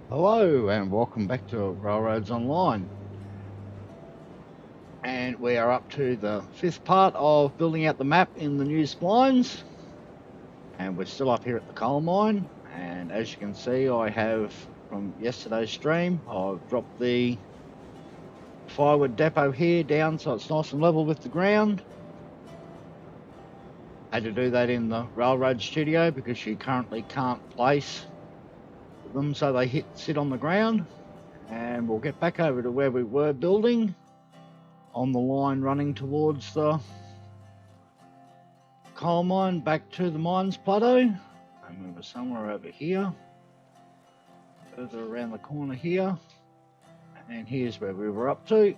Hello and welcome back to Railroads Online. And we are up to the fifth part of building out the map in the new splines. And we're still up here at the coal mine. And as you can see, I have, from yesterday's stream, I've dropped the firewood depot here down so it's nice and level with the ground. I had to do that in the railroad studio because you currently can't place them so they sit on the ground. And we'll get back over to where we were building on the line running towards the coal mine back to the mines plateau. And we were somewhere over here, further around the corner here, and here's where we were up to.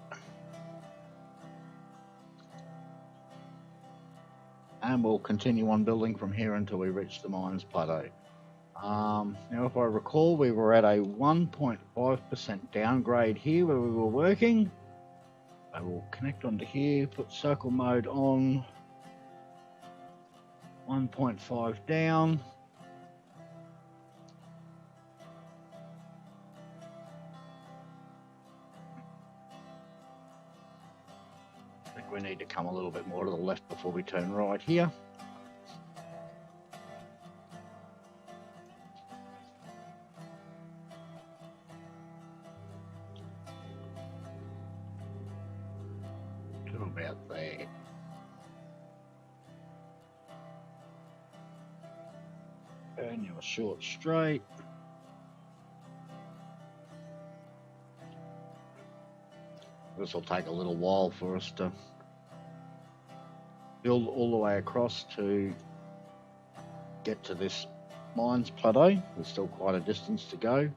And we'll continue on building from here until we reach the mines plateau. Now if I recall, we were at a 1.5% downgrade here where we were working. I will connect onto here, put circle mode on, 1.5 down. I think we need to come a little bit more to the left before we turn right here. To about there. Turn your short straight. This will take a little while for us to build all the way across to get to this mines plateau. There's still quite a distance to go,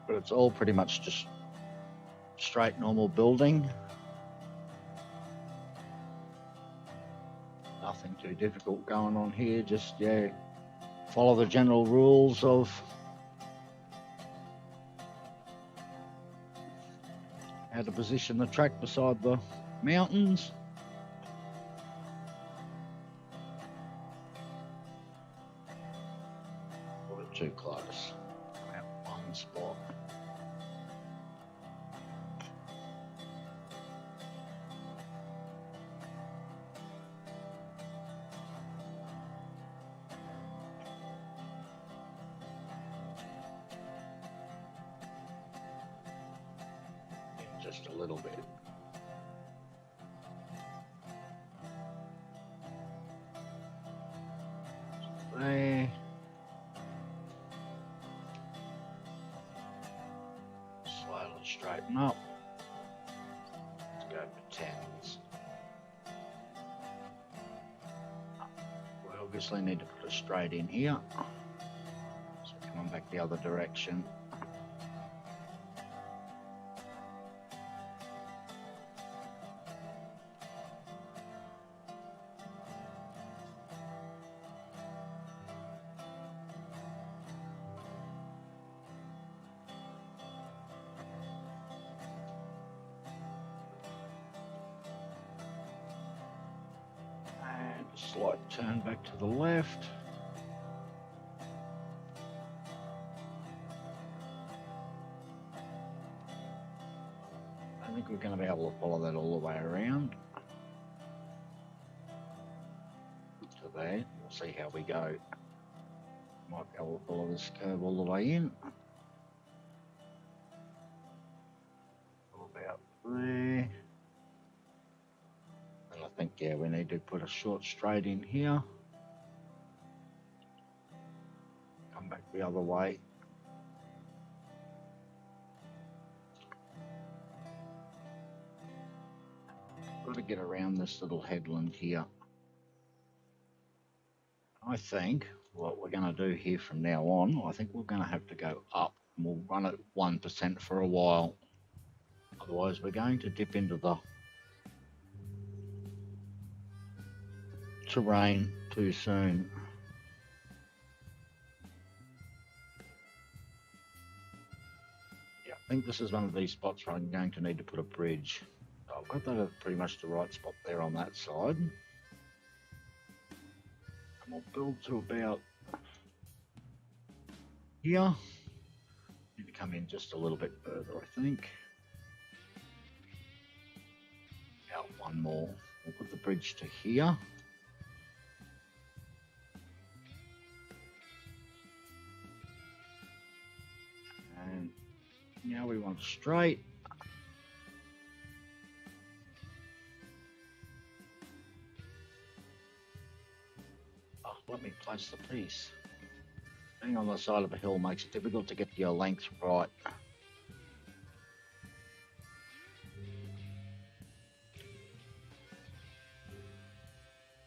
but it's all pretty much just straight normal building. Nothing too difficult going on here, just follow the general rules of how to position the track beside the mountains. We're too close. We're at one spot. Just a little bit. There. Slowly straighten up. Let's go for 10s. We obviously need to put a straight in here. So come on back the other direction. Slight turn back to the left. I think we're going to be able to follow that all the way around to there. We'll see how we go. Might be able to follow this curve all the way in. About there. I think, we need to put a short straight in here. Come back the other way. Got to get around this little headland here. I think what we're going to do here from now on, I think we're going to have to go up. We'll run at 1% for a while. Otherwise, we're going to dip into the terrain too soon. Yeah, I think this is one of these spots where I'm going to need to put a bridge. So I've got that at pretty much the right spot there on that side. And we'll build to about here. Need to come in just a little bit further, I think. Out one more. We'll put the bridge to here. And now we want straight. Oh, let me place the piece. Being on the side of a hill makes it difficult to get your length right.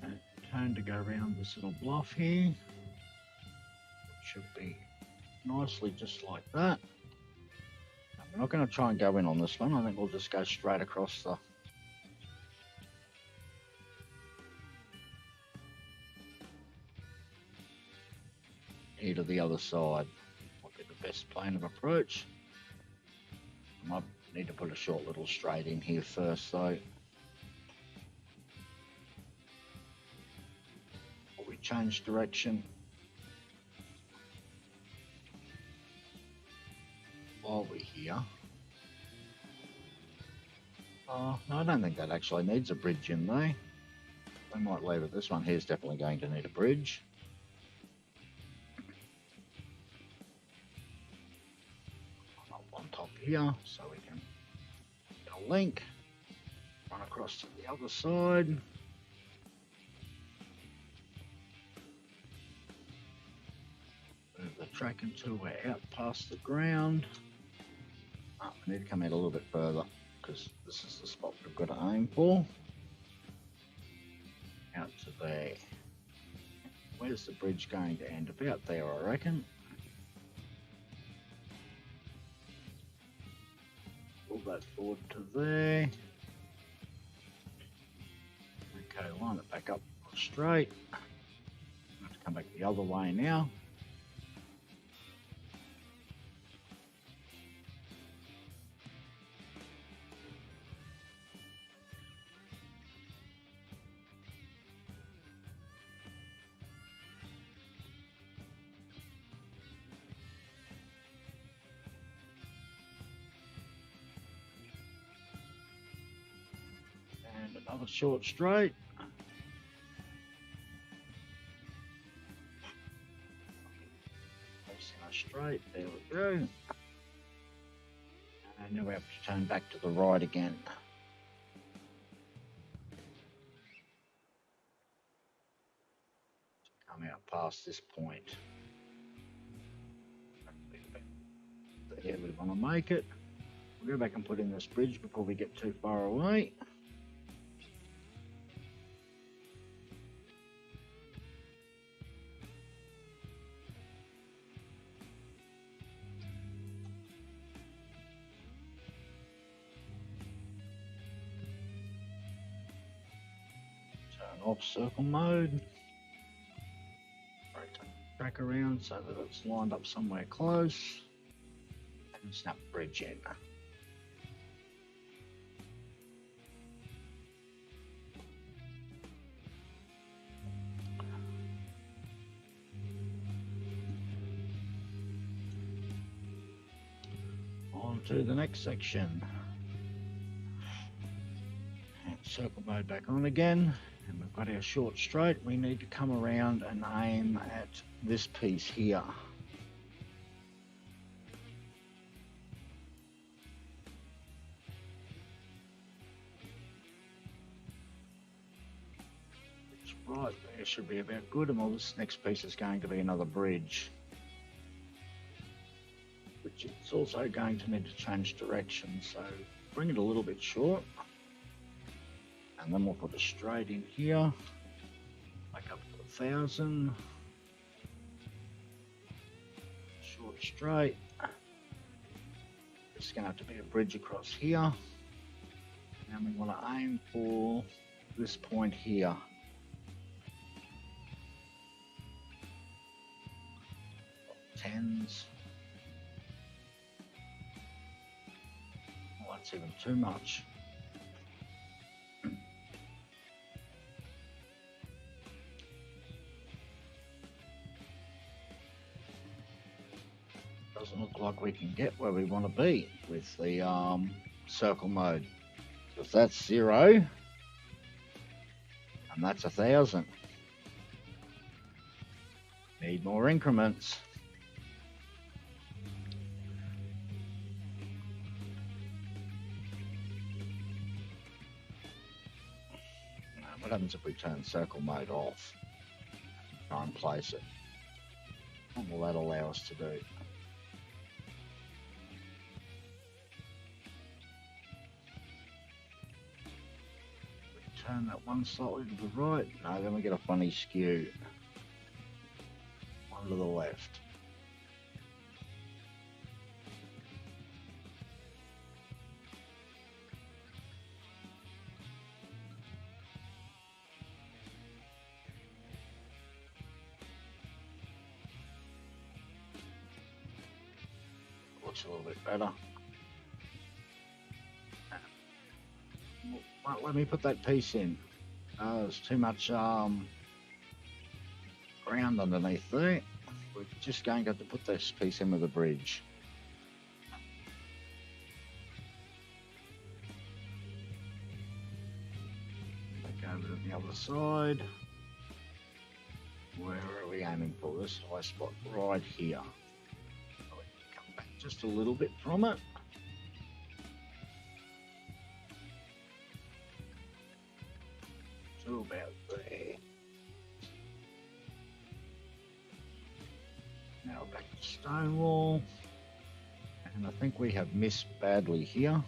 And turn to go around this little bluff here. It should be nicely just like that. We're not going to try and go in on this one. I think we'll just go straight across the here to the other side. Might be the best plane of approach. I might need to put a short little straight in here first though. Before we change direction. While we're here. No, I don't think that actually needs a bridge in there. They might leave it. This one here is definitely going to need a bridge. Up on top here, so we can get a link. Run across to the other side. Move the track until we're out past the ground. Oh, we need to come out a little bit further because this is the spot we've got to aim for. Out to there. Where's the bridge going to end? About there, I reckon. Pull that forward to there. Okay, line it back up straight. I have to come back the other way now. Another short straight. Facing us straight, there we go. And now we have to turn back to the right again. Come out past this point. There we want to make it. We'll go back and put in this bridge before we get too far away. Off circle mode. Right, track around so that it's lined up somewhere close and snap bridge in. On to the next section. And circle mode back on again. And we've got our short straight. We need to come around and aim at this piece here. It's right there, should be about good. And well, this next piece is going to be another bridge, which it's also going to need to change direction. So bring it a little bit short. And then we'll put a straight in here, back up to 1,000, short straight. It's going to have to be a bridge across here, and we want to aim for this point here. Tens. Oh, that's even too much. Doesn't look like like we can get where we want to be with the circle mode. If that's 0, and that's 1,000. Need more increments. Now, what happens if we turn circle mode off? Try and place it. What will that allow us to do? Turn that one slightly to the right. No, then we get a funny skew. One to the left. Looks a little bit better. Won't let me put that piece in. There's too much ground underneath there. We're just going to have to put this piece in with the bridge. Back over to the other side. Where are we aiming for? This high spot right here. Come back just a little bit from it. About there. Now back to stone wall, and I think we have missed badly here.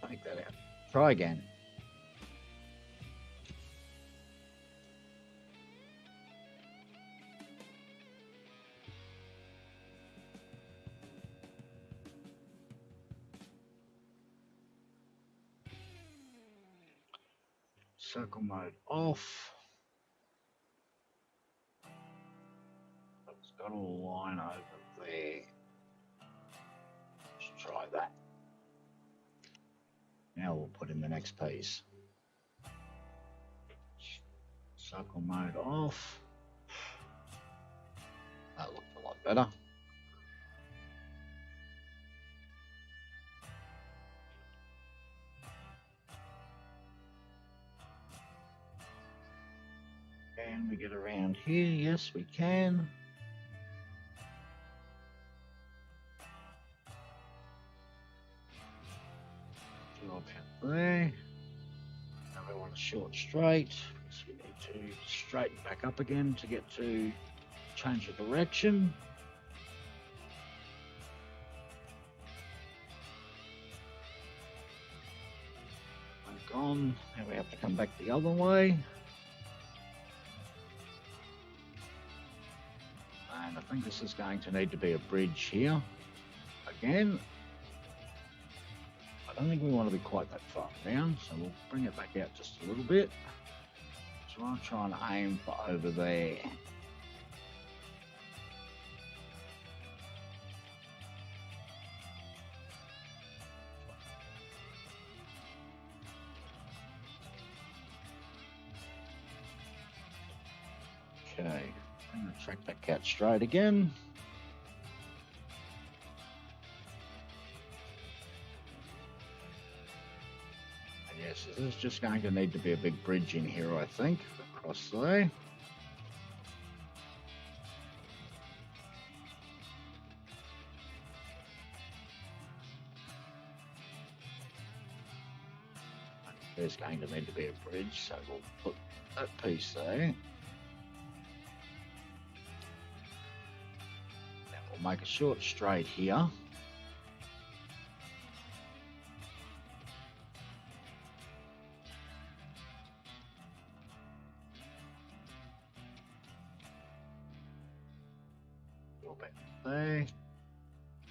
Take that out. Try again. Circle mode off. It's got a line over there. Let's try that. Now we'll put in the next piece. Circle mode off. That looked a lot better. Can we get around here? Yes, we can. Drop out there. Now we want a short straight. So we need to straighten back up again to get to change the direction. Back on. Now we have to come back the other way. And I think this is going to need to be a bridge here. Again, I don't think we want to be quite that far down, so we'll bring it back out just a little bit. So I'll try and aim for over there. Okay. I'm going to track that cat straight again. And yes, this is just going to need to be a big bridge in here, I think, across there. There's going to need to be a bridge, so we'll put that piece there. We'll make a short straight here. Go back there. And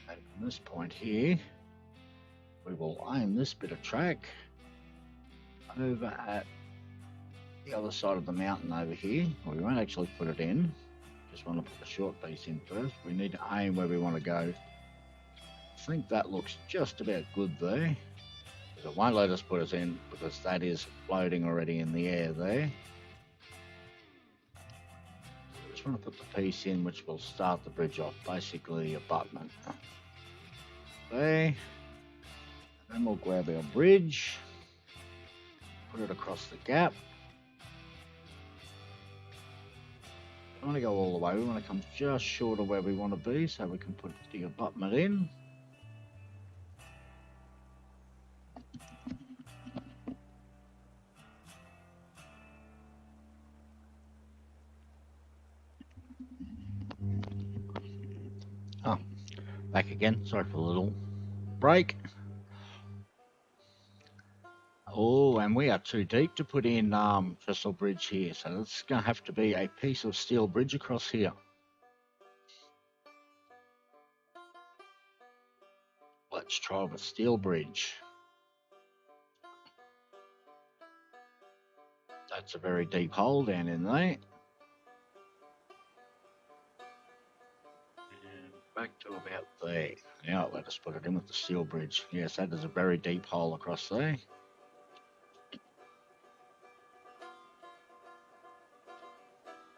from this point here, we will aim this bit of track over at the other side of the mountain over here. Well, we won't actually put it in. Just want to put the short piece in first. We need to aim where we want to go. I think that looks just about good there. It won't let us put us in because that is floating already in the air there. just want to put the piece in which will start the bridge off, basically the abutment. Okay. Then we'll grab our bridge, put it across the gap. We want to go all the way. We want to come just short of where we want to be so we can put the abutment in. Oh, back again. Sorry for the little break. Oh, and we are too deep to put in trestle bridge here, so it's going to have to be a piece of steel bridge across here. Let's try with steel bridge. That's a very deep hole down in there. And back to about there. Now let us put it in with the steel bridge. Yes, that is a very deep hole across there.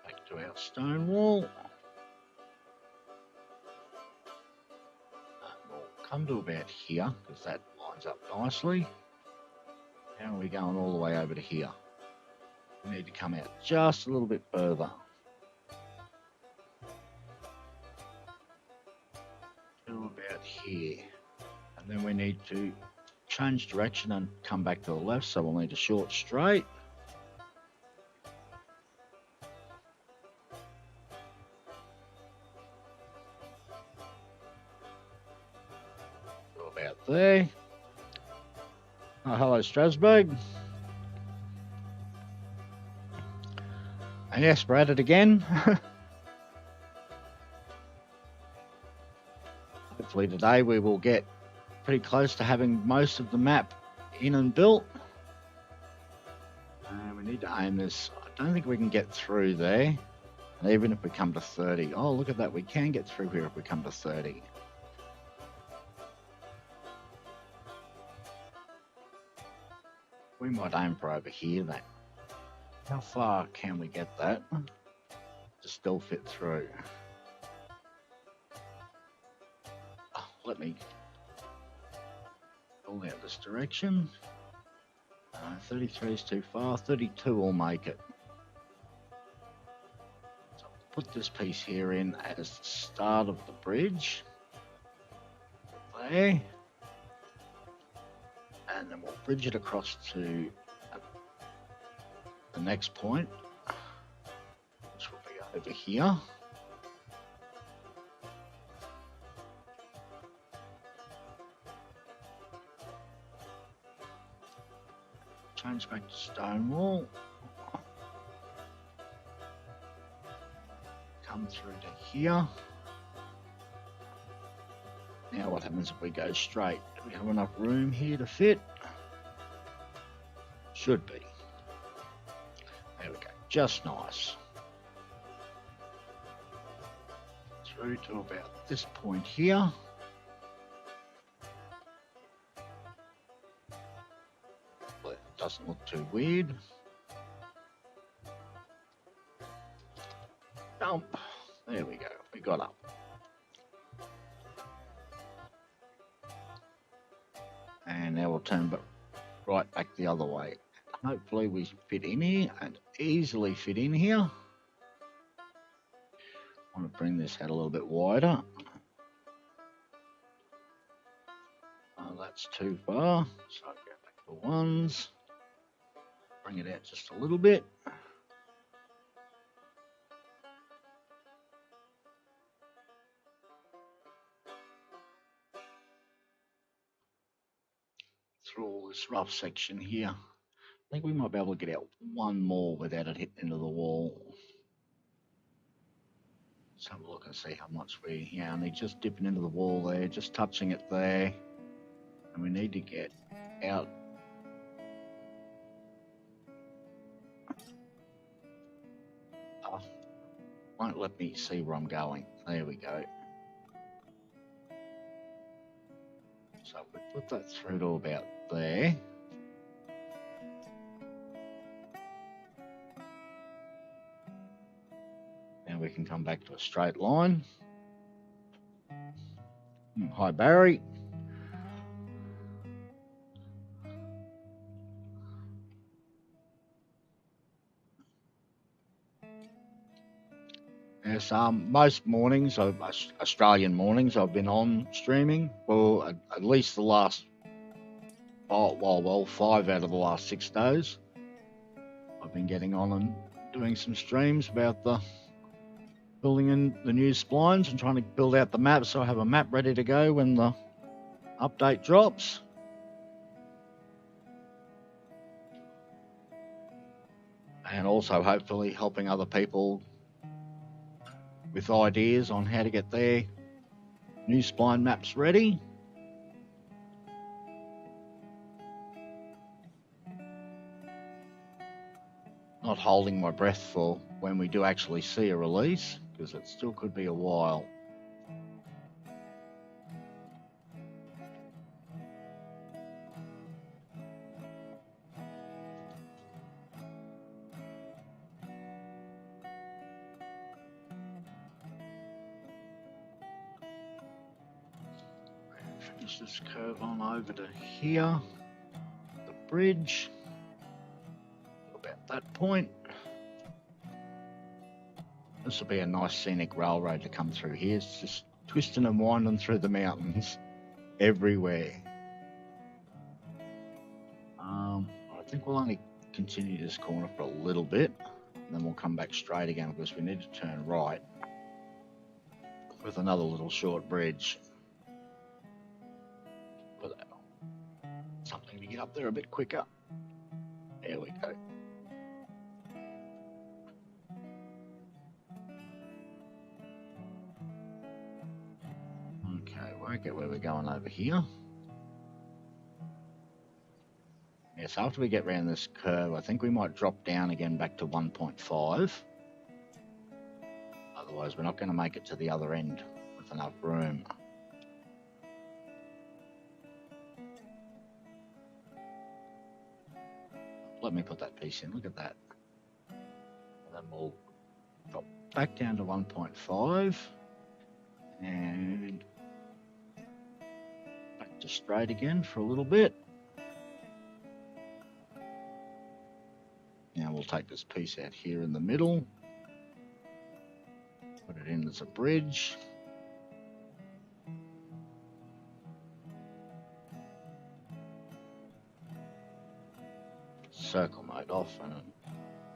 Back to our stone wall. And we'll come to about here because that lines up nicely. Now we're going all the way over to here. We need to come out just a little bit further. To about here. And then we need to change direction and come back to the left, so we'll need a short straight. To about there. Oh, hello Strasbourg. And yes, we're at it again. Hopefully today we will get pretty close to having most of the map in and built. And we need to aim this. I don't think we can get through there. And even if we come to 30. Oh, look at that. We can get through here if we come to 30. We might aim for over here then. How far can we get that to still fit through? Oh, let me pull out this direction. 33 is too far. 32 will make it. So I'll put this piece here in as the start of the bridge. There. And then we'll bridge it across to the next point, which will be over here. Change back to stone wall. Come through to here. Now what happens if we go straight? Do we have enough room here to fit? Should be. There we go. Just nice. Through to about this point here. Well, it doesn't look too weird. Jump. There we go. We got up. And now we'll turn right back the other way. Hopefully we fit in here and easily fit in here. I want to bring this out a little bit wider. Oh, that's too far. So I'll go back to ones. Bring it out just a little bit. Through all this rough section here. I think we might be able to get out one more without it hitting into the wall. Let's have a look and see how much we only just dipping into the wall there, just touching it there. And we need to get out. Oh, won't let me see where I'm going. There we go. So we put that through to about there. Now Now we can come back to a straight line. Hi, Barry. Yes, most mornings, Australian mornings, I've been on streaming. Well, at least the last, 5 out of the last 6 days. I've been getting on and doing some streams about the building in the new splines and trying to build out the map so I have a map ready to go when the update drops. And also hopefully helping other people with ideas on how to get their new spline maps ready. Not holding my breath for when we do actually see a release, because it still could be a while. Finish this curve on over to here, the bridge, about that point. This will be a nice scenic railroad to come through here. It's just twisting and winding through the mountains everywhere. I think we'll only continue this corner for a little bit, and then we'll come back straight again because we need to turn right with another little short bridge. But something to get up there a bit quicker. There we go. Okay, work out where we're going over here. Yes, after we get around this curve, I think we might drop down again back to 1.5. Otherwise, we're not going to make it to the other end with enough room. Let me put that piece in, look at that. And then we'll drop back down to 1.5 and back to straight again for a little bit. Now we'll take this piece out here in the middle, put it in as a bridge. Circle mode off and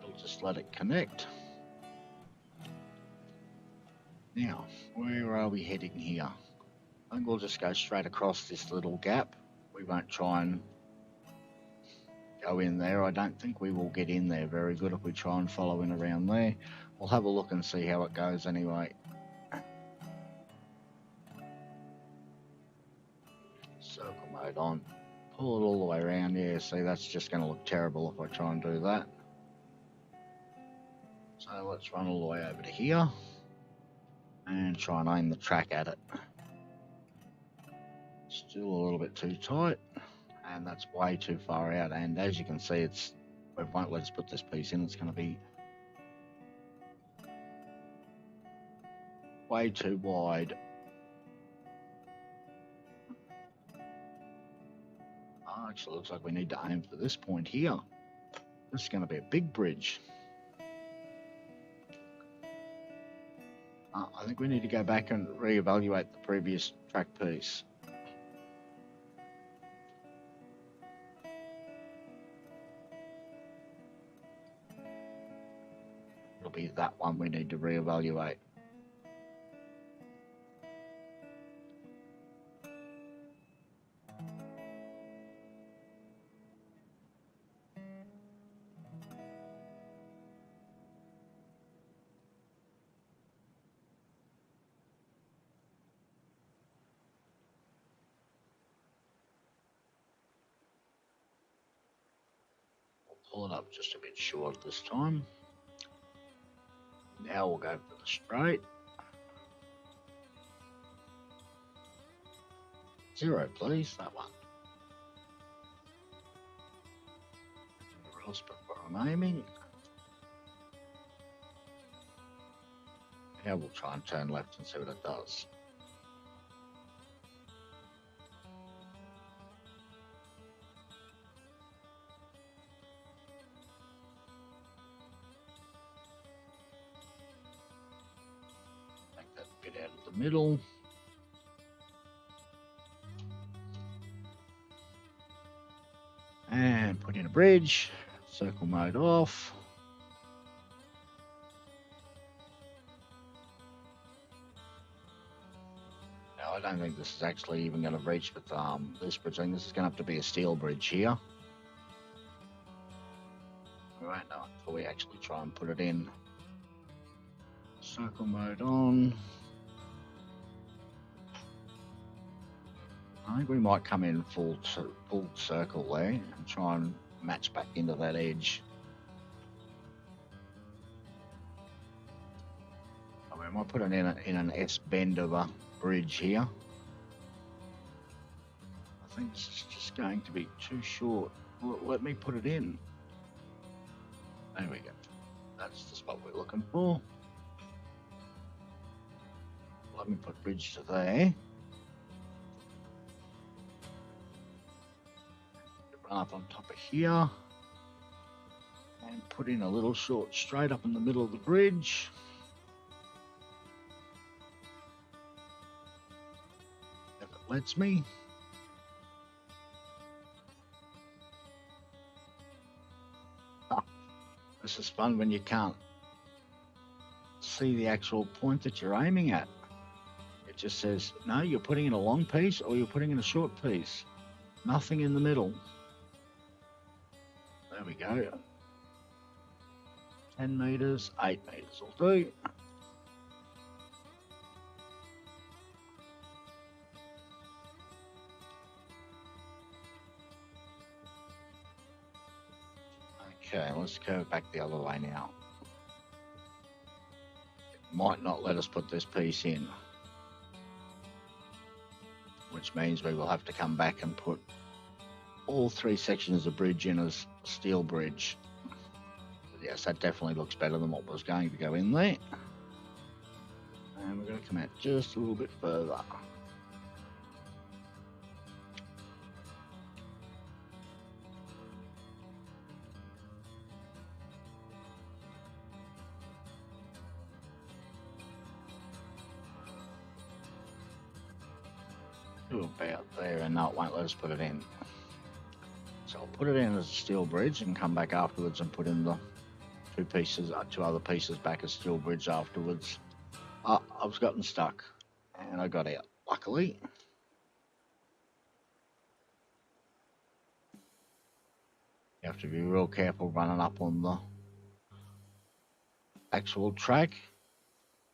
we'll just let it connect. Now, where are we heading here? I think we'll just go straight across this little gap. We won't try and go in there. I don't think we will get in there very good if we try and follow in around there. We'll have a look and see how it goes anyway. Circle mode on. Pull it all the way around. Yeah, see, that's just going to look terrible if I try and do that. So let's run all the way over to here and try and aim the track at it. Still a little bit too tight, and that's way too far out. And as you can see, it won't let us put this piece in. It's going to be way too wide. Actually, looks like we need to aim for this point here. This is going to be a big bridge. I think we need to go back and reevaluate the previous track piece. It'll be that one we need to reevaluate. Pull it up just a bit short this time. Now we'll go for the straight. 0, please, that one. Anywhere else before I'm aiming. Yeah, we'll try and turn left and see what it does. Take that bit out of the middle. And put in a bridge. Circle mode off. Now, I don't think this is actually even going to reach with this bridge. I think this is going to have to be a steel bridge here. Right now, before we actually try and put it in. Circle mode on. I think we might come in full circle there and try and match back into that edge. I might put it in an S bend of a bridge here. I think this is just going to be too short. Let me put it in. There we go. That's the spot we're looking for. Let me put bridge to there. Run up on top of here. And put in a little short straight up in the middle of the bridge. If it lets me. This is fun when you can't see the actual point that you're aiming at. It just says, no, you're putting in a long piece or you're putting in a short piece. Nothing in the middle. There we go. 10 meters, 8 meters will do. Okay, let's go back the other way now. It might not let us put this piece in, which means we will have to come back and put all 3 sections of bridge in as steel bridge. But yes, that definitely looks better than what was going to go in there. And we're going to come out just a little bit further. About there, and no, it won't let us put it in. So I'll put it in as a steel bridge and come back afterwards and put in the 2 other pieces back as steel bridge afterwards. I was gotten stuck and I got out, luckily. You have to be real careful running up on the actual track.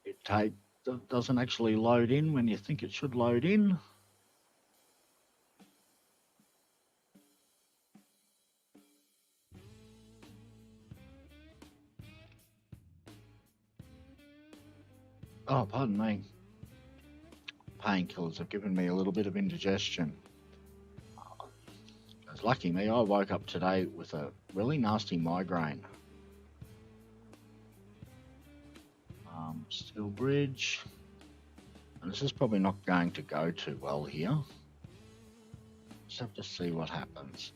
It doesn't actually load in when you think it should load in. Oh, pardon me. Painkillers have given me a little bit of indigestion. It's lucky me, I woke up today with a really nasty migraine. Steel bridge. And this is probably not going to go too well here. Just have to see what happens.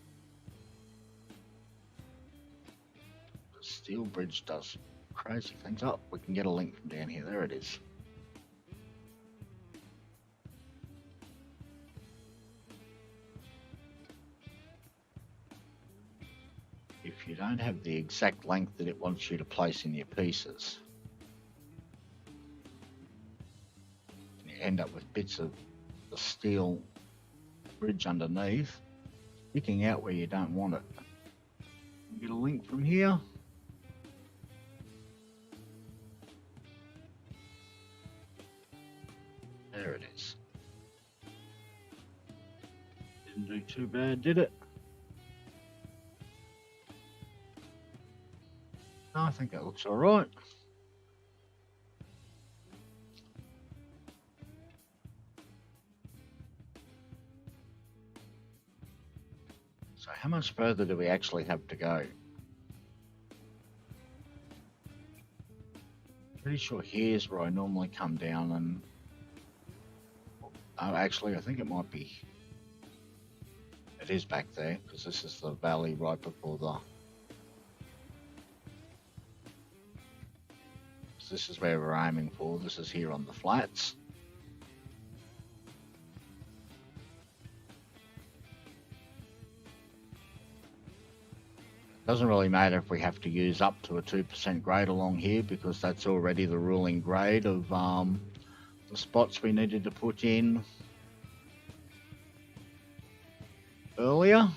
The steel bridge does crazy things. Oh, we can get a link from down here. There it is. If you don't have the exact length that it wants you to place in your pieces, you end up with bits of the steel bridge underneath sticking out where you don't want it. Get a link from here. There it is. Didn't do too bad, did it? No, I think that looks all right. So how much further do we actually have to go? pretty sure here's where I normally come down and... Oh, actually, I think it might be... It is back there, because this is the valley right before the... So this is where we're aiming for. This is here on the flats. Doesn't really matter if we have to use up to a 2% grade along here, because that's already the ruling grade of the spots we needed to put in earlier.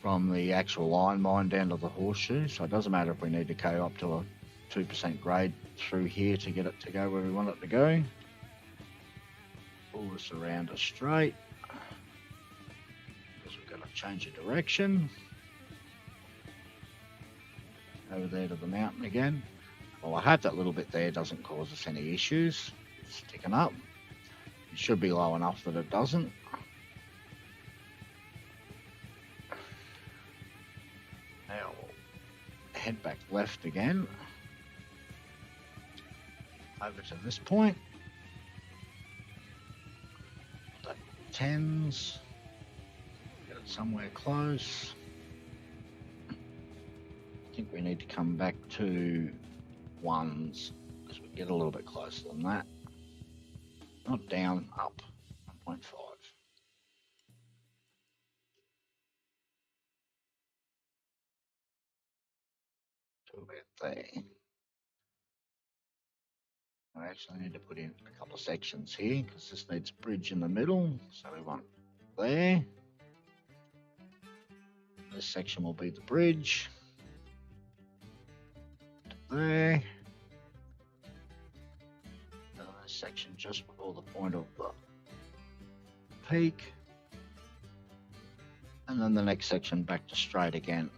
From the actual iron mine down to the horseshoe, so it doesn't matter if we need to go up to a 2% grade through here to get it to go where we want it to go. Pull this around us straight, because we've got to change of direction. Over there to the mountain again. Well, I hope that little bit there doesn't cause us any issues. It's sticking up. It should be low enough that it doesn't. Now we'll head back left again. Over to this point. That 10s. Get it somewhere close. I think we need to come back to 1s because we get a little bit closer than that. Not down, up 1.5. To about there. I actually need to put in a couple of sections here because this needs a bridge in the middle. So we want there. This section will be the bridge. There. And this section just before the point of the peak. And then the next section back to straight again.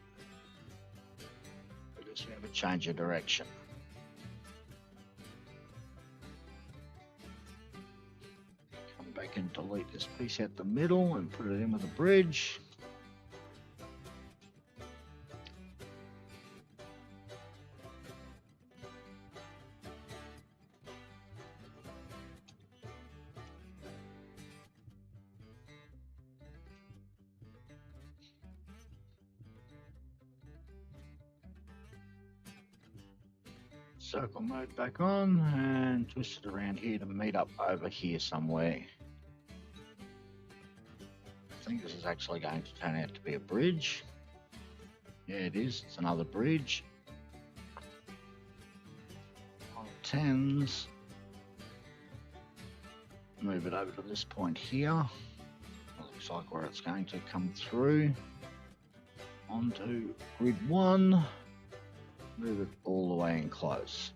Because we have a change of direction. Come back and delete this piece out the middle and put it in with the bridge. Circle mode back on and twist it around here to meet up over here somewhere. I think this is actually going to turn out to be a bridge. Yeah, it is. It's another bridge. On 10s. Move it over to this point here. Looks like where it's going to come through. Onto grid 1. Move it all the way in close.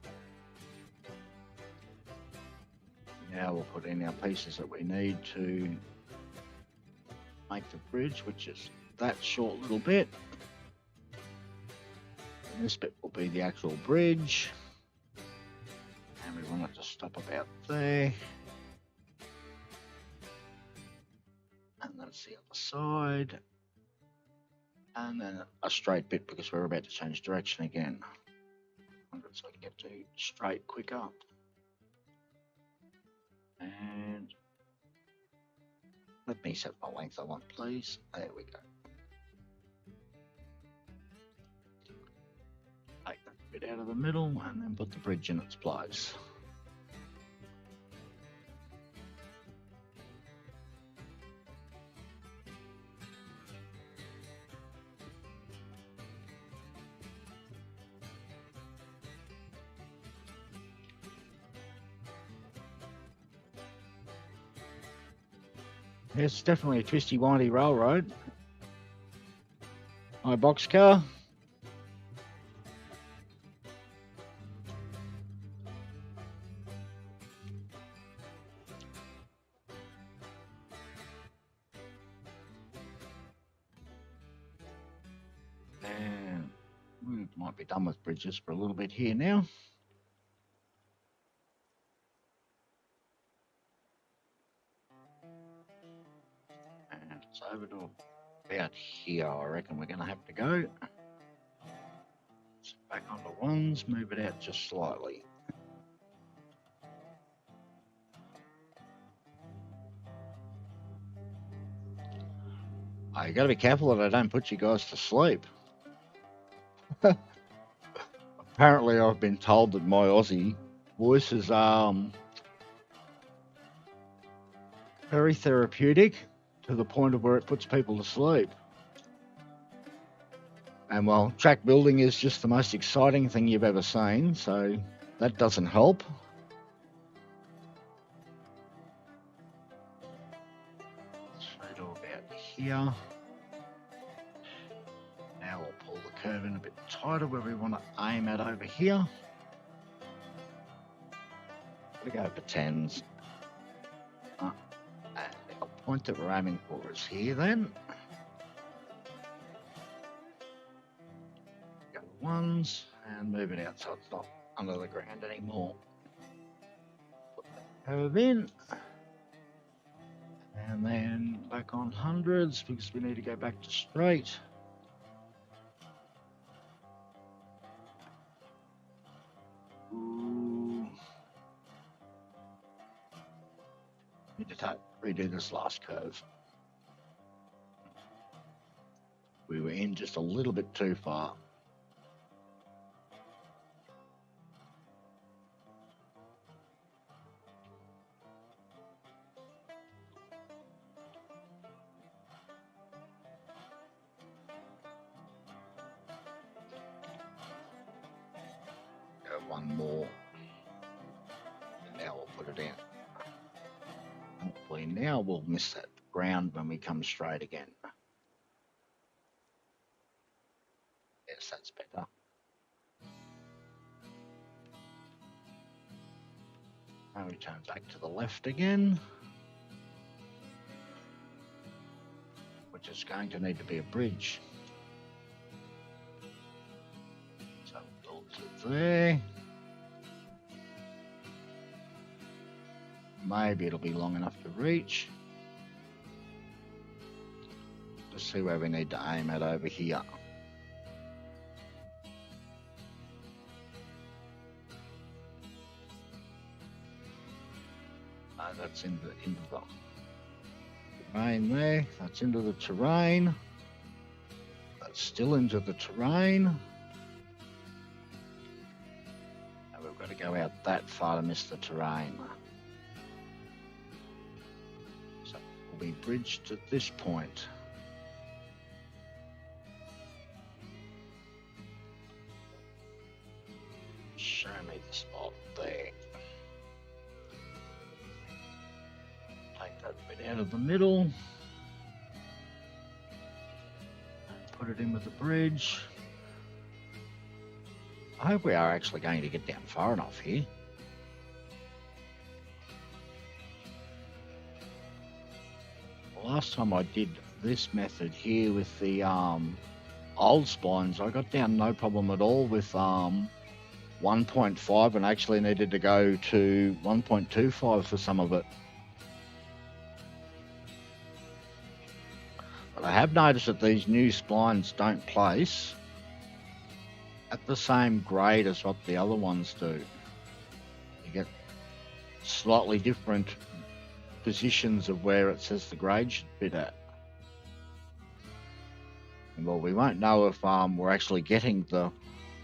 Now we'll put in our pieces that we need to make the bridge, which is that short little bit. And this bit will be the actual bridge. And we want it to stop about there. And that's the other side. And then a straight bit because we're about to change direction again. So I can get to straight quicker. And let me set my length I want, please. There we go. Take that bit out of the middle and then put the bridge in its place. It's definitely a twisty, windy railroad. My boxcar. And we might be done with bridges for a little bit here now. And it's over to about here, I reckon we're going to have to go. Back onto ones, move it out just slightly. Oh, you got to be careful that I don't put you guys to sleep. Apparently, I've been told that my Aussie voice is very therapeutic to the point of where it puts people to sleep. And well, track building is just the most exciting thing you've ever seen, so that doesn't help. Straight all about here. Now we'll pull the curve in a bit tighter where we want to aim at over here. We go for 10s. And the point that we're aiming for is here then. Go ones and move it out so it's not under the ground anymore. Put that curve in. And then back on hundreds because we need to go back to straight. Ooh. Need to redo this last curve. We were in just a little bit too far. Go one more. And now we'll put it in. Hopefully now we'll miss that ground when we come straight again. Yes, that's better. Now we turn back to the left again, which is going to need to be a bridge. So build to there. Maybe it'll be long enough to reach. Let's see where we need to aim at over here. That's into the terrain there. That's into the terrain. That's still into the terrain. And we've got to go out that far to miss the terrain. So we'll be bridged at this point. Show me the spot there. Take that bit out of the middle. And put it in with the bridge. I hope we are actually going to get down far enough here. Last time I did this method here with the old splines, I got down no problem at all with 1.5 and actually needed to go to 1.25 for some of it. But I have noticed that these new splines don't place at the same grade as what the other ones do. You get slightly different positions of where it says the grade should fit at. And well, we won't know if we're actually getting the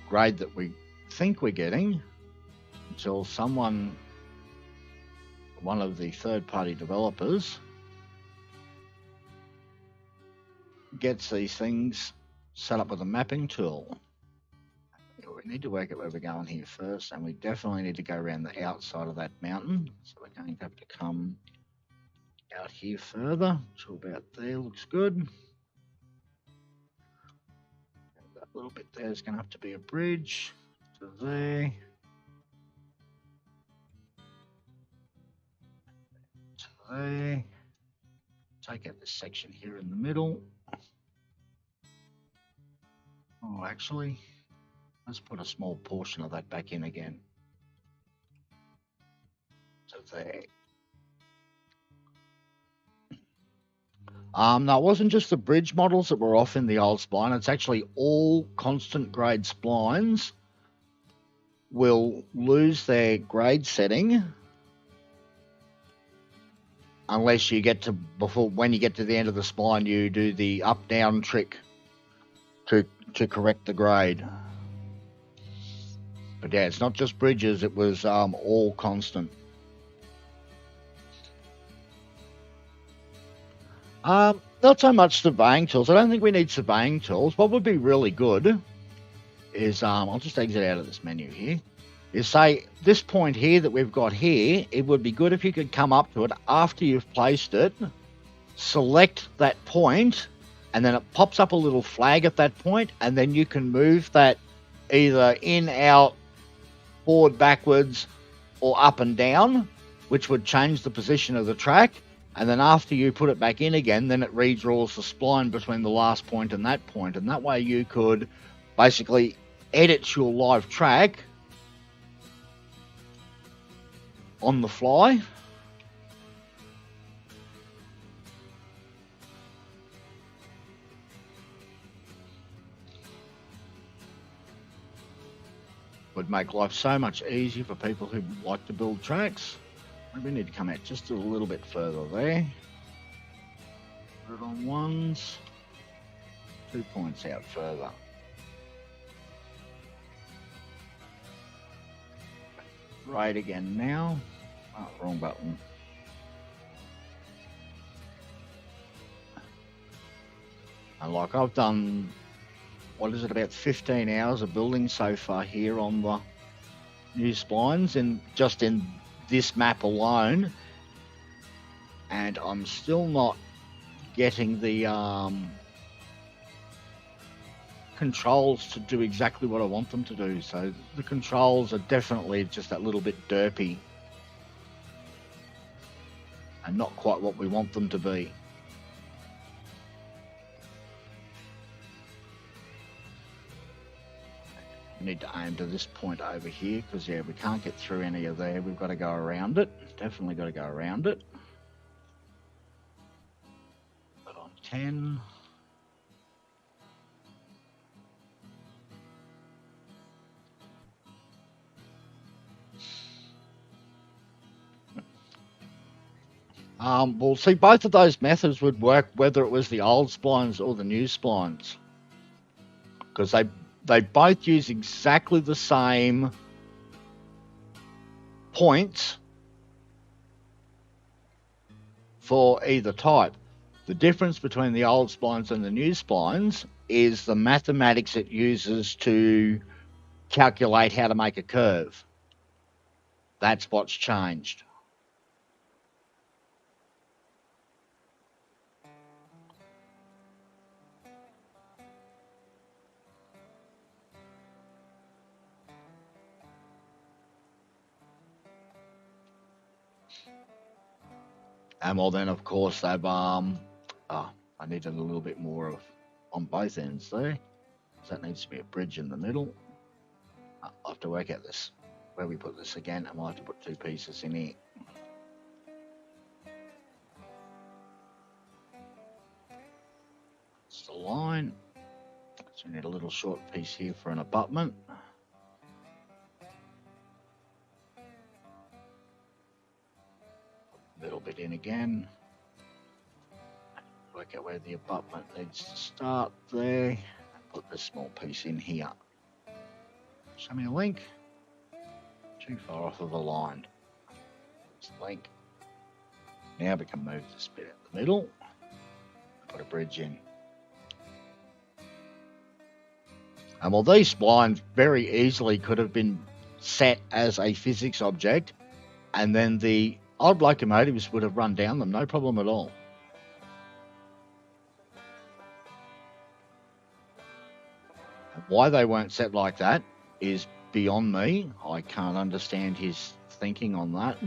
grade that we think we're getting until one of the third-party developers gets these things set up with a mapping tool. We need to work out where we're going here first, and we definitely need to go around the outside of that mountain. So we're going to have to come out here further to about there. Looks good. And that little bit there is going to have to be a bridge to there. To there. Take out this section here in the middle. Oh, actually, let's put a small portion of that back in again. To there. No, it wasn't just the bridge models that were off in the old spline. It's actually all constant grade splines will lose their grade setting unless you get to when you get to the end of the spline, you do the up down trick to correct the grade. But yeah, it's not just bridges, it was all constant. Not so much surveying tools. I don't think we need surveying tools. What would be really good is, I'll just exit out of this menu here, is say this point here that we've got here, it would be good if you could come up to it after you've placed it, select that point, and then it pops up a little flag at that point, and then you can move that either in, out, forward, backwards, or up and down, which would change the position of the track. And then after you put it back in again, then it redraws the spline between the last point and that point. And that way you could basically edit your live track on the fly. Would make life so much easier for people who like to build tracks. Maybe we need to come out just a little bit further there. Put it on ones. 2 points out further. Right again now. Oh, wrong button. And like I've done, what is it, about 15 hours of building so far here on the new splines, and just in this map alone, and I'm still not getting the controls to do exactly what I want them to do. So the controls are definitely just that little bit derpy and not quite what we want them to be. We need to aim to this point over here because, yeah, we can't get through any of there. We've got to go around it. Definitely got to go around it. But on 10. We'll see both of those methods would work whether it was the old splines or the new splines, because they both use exactly the same points for either type. The difference between the old splines and the new splines is the mathematics it uses to calculate how to make a curve. That's what's changed. And well, then of course they've I needed a little bit more of on both ends there. So that needs to be a bridge in the middle. I'll have to work out this where we put this again. I might have to put 2 pieces in here. It's the line. So we need a little short piece here for an abutment. Little bit in again. Work out where the abutment needs to start there. And put this small piece in here. Show me a link. Too far off of the line. There's the link. Now we can move this bit in the middle. Put a bridge in. And well, these splines very easily could have been set as a physics object, and then the old locomotives would have run down them, no problem at all. Why they weren't set like that is beyond me. I can't understand his thinking on that.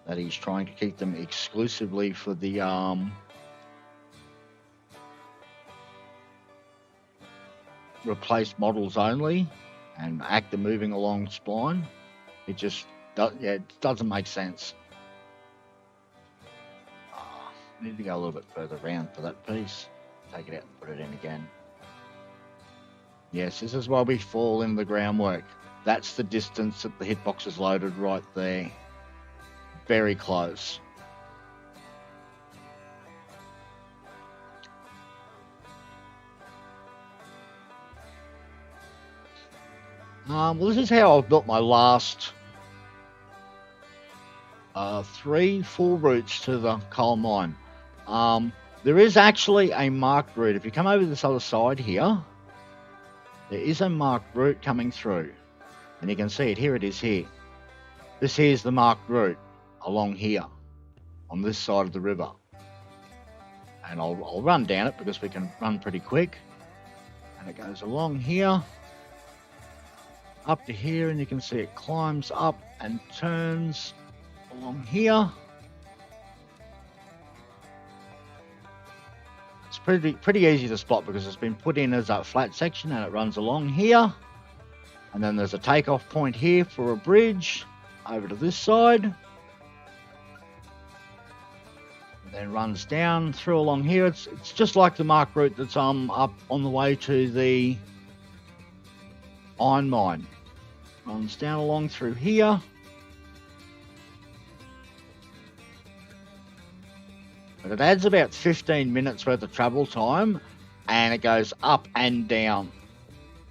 That he's trying to keep them exclusively for the replaced models only and act the moving along spline. It just it doesn't make sense. Need to go a little bit further around for that piece. Take it out and put it in again. Yes, this is why we fall in the groundwork. That's the distance that the hitbox is loaded right there. Very close. Well, this is how I've built my last 3 full routes to the coal mine. There is actually a marked route. If you come over this other side here, there is a marked route coming through. And you can see it. Here it is here. This here is the marked route along here on this side of the river. And I'll run down it because we can run pretty quick. And it goes along here, up to here, and you can see it climbs up and turns along here. It's pretty easy to spot because it's been put in as a flat section, and it runs along here. And then there's a takeoff point here for a bridge over to this side. And then runs down through along here. It's just like the marked route that's up on the way to the iron mine. Runs down along through here. But it adds about 15 minutes worth of travel time, and it goes up and down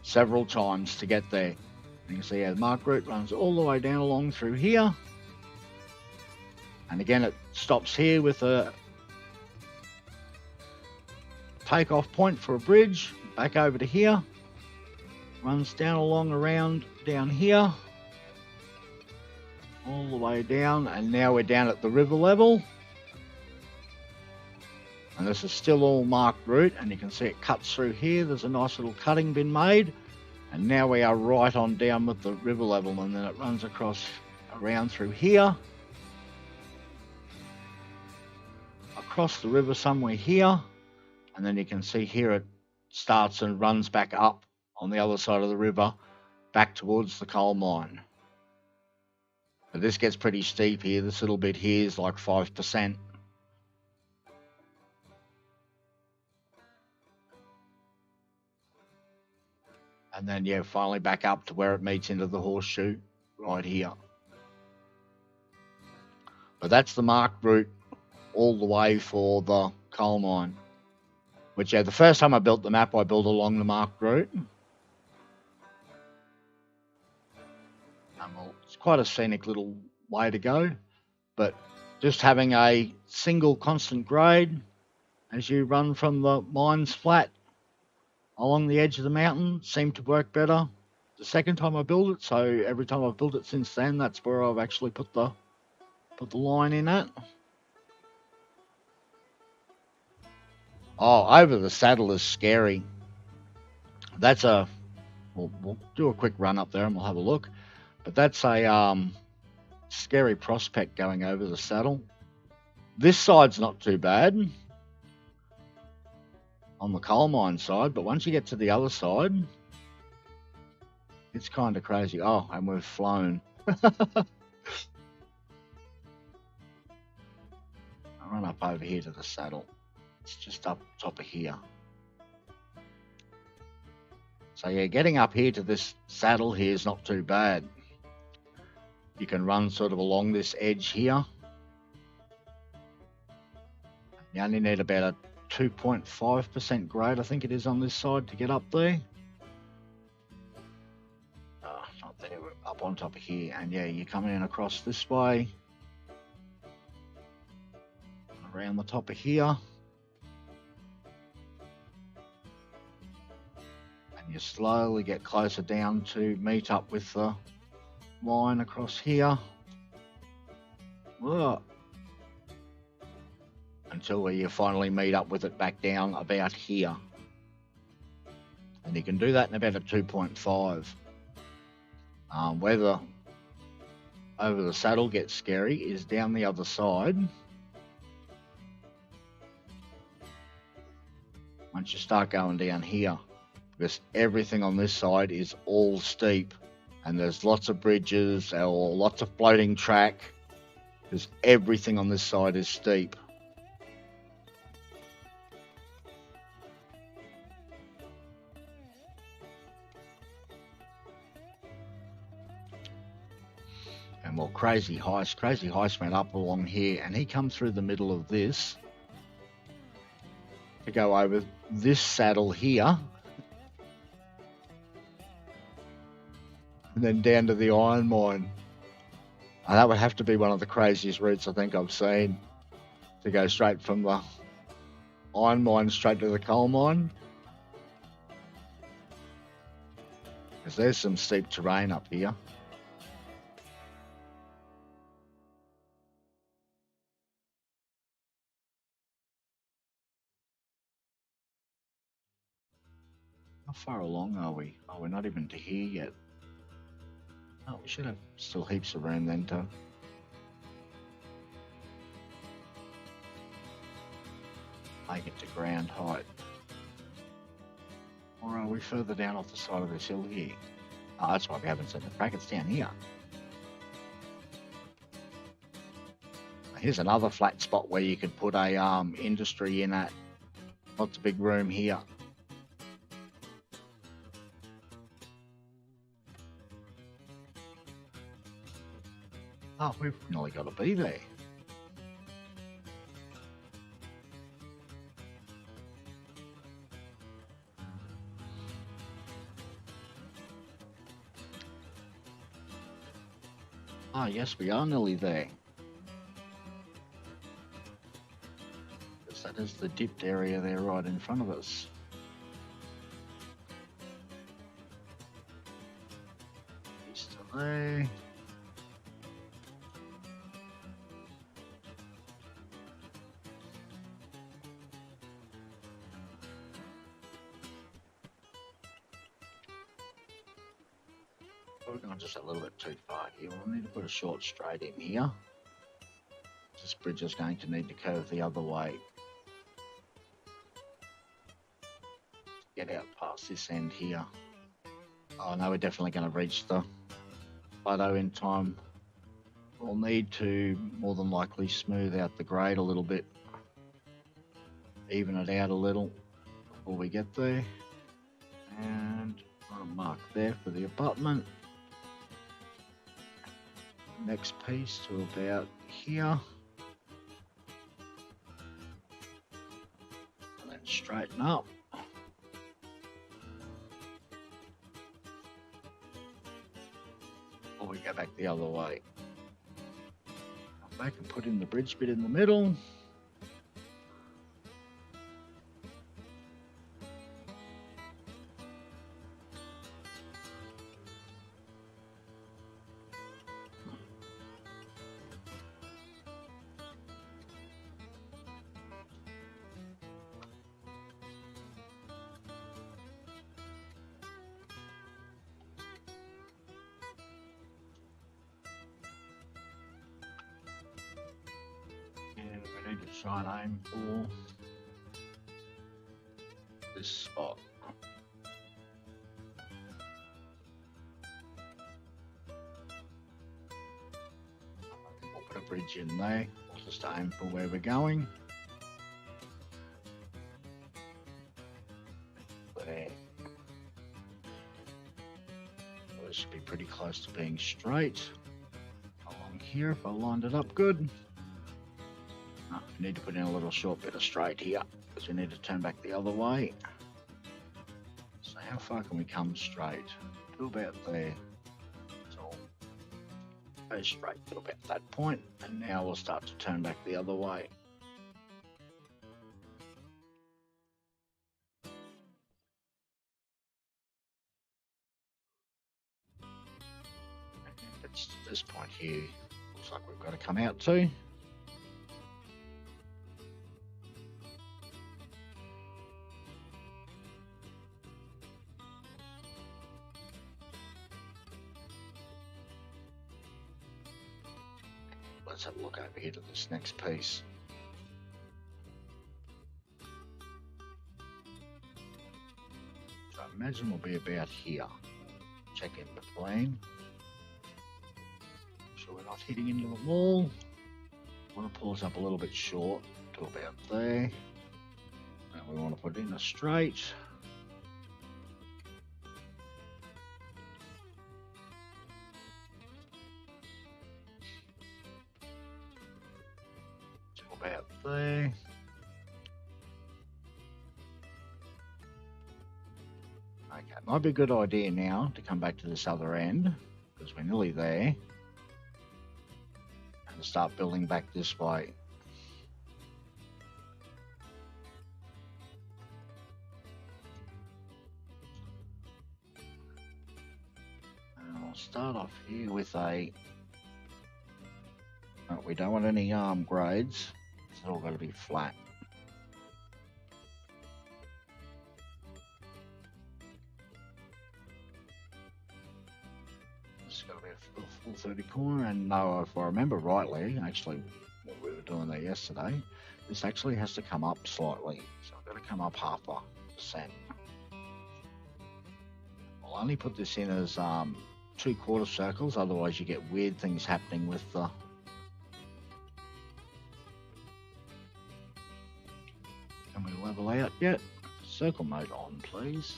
several times to get there. You can see how the marked route runs all the way down along through here. And again, it stops here with a takeoff point for a bridge. Back over to here. Runs down along around down here. All the way down, and now we're down at the river level. And this is still all marked route, and you can see it cuts through here. There's a nice little cutting been made. And now we are right on down with the river level, and then it runs across around through here. Across the river somewhere here. And then you can see here it starts and runs back up on the other side of the river, back towards the coal mine. But this gets pretty steep here. This little bit here is like 5%. And then, yeah, finally back up to where it meets into the horseshoe right here. But that's the marked route all the way for the coal mine. Which, yeah, the first time I built the map, I built along the marked route. Well, it's quite a scenic little way to go. But just having a single constant grade as you run from the mines flat along the edge of the mountain seemed to work better the second time I built it. So every time I've built it since then, that's where I've actually put the line in at. Oh, over the saddle is scary. That's we'll do a quick run up there and we'll have a look. But that's a scary prospect going over the saddle. This side's not too bad on the coal mine side, but once you get to the other side, it's kind of crazy. Oh, and we've flown. I'll run up over here to the saddle. It's just up top of here. So yeah, getting up here to this saddle here is not too bad. You can run sort of along this edge here. You only need about a 2.5% grade, I think it is, on this side to get up there. Not there, we're up on top of here. And yeah, you're coming in across this way. Around the top of here. And you slowly get closer down to meet up with the line across here. Whoa. Until where you finally meet up with it back down about here. And you can do that in about a 2.5. Where the over the saddle gets scary is down the other side. Once you start going down here, because everything on this side is all steep, and there's lots of bridges or lots of floating track, because everything on this side is steep. And well, Crazy Heist went up along here, and he come through the middle of this to go over this saddle here, and then down to the iron mine. And that would have to be one of the craziest routes I think I've seen, to go straight from the iron mine straight to the coal mine. Because there's some steep terrain up here. How far along are we? Oh, we're not even to here yet. Oh, we should have still heaps of room then to... make it to ground height. Or are we further down off the side of this hill here? Oh, that's why we haven't seen the brackets down here. Here's another flat spot where you could put a industry in at. Lots of big room here. Oh, we've nearly got to be there. Ah, yes, we are nearly there. Because that is the dipped area there right in front of us. East of there. We're going just a little bit too far here. We'll need to put a short straight in here. This bridge is going to need to curve the other way. Get out past this end here. Oh no, we're definitely going to reach the plateau in time. We'll need to more than likely smooth out the grade a little bit. Even it out a little before we get there. And put a mark there for the abutment. Next piece to about here, and then straighten up. Or we go back the other way. Come back and put in the bridge bit in the middle. We need to try and aim for this spot. We'll put a bridge in there. We'll just aim for where we're going. There. Well, this should be pretty close to being straight. Along here, if I lined it up good. We need to put in a little short bit of straight here because we need to turn back the other way. So how far can we come straight? To about there. So go straight to about that point, and now we'll start to turn back the other way. And it's to this point here. Looks like we've got to come out to. Let's have a look over here to this next piece. So I imagine we'll be about here. Check in between. So we're not hitting into the wall. I want to pull us up a little bit short to about there. And we want to put in a straight. about there. Okay, might be a good idea now to come back to this other end because we're nearly there and start building back this way. And I'll start off here with a. We don't want any arm grades. It's all got to be flat. It's got to be a full 30 corner, and no, if I remember rightly, actually, what we were doing there yesterday, this actually has to come up slightly. So I've got to come up 0.5%. I'll only put this in as 2/4 circles, otherwise you get weird things happening with the. Can we level out yet? Circle mode on, please.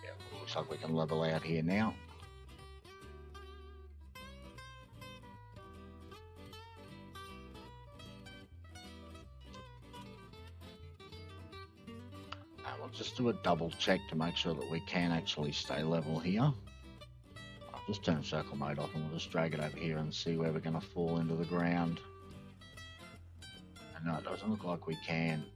Yeah, looks like we can level out here now. And we'll just do a double check to make sure that we can actually stay level here. I'll just turn circle mode off and we'll just drag it over here and see where we're going to fall into the ground. No, it doesn't look like we can.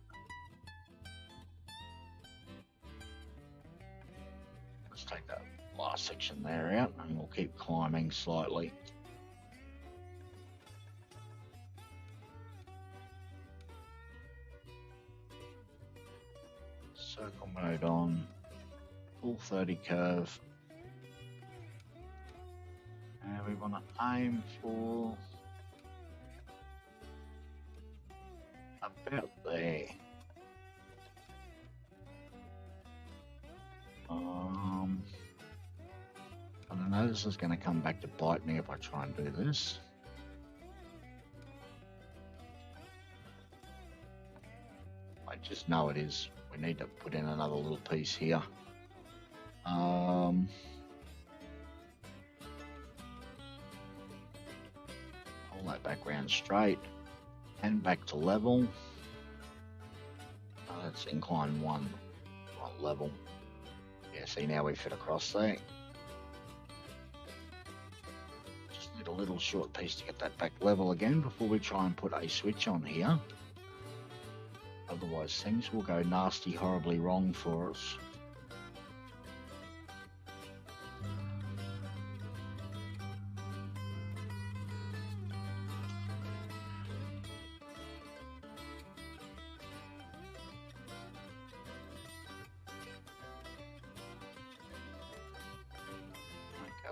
Let's take that last section there out and we'll keep climbing slightly. Circle mode on, full 30 curve. And we want to aim for about there. I don't know, this is going to come back to bite me if I try and do this. I just know it is. We need to put in another little piece here. Hold that background straight and back to level. Oh, that's incline 1, right level. Yeah, see, now we fit across there. Just need a little short piece to get that back level again before we try and put a switch on here. Otherwise things will go nasty horribly wrong for us.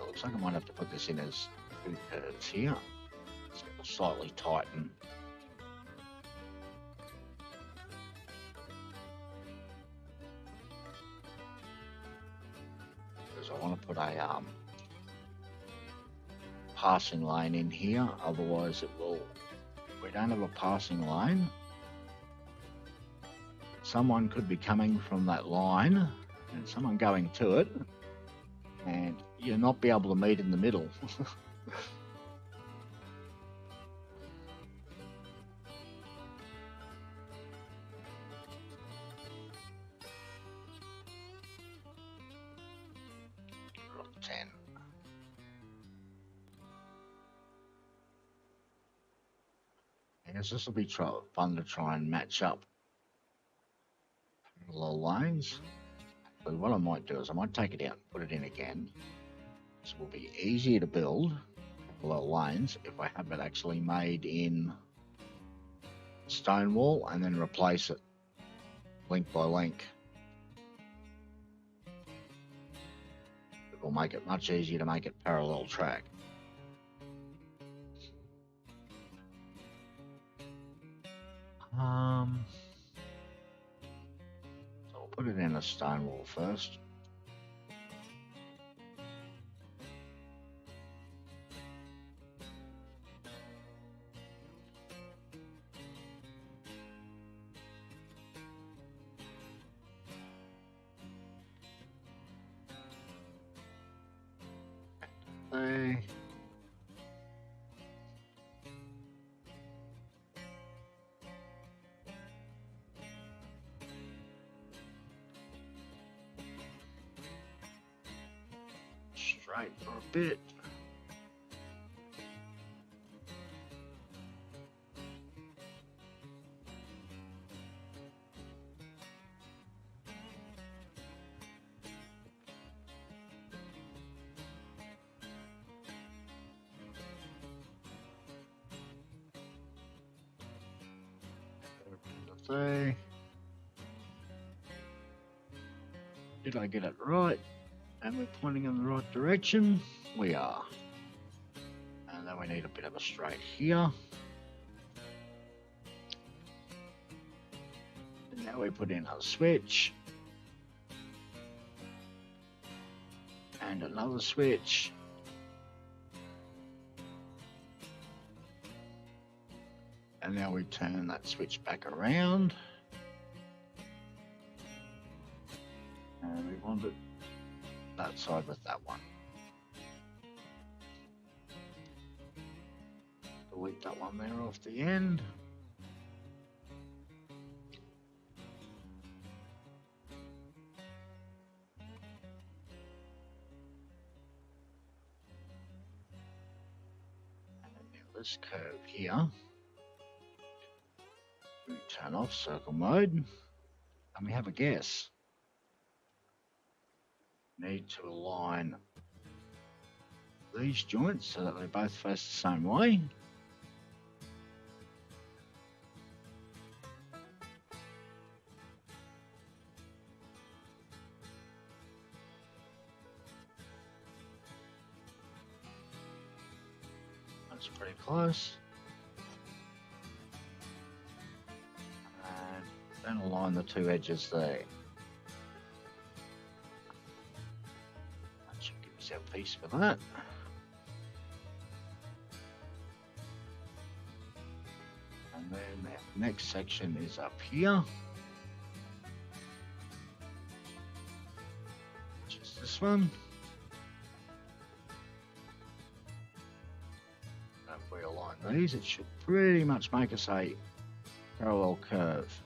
Looks like I might have to put this in as 2 curves here. It's going to slightly tighten. Because I want to put a passing lane in here, otherwise it will. If we don't have a passing lane, someone could be coming from that line and someone going to it, and you'll not be able to meet in the middle. Drop 10. I guess this will be fun to try and match up parallel lanes. But what I might do is I might take it out and put it in again. This will be easier to build parallel lanes if I have it actually made in stone wall and then replace it link by link. It will make it much easier to make it parallel track. So I'll put it in a stone wall first. straight for a bit. Say, did I get it right? And we're pointing in the right direction. We are. And then we need a bit of a straight here. And now we put in a switch. And another switch. And now we turn that switch back around. And we want it that side with that one. Delete that one there off the end. And now this curve here. We turn off circle mode. And we have a guess. Need to align these joints so that they both face the same way. That's pretty close. And then align the two edges there. That should give us our piece for that. And then the next section is up here. Which is this one. And if we align these, it should pretty much make us a parallel curve.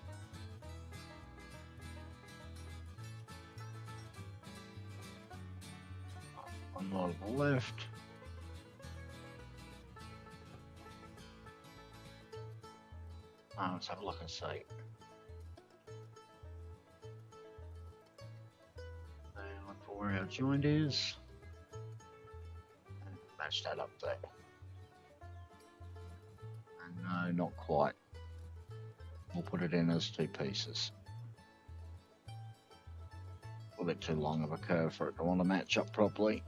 One more to the left. Let's have a look and see. And look for where our joint is. And match that up there. And no, not quite. We'll put it in as two pieces. A bit too long of a curve for it to want to match up properly.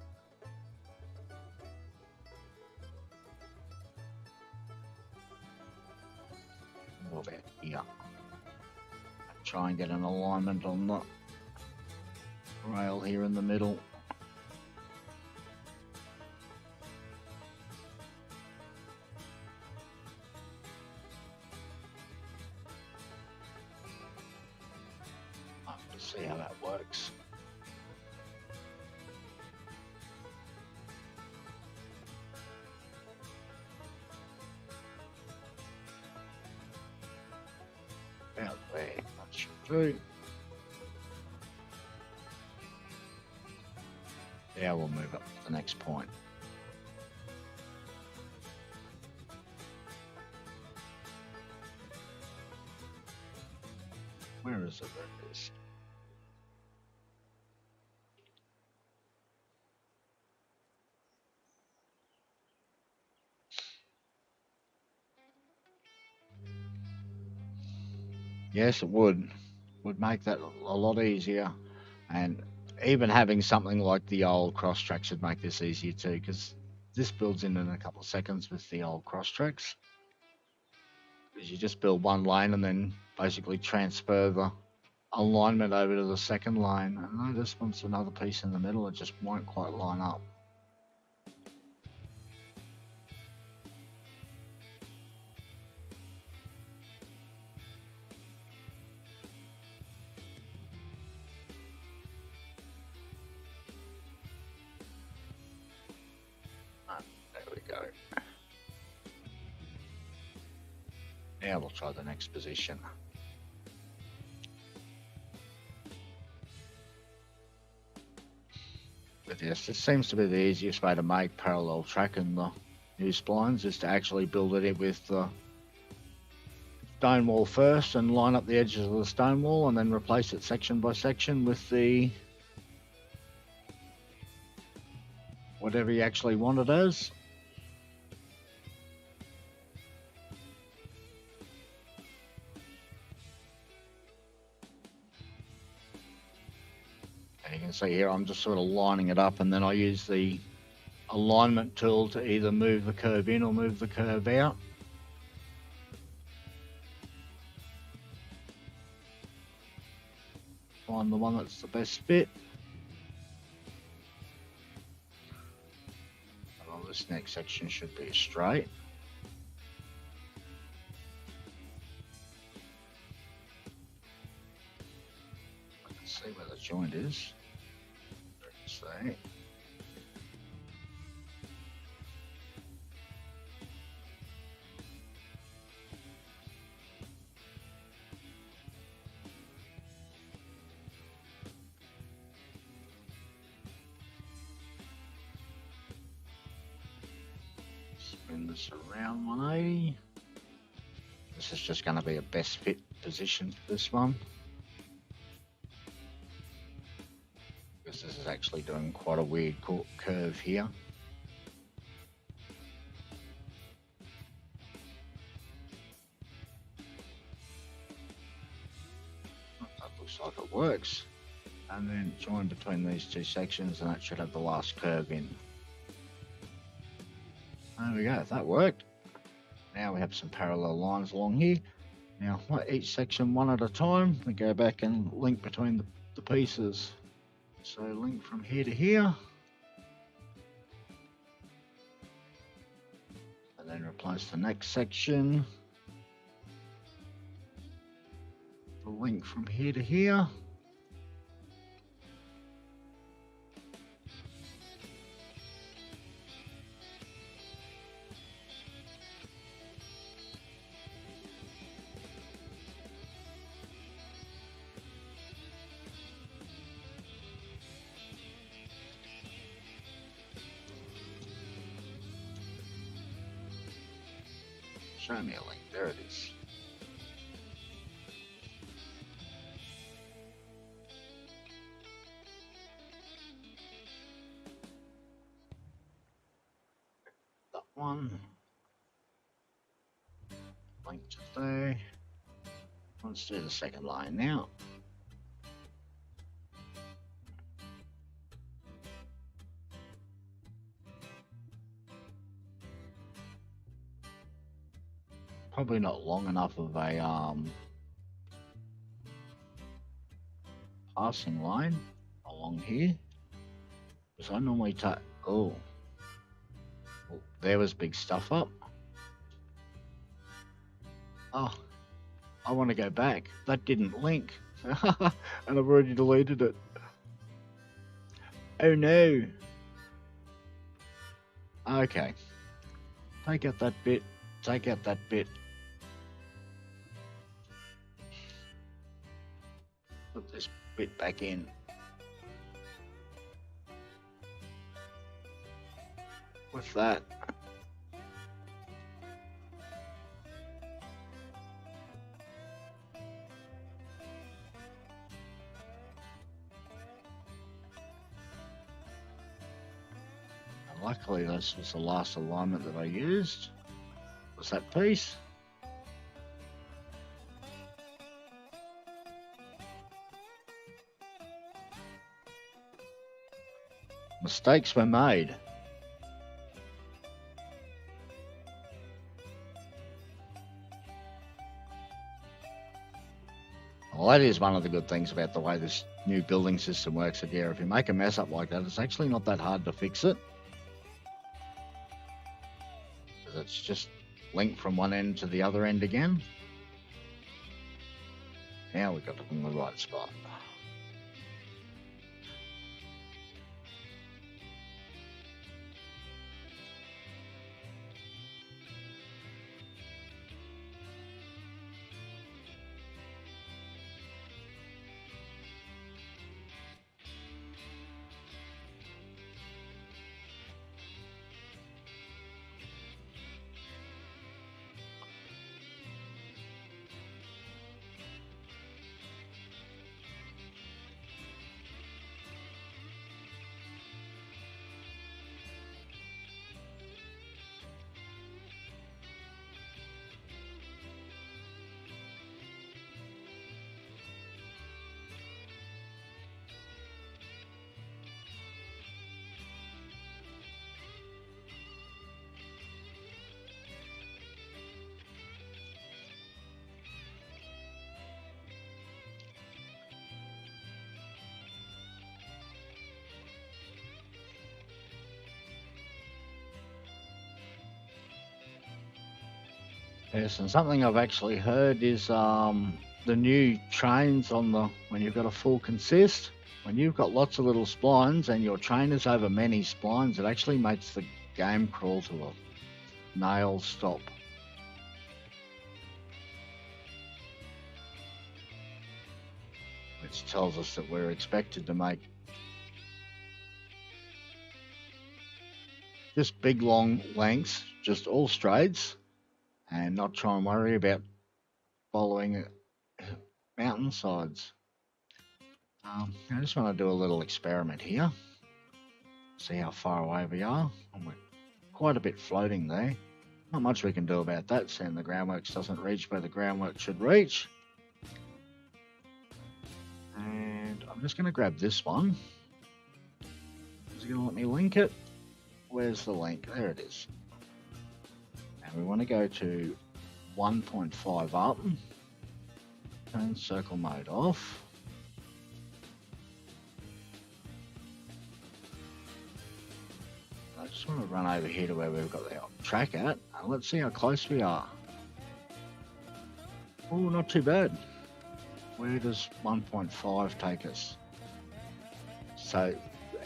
A little bit here. Try and get an alignment on the rail here in the middle. Let's see how that works. About there, that should do. Now we'll move up to the next point. Where is it? There it is. Yes, it would make that a lot easier, and even having something like the old cross track should make this easier too, because this builds in a couple of seconds with the old cross tracks. Because you just build one lane and then basically transfer the alignment over to the second lane. And this one's another piece in the middle, it just won't quite line up. There we go. Now we'll try the next position. With Yes, it seems to be the easiest way to make parallel track in the new splines is to actually build it in with the stone wall first and line up the edges of the stone wall and then replace it section by section with the whatever you actually want it as. And you can see here I'm just sort of lining it up, and then I use the alignment tool to either move the curve in or move the curve out. Find the one that's the best fit. Well, this next section should be straight. Let's see where the joint is. Say. Spin this around 180. This is just going to be a best fit position for this one, because this is actually doing quite a weird curve here. That looks like it works. And then join between these two sections, and that should have the last curve in. There we go, that worked. Now we have some parallel lines along here. Now, like each section one at a time, we go back and link between the pieces. So link from here to here. And then replace the next section. The link from here to here. Show me a link, there it is. That one. Link to there. Let's do the second line now. Probably not long enough of a passing line along here, because I normally take. Oh, well, there was big stuff up. Oh, I want to go back. That didn't link, and I've already deleted it. Oh no. Okay. Take out that bit. Take out that bit. Put this bit back in. With that. And luckily this was the last alignment that I used. Was that piece. Mistakes were made. Well, that is one of the good things about the way this new building system works here. If you make a mess up like that, it's actually not that hard to fix it. Because it's just linked from one end to the other end again. Now we've got it in the right spot. Yes, and something I've actually heard is the new trains on the when you've got a full consist, when you've got lots of little splines and your train is over many splines, it actually makes the game crawl to a nail stop. Which tells us that we're expected to make just big long lengths, just all straights, and not try and worry about following mountainsides. I just want to do a little experiment here, see how far away we are. And we're quite a bit floating there. Not much we can do about that, saying the groundworks doesn't reach where the groundwork should reach. And I'm just going to grab this one. Is it going to let me link it? Where's the link? There it is. And we want to go to 1.5 up. Turn circle mode off. I just want to run over here to where we've got our track at. And let's see how close we are. Oh, not too bad. Where does 1.5 take us? So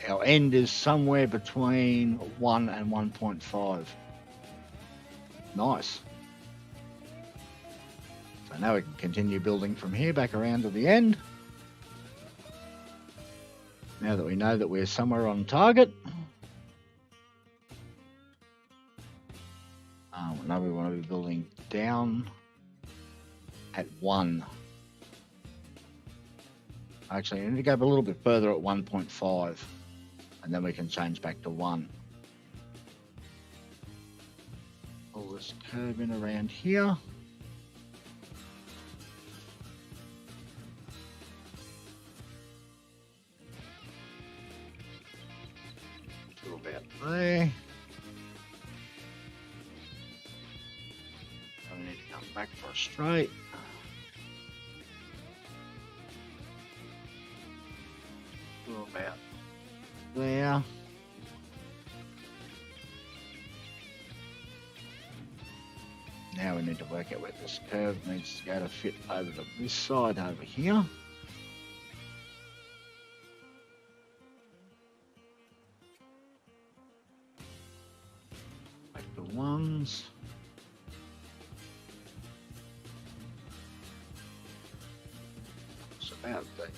our end is somewhere between 1 and 1.5. Nice. So now we can continue building from here back around to the end. Now that we know that we're somewhere on target. Now we want to be building down at 1. Actually, I need to go a little bit further at 1.5, and then we can change back to 1. Pull this curve in around here. To about there. So we need to come back for a straight. About there. Now we need to work out where this curve needs to go to fit over to this side over here. Back to 1s. It's about there.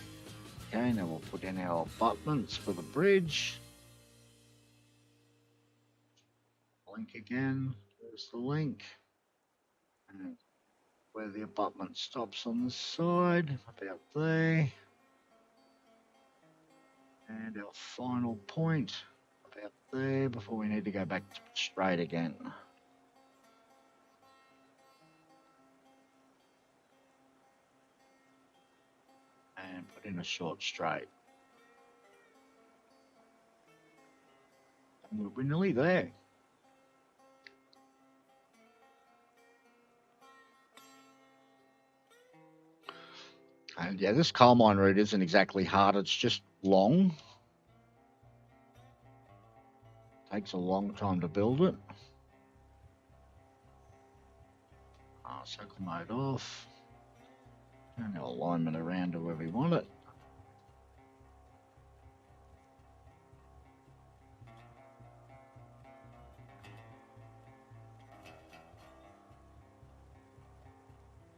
Okay, now we'll put in our abutments for the bridge. Link again, there's the link. And where the abutment stops on the side, about there. And our final point, about there, before we need to go back straight again. And put in a short straight. And we're nearly there. And yeah, this coal mine route isn't exactly hard, it's just long. Takes a long time to build it. Circle mode off. Turn our alignment around to where we want it.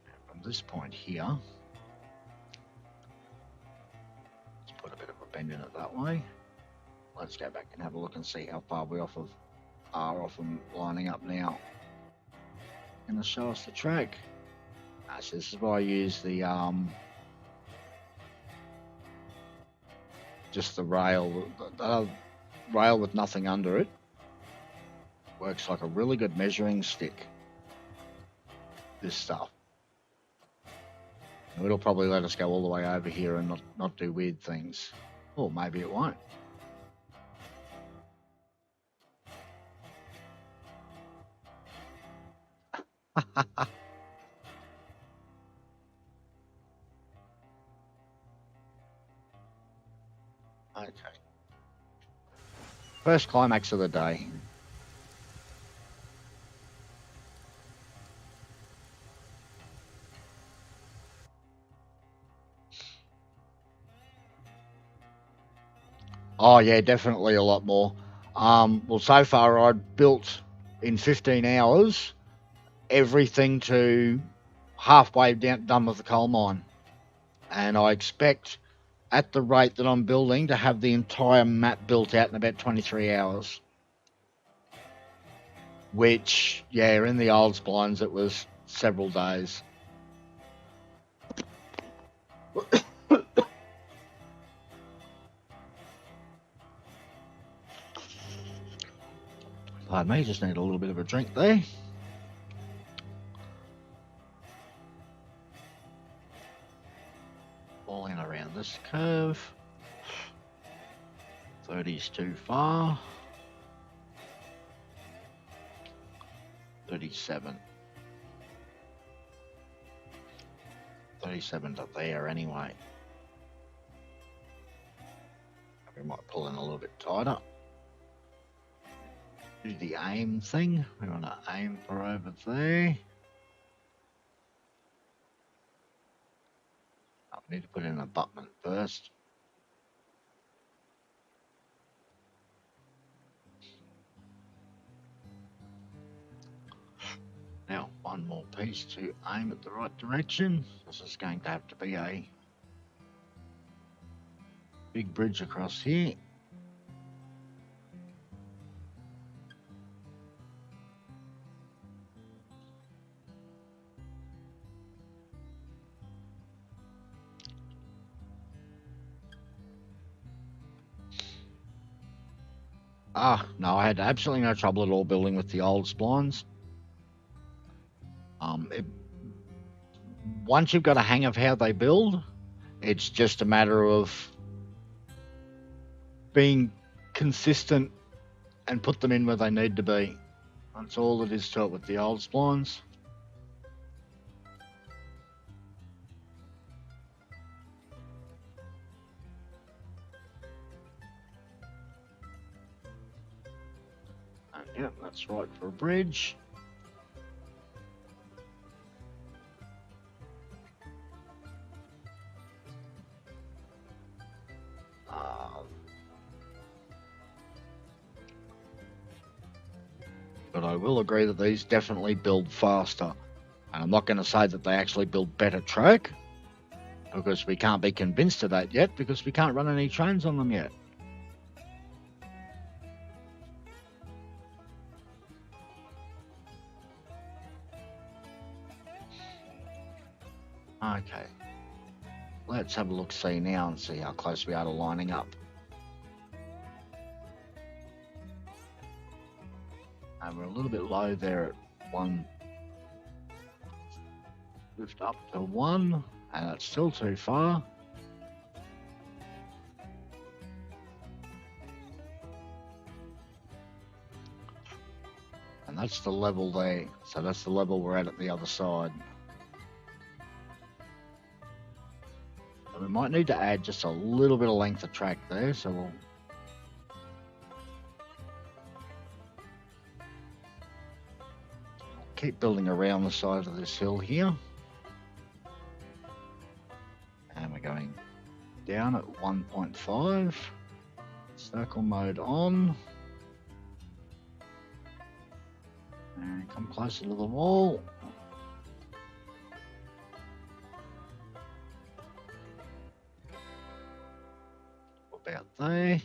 And from this point here, let's put a bit of a bend in it that way. Let's go back and have a look and see how far we are off from lining up now. Gonna show us the track. So this is why I use the just the rail, rail with nothing under it. Works like a really good measuring stick. This stuff. It'll probably let us go all the way over here and not do weird things. Or maybe it won't. Okay. First climax of the day. Oh yeah, definitely a lot more. Well, so far I'd built in 15 hours everything to halfway done with the coal mine, and I expect at the rate that I'm building to have the entire map built out in about 23 hours. Which, yeah, in the old splines it was several days. Pardon me, just need a little bit of a drink there. Falling around this curve. 30's too far. 37. 37 to there anyway. We might pull in a little bit tighter. Do the aim thing. We want to aim for over there. I need to put in an abutment first. Now, one more piece to aim at the right direction. This is going to have to be a big bridge across here. No, I had absolutely no trouble at all building with the old splines. Once you've got a hang of how they build, it's just a matter of being consistent and put them in where they need to be. That's all it is to it with the old splines. And yep, that's right for a bridge. But I will agree that these definitely build faster. And I'm not going to say that they actually build better track, because we can't be convinced of that yet, because we can't run any trains on them yet. Okay. Let's have a look-see now and see how close we are to lining up. And we're a little bit low there at 1. Lift up to 1, and that's still too far. And that's the level there. So that's the level we're at the other side. So we might need to add just a little bit of length of track there, so we'll keep building around the side of this hill here. And we're going down at 1.5. Circle mode on. And come closer to the wall. About there.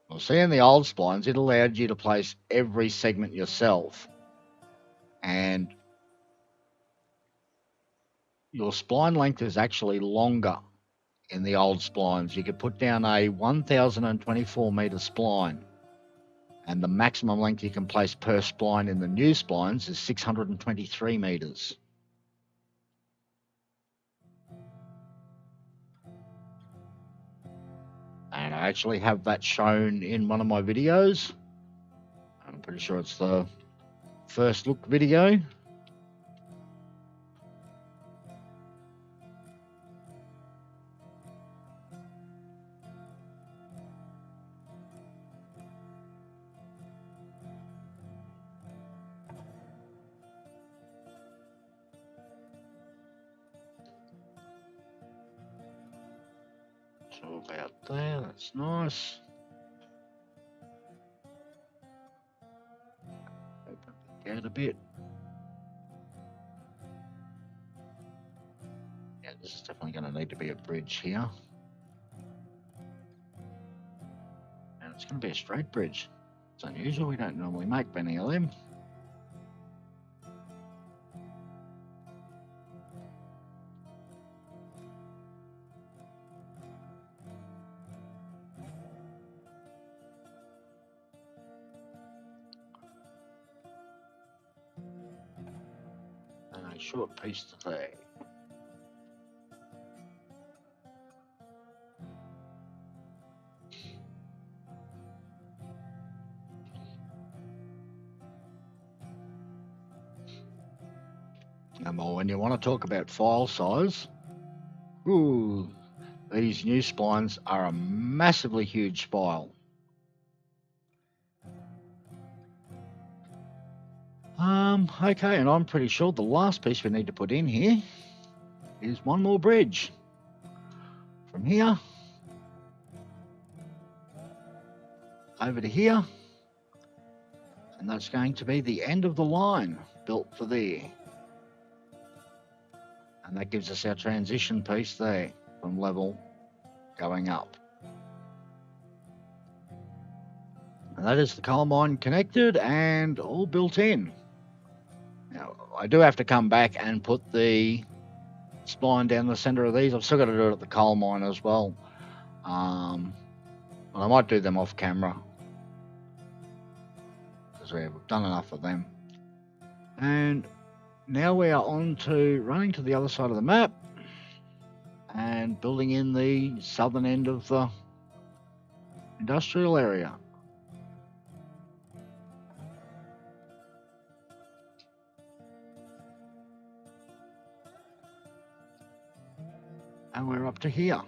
Well, see, in the old splines, it allowed you to place every segment yourself. And your spline length is actually longer in the old splines. You could put down a 1024 meter spline, and the maximum length you can place per spline in the new splines is 623 meters. And I actually have that shown in one of my videos. I'm pretty sure it's the first look video. So about there, that's nice. Open it out a bit. Yeah, this is definitely going to need to be a bridge here. And it's going to be a straight bridge. It's unusual, we don't normally make many of them. And a short piece to there. Well, when you want to talk about file size, ooh, these new splines are a massively huge file. Okay, and I'm pretty sure the last piece we need to put in here is one more bridge. From here over to here, and that's going to be the end of the line built for there. And that gives us our transition piece there from level going up. And that is the coal mine connected and all built in. Now, I do have to come back and put the spline down the center of these. I've still got to do it at the coal mine as well. But I might do them off camera, because we've done enough of them. And now we are on to running to the other side of the map and building in the southern end of the industrial area. And we're up to here.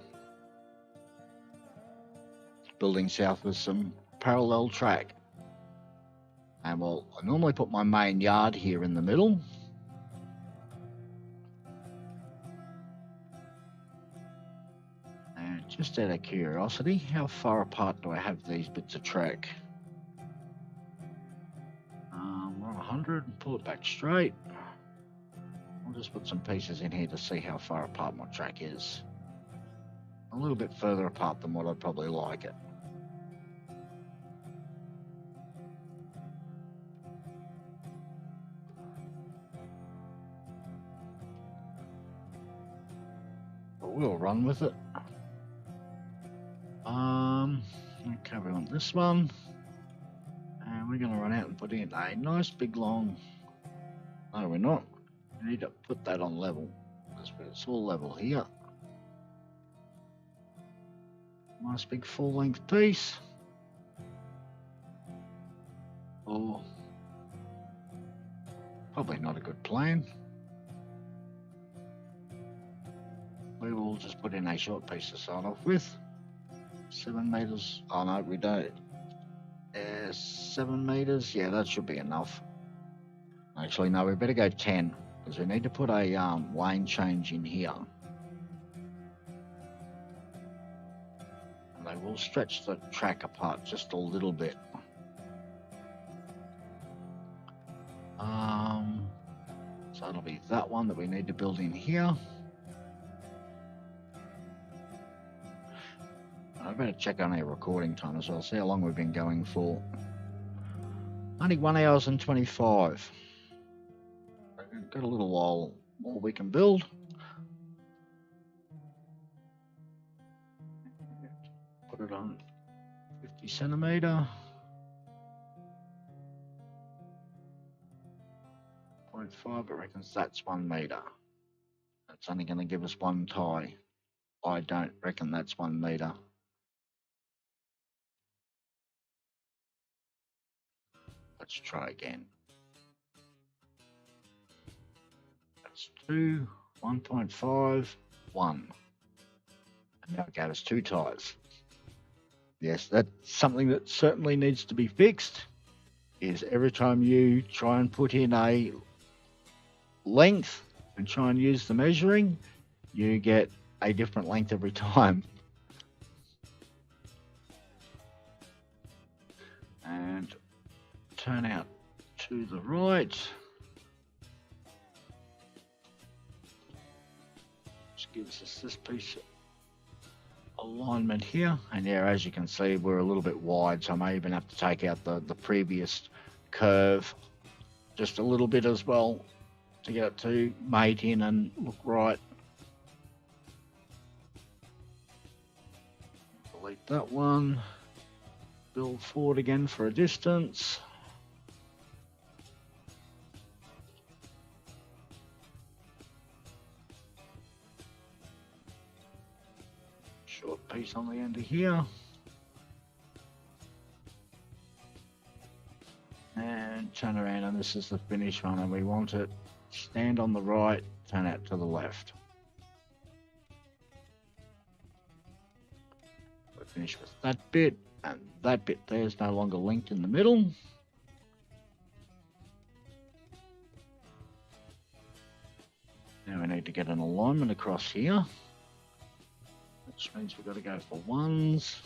Building south with some parallel track. And well, I normally put my main yard here in the middle. And just out of curiosity, how far apart do I have these bits of track? We're on 100 and pull it back straight. I'll just put some pieces in here to see how far apart my track is. A little bit further apart than what I'd probably like it. But we'll run with it. Okay, we want this one. And we're going to run out and put in a nice big long... No, we're not. We need to put that on level, because it's all level here. Nice big full length piece. Oh, probably not a good plan. We will just put in a short piece to start off with. 7 meters. Oh no, we don't. 7 meters. Yeah, that should be enough. Actually, no, we better go 10, because we need to put a lane change in here. And they will stretch the track apart just a little bit. So it'll be that one that we need to build in here. I better check on our recording time as well, see how long we've been going for. Only 1 hour and 25. We've got a little while more we can build. Put it on 50 centimeter. 0.5, it reckons that's 1 meter. That's only going to give us one tie. I don't reckon that's 1 meter. Let's try again. That's 2, 1.5, 1. And now it gave us 2 ties. Yes, that's something that certainly needs to be fixed, is every time you try and put in a length and try and use the measuring, you get a different length every time. and turn out to the right. Which gives us this piece of alignment here. And yeah, as you can see, we're a little bit wide, so I may even have to take out the previous curve just a little bit as well to get it to mate in and look right. Delete that one. Build forward again for a distance. Short piece on the end of here. And turn around, and this is the finished one, and we want it stand on the right, turn out to the left. We're finished with that bit, and that bit there is no longer linked in the middle. Now we need to get an alignment across here, which means we've got to go for ones.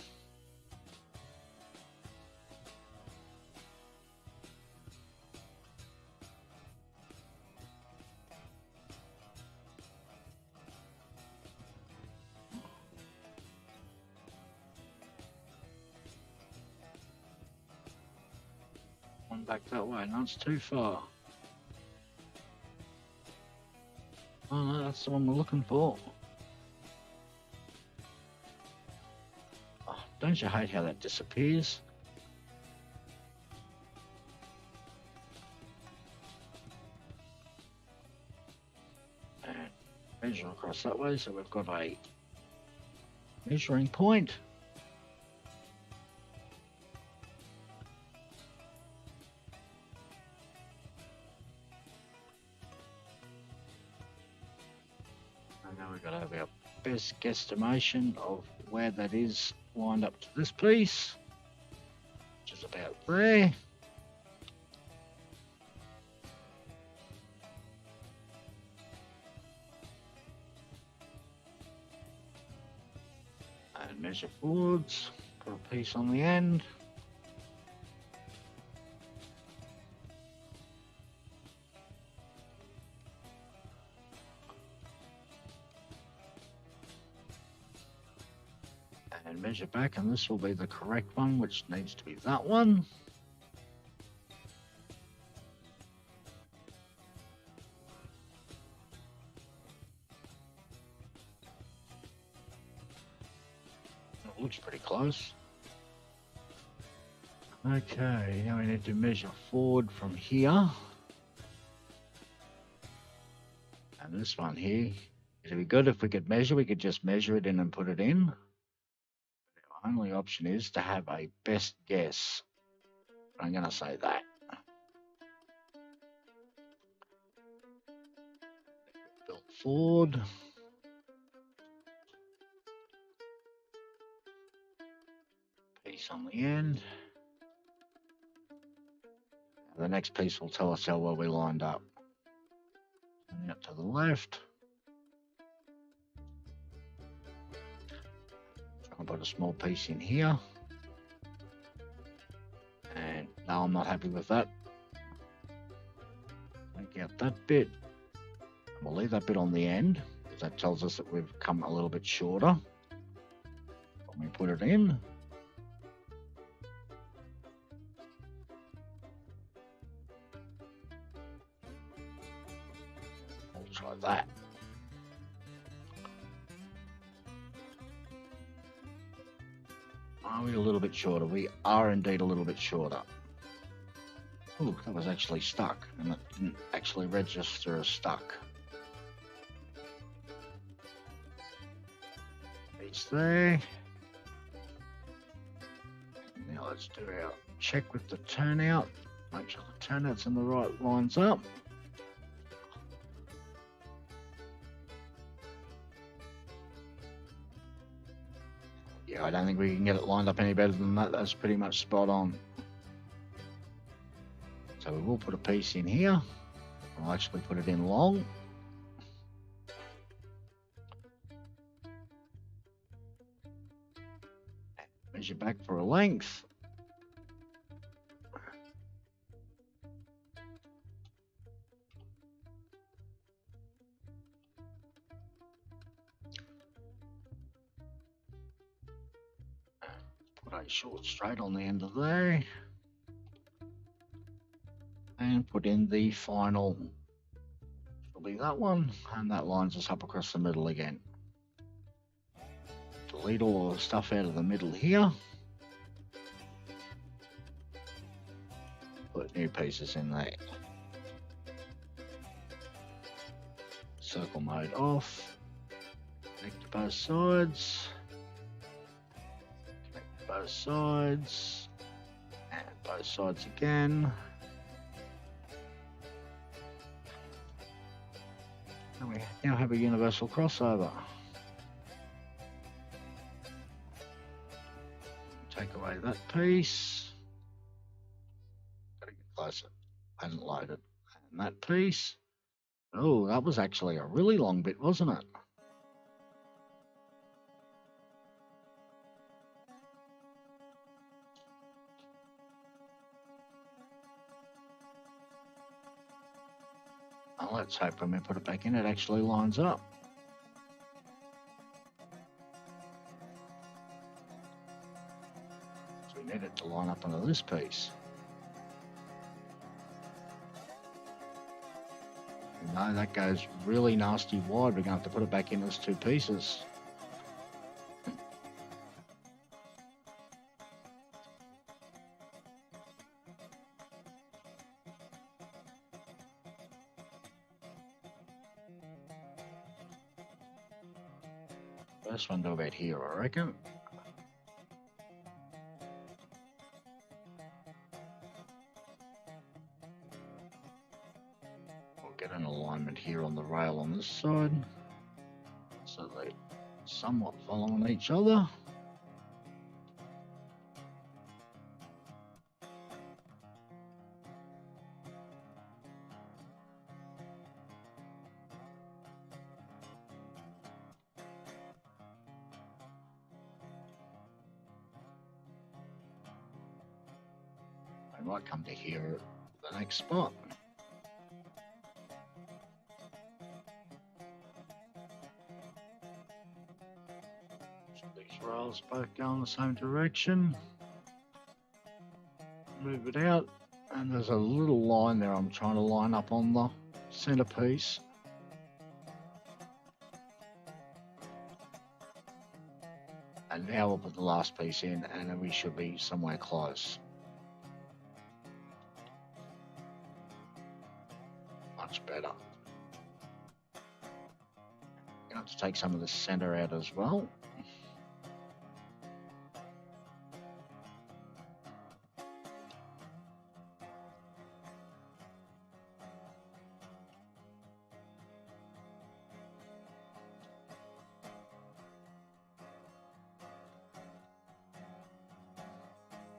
One back that way, no, it's too far. Oh no, that's the one we're looking for. Oh, don't you hate how that disappears? And measure across that way, so we've got a measuring point. And now we've got to have our best guesstimation of where that is lined up to this piece, which is about there. And measure forwards, put a piece on the end. And measure back, and this will be the correct one, which needs to be that one. It looks pretty close. Okay, now we need to measure forward from here. And this one here, it'd be good if we could measure, we could just measure it in and put it in. The only option is to have a best guess. I'm going to say that. Build forward. Piece on the end. The next piece will tell us how well we lined up. And out to the left. I'll put a small piece in here. And no, I'm not happy with that. Take out that bit. We'll leave that bit on the end, because that tells us that we've come a little bit shorter. When we put it in. Just like that. Are we a little bit shorter? We are indeed a little bit shorter. Oh, that was actually stuck, and it didn't actually register as stuck. It's there. Now let's do our check with the turnout. Make sure the turnout's in the right lines up. Yeah, I don't think we can get it lined up any better than that. That's pretty much spot on. So we will put a piece in here. I'll actually put it in long. Measure back for a length. Put a short straight on the end of there. And put in the final, will be that one, and that lines us up across the middle again. Delete all the stuff out of the middle here. Put new pieces in there. Circle mode off. Connect to both sides. Connect to both sides. And both sides again. And we now have a universal crossover. Take away that piece. Gotta get closer. Hadn't loaded. And that piece. Oh, that was actually a really long bit, wasn't it? Well, let's hope when we put it back in, it actually lines up. So we need it to line up onto this piece. No, that goes really nasty wide. We're going to have to put it back in as two pieces. First one to about here, I reckon. We'll get an alignment here on the rail on this side, so they somewhat follow on each other. I might come to here at the next spot. So these rails both go in the same direction. Move it out, and there's a little line there I'm trying to line up on the centerpiece. And now we'll put the last piece in, and then we should be somewhere close. Much better. Gonna have to take some of the center out as well.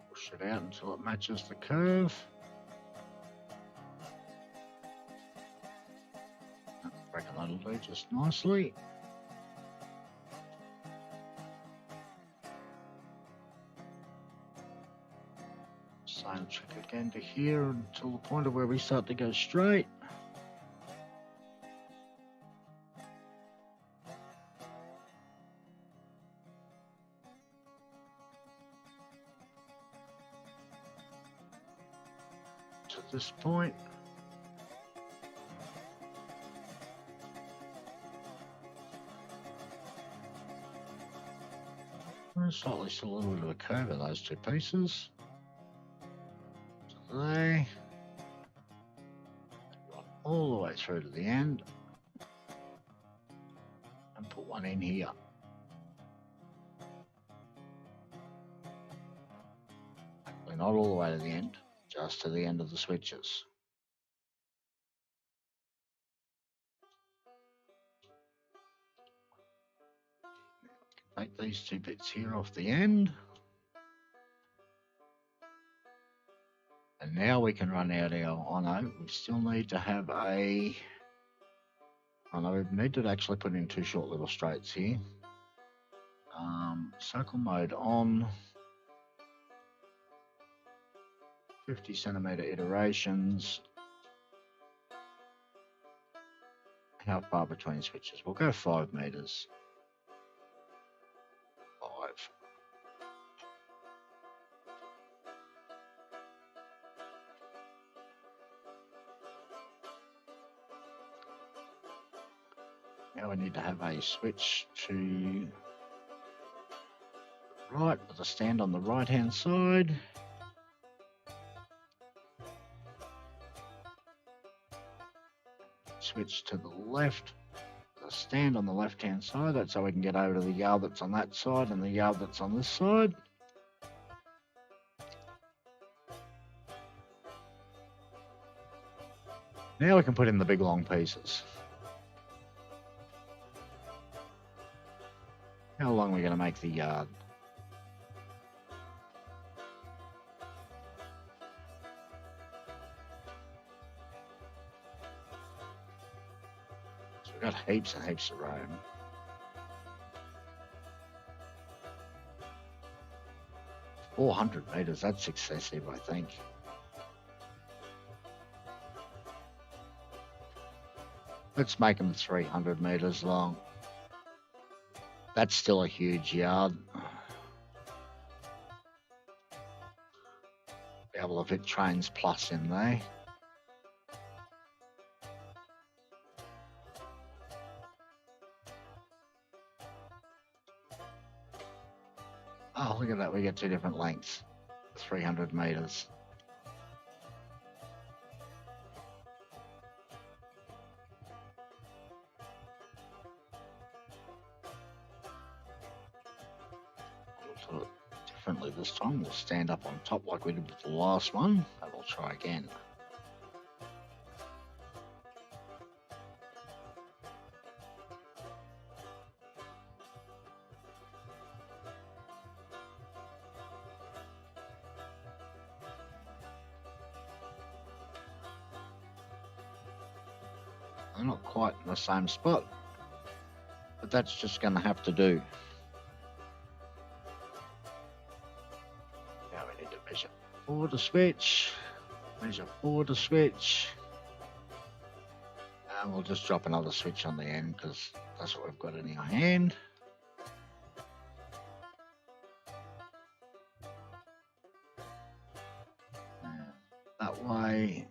Push it out until it matches the curve. I reckon that'll do just nicely. Same trick again to here until the point of where we start to go straight. To this point. Slightly still a little bit of a curve in those two pieces. So they run all the way through to the end and put one in here. Actually, not all the way to the end, just to the end of the switches. Take these two bits here off the end. And now we can run out our, oh no, we still need to have a, oh no, we need to actually put in two short little straights here. Circle mode on, 50 centimeter iterations. How far between switches? We'll go 5 meters. 5. Now we need to have a switch to right with a stand on the right hand side. Switch to the left, the stand on the left hand side. That's how we can get over to the yard that's on that side and the yard that's on this side. Now we can put in the big long pieces. How long are we going to make the yard? So we've got heaps and heaps of room. $400 that's excessive, I think. Let's make them 300 meters long. That's still a huge yard. Be able to fit trains plus in there. Oh, look at that. We get two different lengths. 300 meters. We'll do it differently this time. We'll stand up on top like we did with the last one, and we'll try again. They're not quite in the same spot, but that's just going to have to do. Now we need to measure forward to switch, measure forward to switch, and we'll just drop another switch on the end because that's what we've got in our hand. And that way,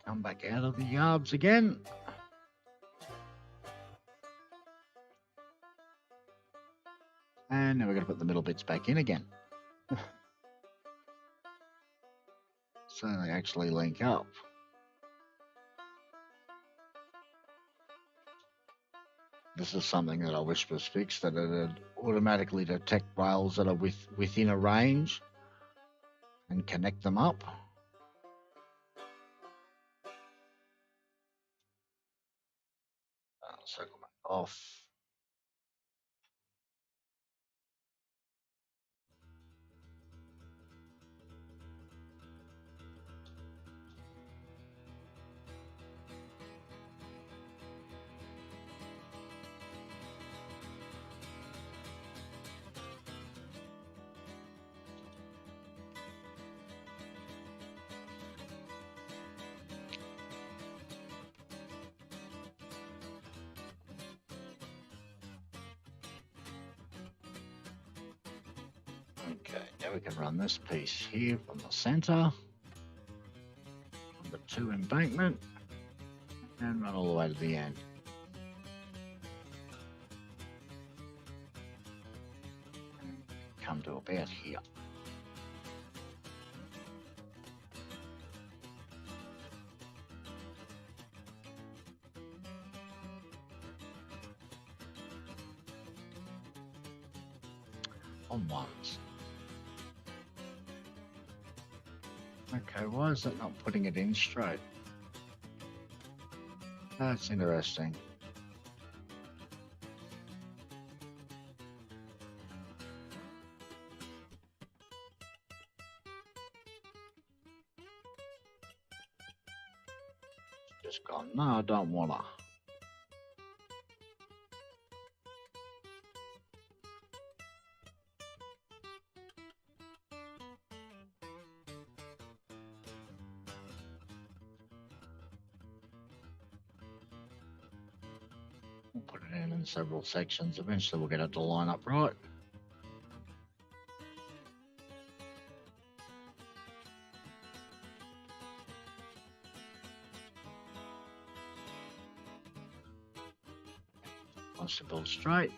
come back out of the yards again. And now we're going to put the middle bits back in again. So they actually link up. This is something that I wish was fixed, that it'd automatically detect rails that are within a range and connect them up. Circle back off. Okay, now we can run this piece here from the center, from the 2 embankment, and run all the way to the end. And come to about here. On ones. Okay, why is that not putting it in straight? That's interesting. Just gone, no, I don't wanna. We'll put it in several sections. Eventually we'll get it to line up right. Wants to build straight.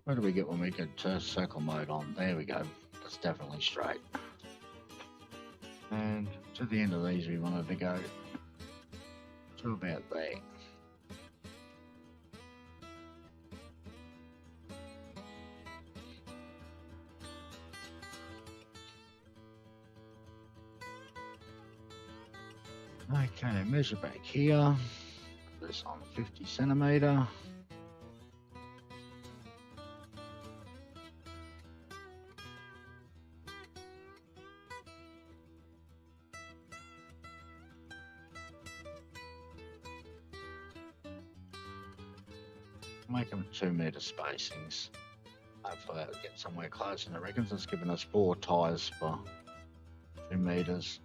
Where do we get when we get circle mode on? There we go. That's definitely straight. And to the end of these, we wanted to go to about there. Okay, measure back here. This on 50 centimeter. Make them 2 meter spacings. Hopefully I'll get somewhere close, and I reckon it's giving us 4 ties for 2 meters.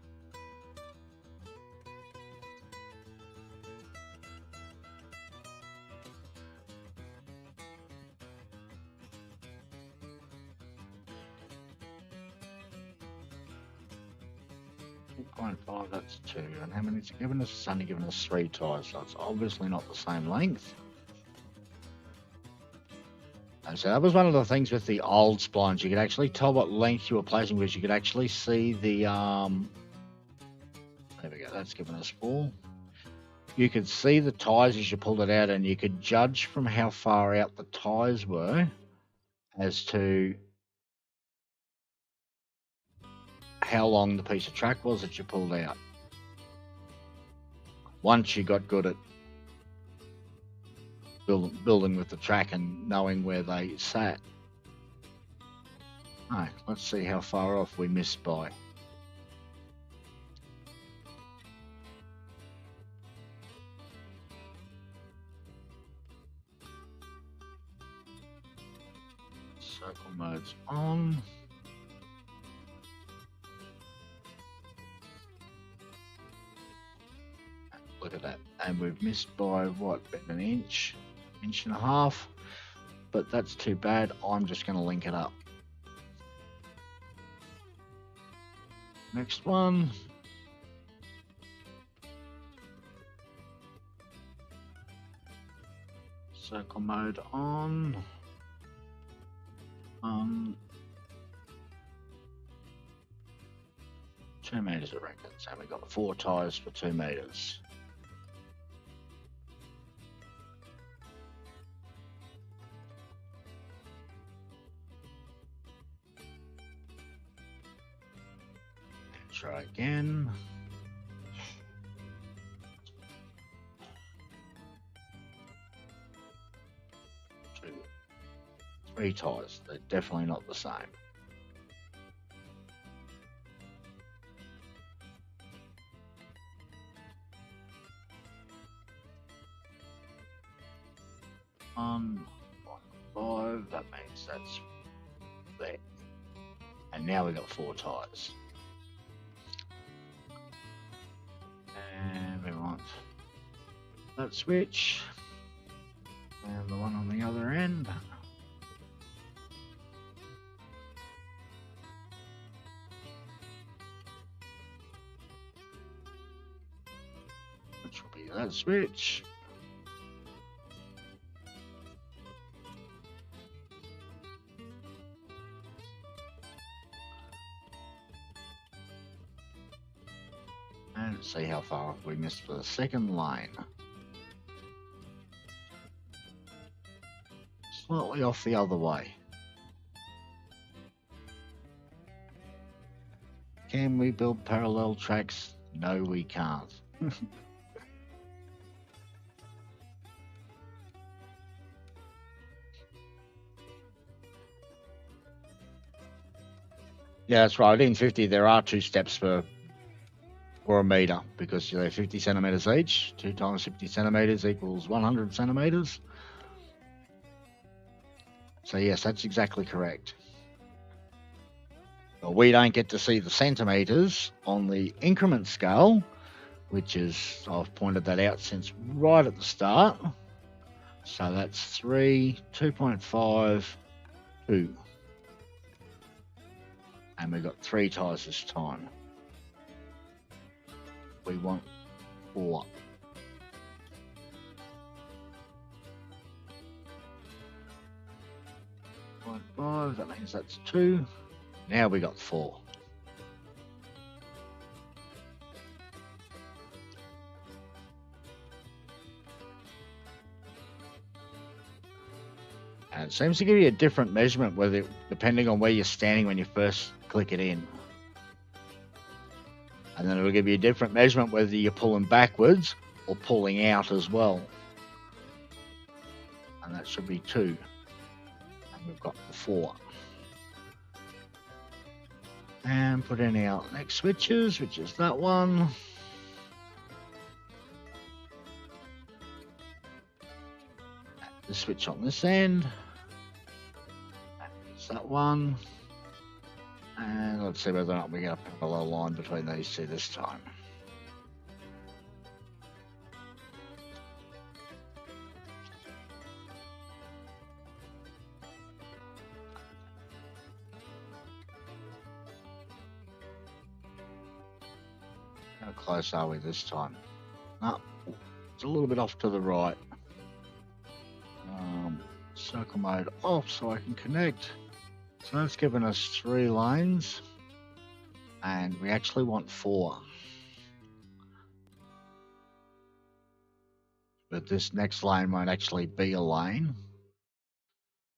That's 2, and how many it's given us? It's only given us 3 ties, so it's obviously not the same length. And so that was one of the things with the old splines. You could actually tell what length you were placing, because you could actually see the there we go, that's given us 4. You could see the ties as you pulled it out, and you could judge from how far out the ties were as to how long the piece of track was that you pulled out. Once you got good at building with the track and knowing where they sat. Alright, let's see how far off we missed by. Circle mode's on. Look at that, and we've missed by what, about an inch and a half, but that's too bad. I'm just going to link it up. Next one. Circle mode on. 2 meters I reckon, so we got 4 ties for 2 meters. Try again. 2, 3 ties. They're definitely not the same. On 1.5, that means that's there. And now we've got 4 ties. And we want that switch and the one on the other end. Which will be that switch. And see how far we missed for the second line. Slightly off the other way. Can we build parallel tracks? No, we can't. Yeah, that's right. In 50, there are 2 steps for a meter, because they're 50 centimeters each. 2 times 50 centimeters equals 100 centimeters. So yes, that's exactly correct. But we don't get to see the centimeters on the increment scale, which is, I've pointed that out since right at the start. So that's 3, 2.5, 2. And we've got 3 ties this time. We want 4. 5, that means that's 2. Now we got 4. And it seems to give you a different measurement depending on where you're standing when you first click it in. And then it'll give you a different measurement whether you're pulling backwards or pulling out as well. And that should be 2. And we've got the 4. And put in our next switches, which is that one. The switch on this end. That's that one. And let's see whether or not we get a parallel line between these two this time. How close are we this time? No, it's a little bit off to the right. Circle mode off so I can connect. So that's given us 3 lanes, and we actually want 4. But this next lane won't actually be a lane.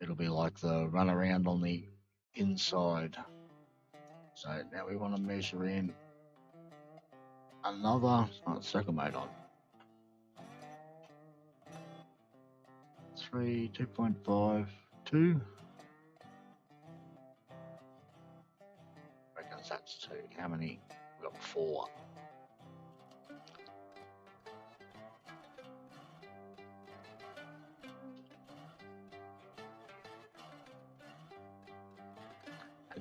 It'll be like the run around on the inside. So now we want to measure in another circle mode on. 3, 2.5, 2. Reckons that's 2. How many? We've got 4.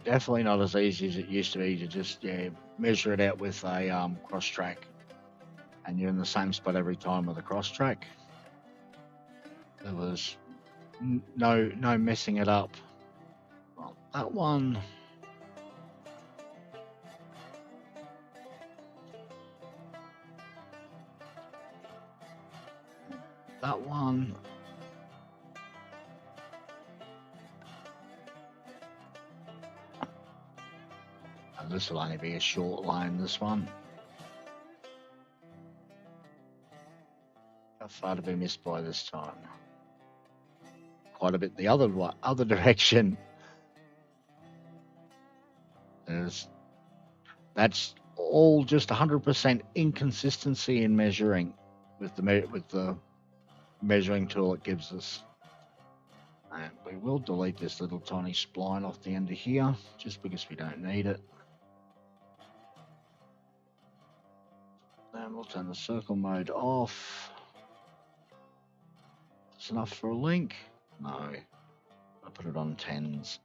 Definitely not as easy as it used to be to just measure it out with a cross track, and you're in the same spot every time with a cross track. There was no messing it up. Well, that one. That one. And this will only be a short line, this one. How far to be missed by this time? Quite a bit the other direction. That's all just 100% inconsistency in measuring with the measuring tool it gives us. And we will delete this little tiny spline off the end of here just because we don't need it. Then we'll turn the circle mode off. That's enough for a link. No, I put it on 10s.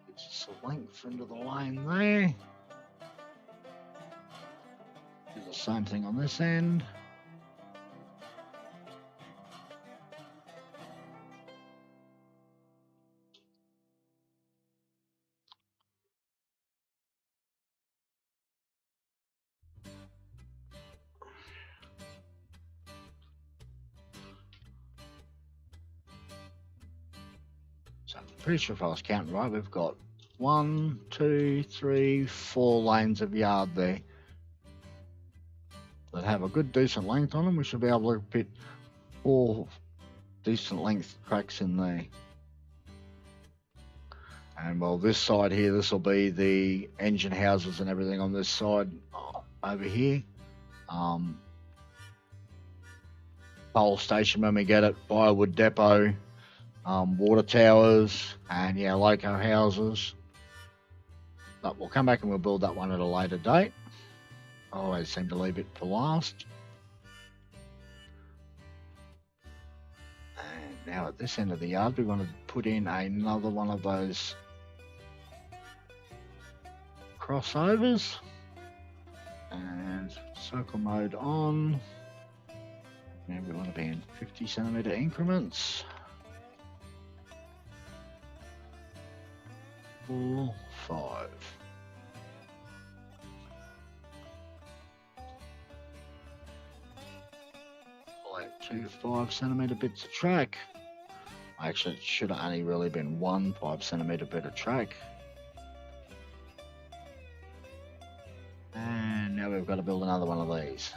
Gives us a length into the line there. Do the same thing on this end. So I'm pretty sure if I was counting right, we've got 1, 2, 3, 4 lanes of yard there that have a good decent length on them. We should be able to fit 4 decent length tracks in there. And well, this side here, this will be the engine houses and everything on this side over here. Pole station when we get it, firewood depot. Water towers and loco houses, but we'll come back and we'll build that one at a later date. I always seem to leave it for last. And now at this end of the yard we want to put in another one of those crossovers, and circle mode on, and we want to be in 50cm increments. 4, 5. Like 2 5cm bits of track. Actually, it should have only really been one 5cm bit of track. And now we've got to build another one of these.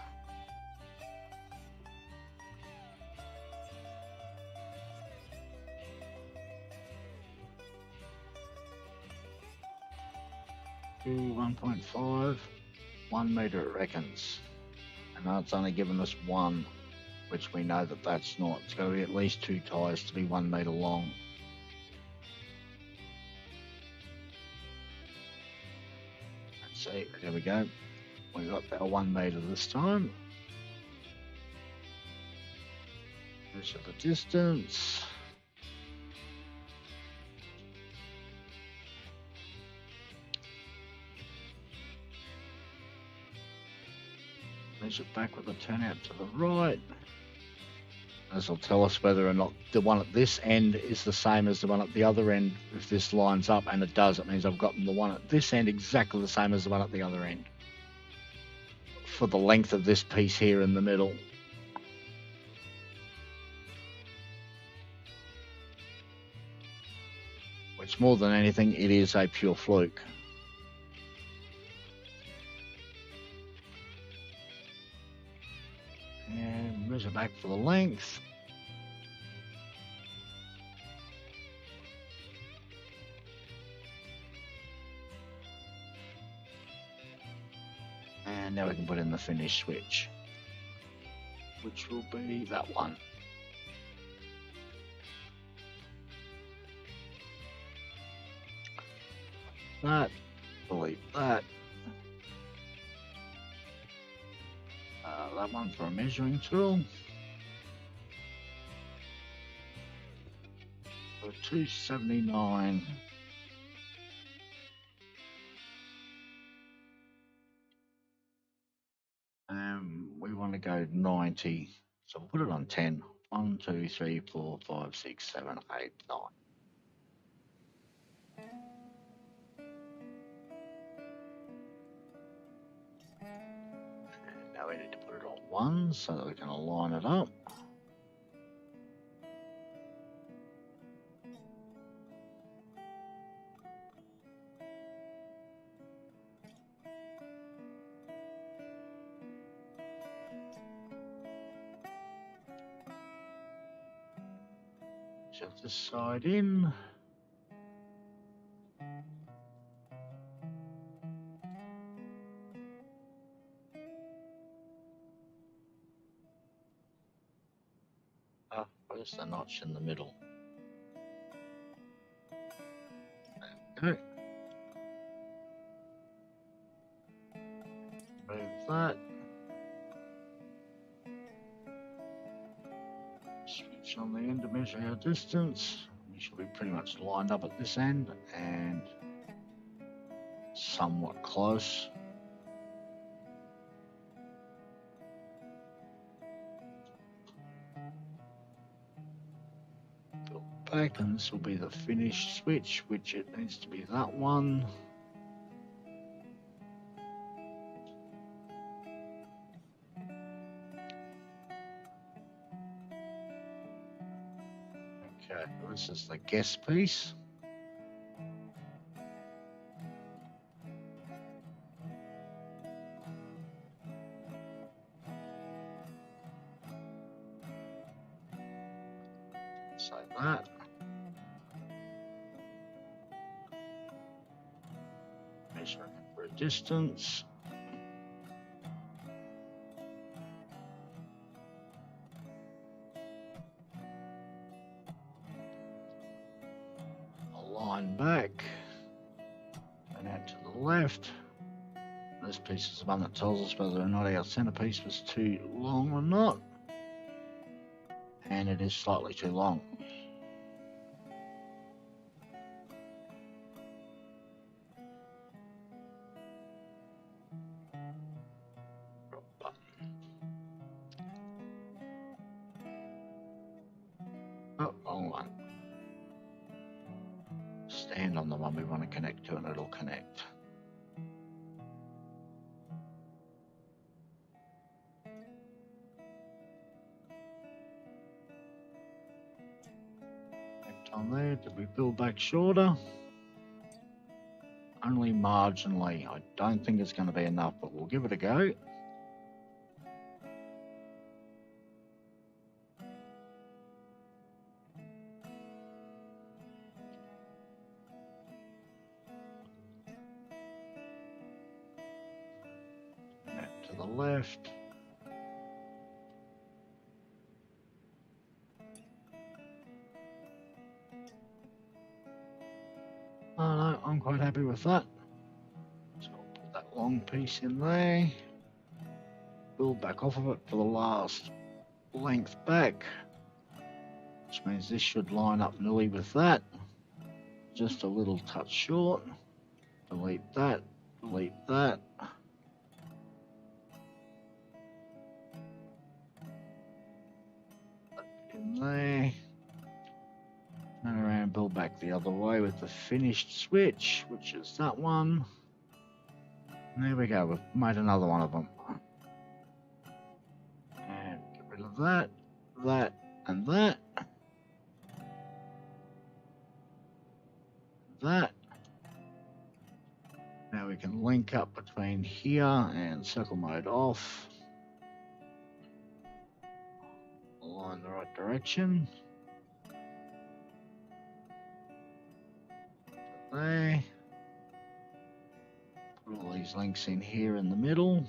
To 1.5, 1 meter it reckons. And now it's only given us one, which we know that that's not. It's got to be at least 2 ties to be 1 meter long. Let's see, there we go. We got our 1 meter this time. Measure the distance. Measure back with the turnout to the right. This will tell us whether or not the one at this end is the same as the one at the other end. If this lines up, and it does, it means I've gotten the one at this end exactly the same as the one at the other end. For the length of this piece here in the middle. Which, more than anything, it is a pure fluke. And measure back for the length. And now we can put in the finish switch, which will be that one. That, delete that. That one for a measuring tool. For 279. We want to go 90. So we'll put it on 10. 1, 2, 3, 4, 5, 6, 7, 8, 9. Now we need to put it on 1 so that we can align it up. Shove this side in. Where's the notch in the middle? There we go. Move that. Switch on the end to measure our distance. We should be pretty much lined up at this end and somewhat close. Back, and this will be the finish switch, which it needs to be that one. Okay, this is the guest piece. Like that. Measuring for a distance. Align back and out to the left. This piece is the one that tells us whether or not our centerpiece was too long or not. And it is slightly too long. Oh, wrong one. Stand on the one we want to connect to and it'll connect. on there. Did we build back shorter? Only marginally. I don't think it's going to be enough, but we'll give it a go. That to the left. Oh no, I'm quite happy with that. So I'll put that long piece in there. Build back off of it for the last length back. Which means this should line up nearly with that. Just a little touch short. Delete that, delete that. In there. Turn around, build back the other way with the finished switch, which is that one. And there we go, we've made another one of them. And get rid of that, that, and that. That. Now we can link up between here and circle mode off. Align the right direction. There. Put all these links in here in the middle.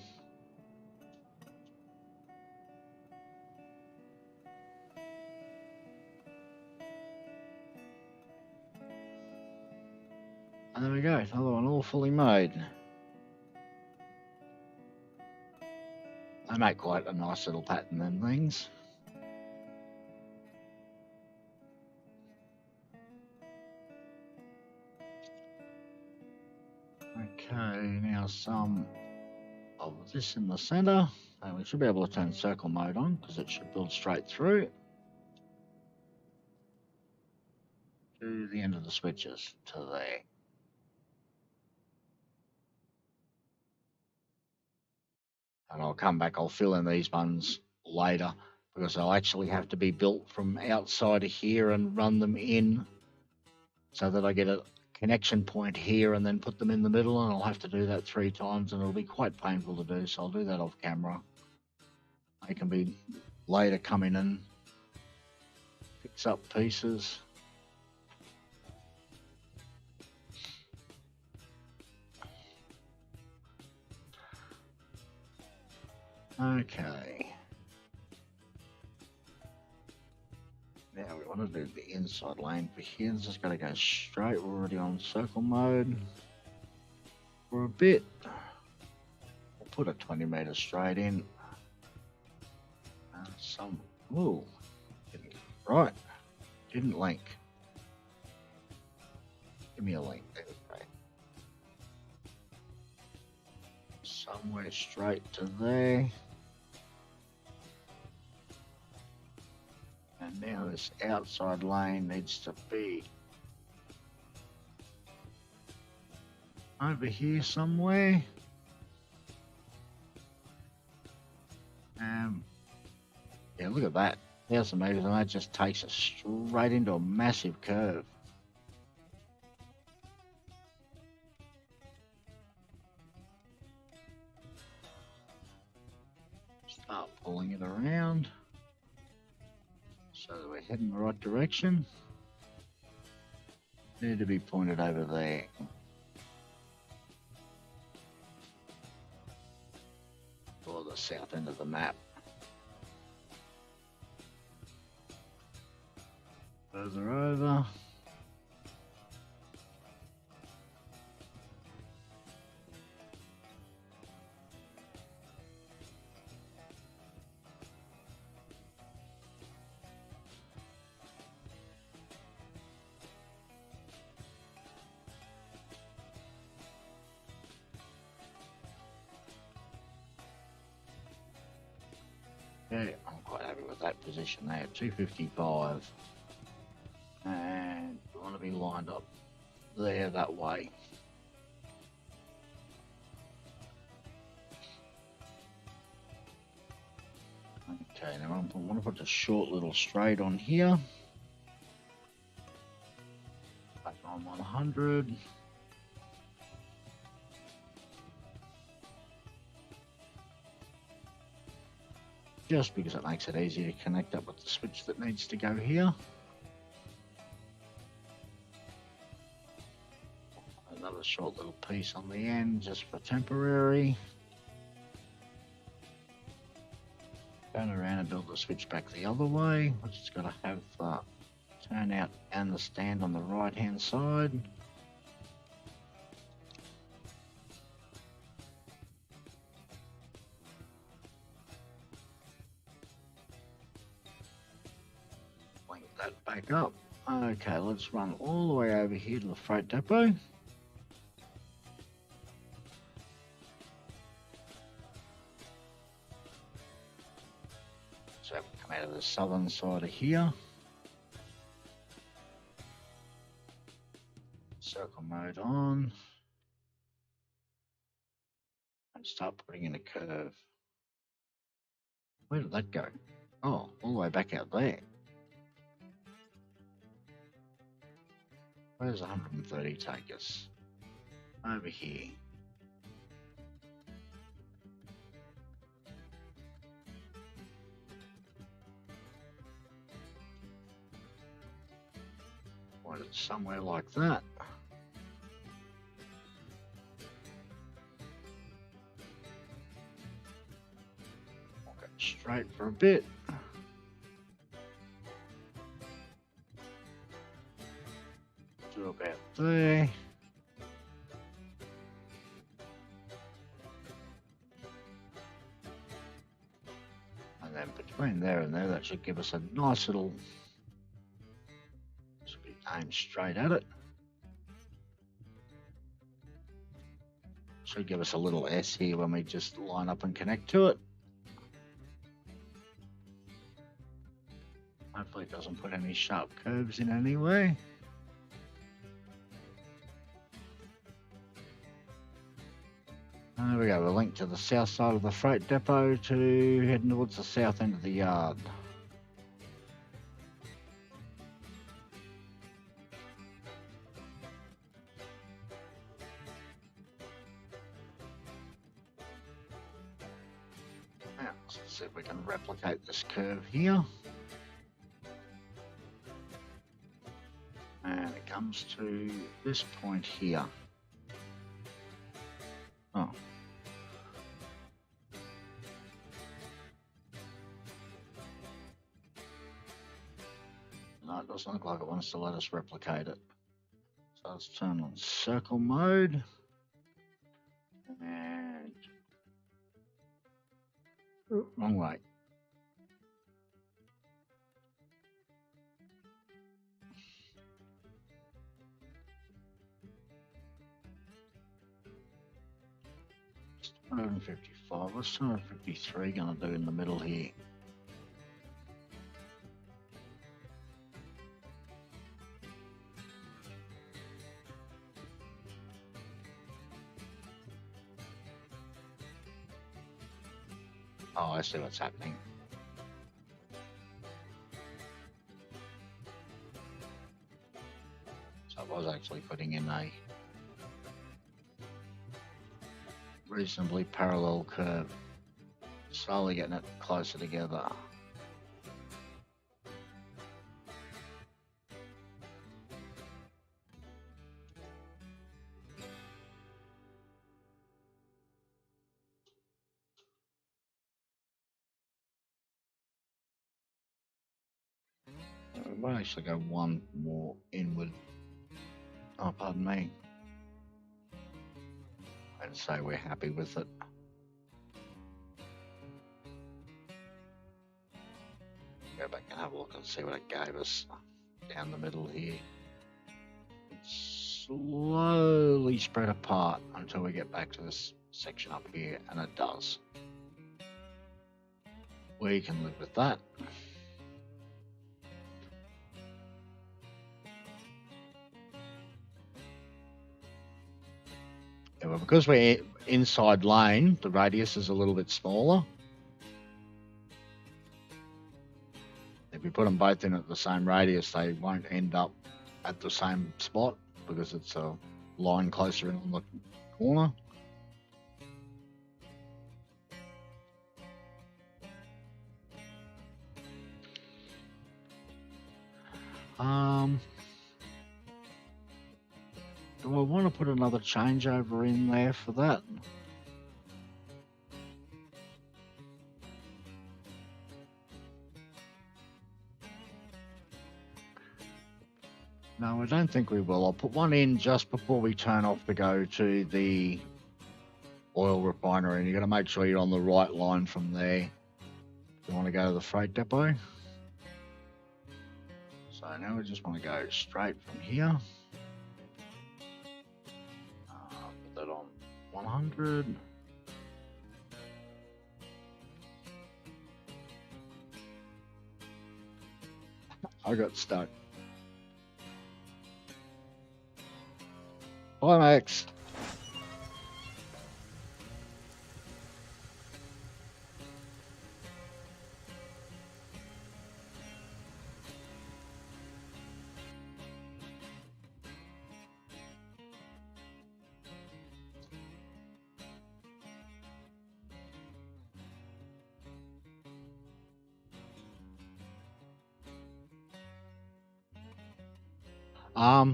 And there we go, another one all fully made. They make quite a nice little pattern and things. Okay, now some of this in the center, and we should be able to turn circle mode on because it should build straight through to the end of the switches to there. And I'll come back, I'll fill in these ones later because they'll actually have to be built from outside of here and run them in so that I get a connection point here and then put them in the middle, and I'll have to do that 3 times and it'll be quite painful to do, so I'll do that off camera. They can be later come in and fix up pieces. Okay. Now we want to do the inside lane for here. It's just got to go straight. We're already on circle mode for a bit. We'll put a 20 meter straight in. Ooh, right. Didn't link. Give me a link. There we go. Somewhere straight to there. And now this outside lane needs to be over here somewhere. Yeah, look at that. 1,000 meters, and that just takes us straight into a massive curve. Start pulling it around so that we're heading the right direction. Need to be pointed over there. Or the south end of the map. Further over. Okay, I'm quite happy with that position there, 255. And we want to be lined up there that way. Okay, now I want to put a short little straight on here. 100. Just because it makes it easier to connect up with the switch that needs to go here. Another short little piece on the end just for temporary. Turn around and build the switch back the other way, which is going to have the turnout and the stand on the right hand side. Link that back up. Okay, let's run all the way over here to the freight depot. So we come out of the southern side of here. Circle mode on. And start putting in a curve. Where did that go? Oh, all the way back out there. Where's 130 take us? Over here. Point it somewhere like that. Walk it straight for a bit. Do about there. And then between there and there, that should give us a nice little, should be aimed straight at it. Should give us a little S here when we just line up and connect to it. Hopefully it doesn't put any sharp curves in anyway. There we go, we're linked to the south side of the freight depot to heading towards the south end of the yard. Now, let's see if we can replicate this curve here. And it comes to this point here. Oh. No, it doesn't look like it wants to let us replicate it. So let's turn on circle mode. And wrong way. Just 155. What's 253 going to do in the middle here? Oh, I see what's happening. So I was actually putting in a reasonably parallel curve, slowly getting it closer together. We might actually go one more inward. Oh, pardon me. I'd say we're happy with it. Go back and have a look and see what it gave us down the middle here. It's slowly spread apart until we get back to this section up here, and it does. We can live with that. Yeah, well, because we're inside lane, the radius is a little bit smaller. If we put them both in at the same radius, they won't end up at the same spot. because it's a line closer in on the corner. Do I want to put another changeover in there for that? No, I don't think we will. I'll put one in just before we turn off to go to the oil refinery, and you've got to make sure you're on the right line from there. You want to go to the freight depot. So now we just want to go straight from here. Put that on 100. I got stuck. Hi, Max.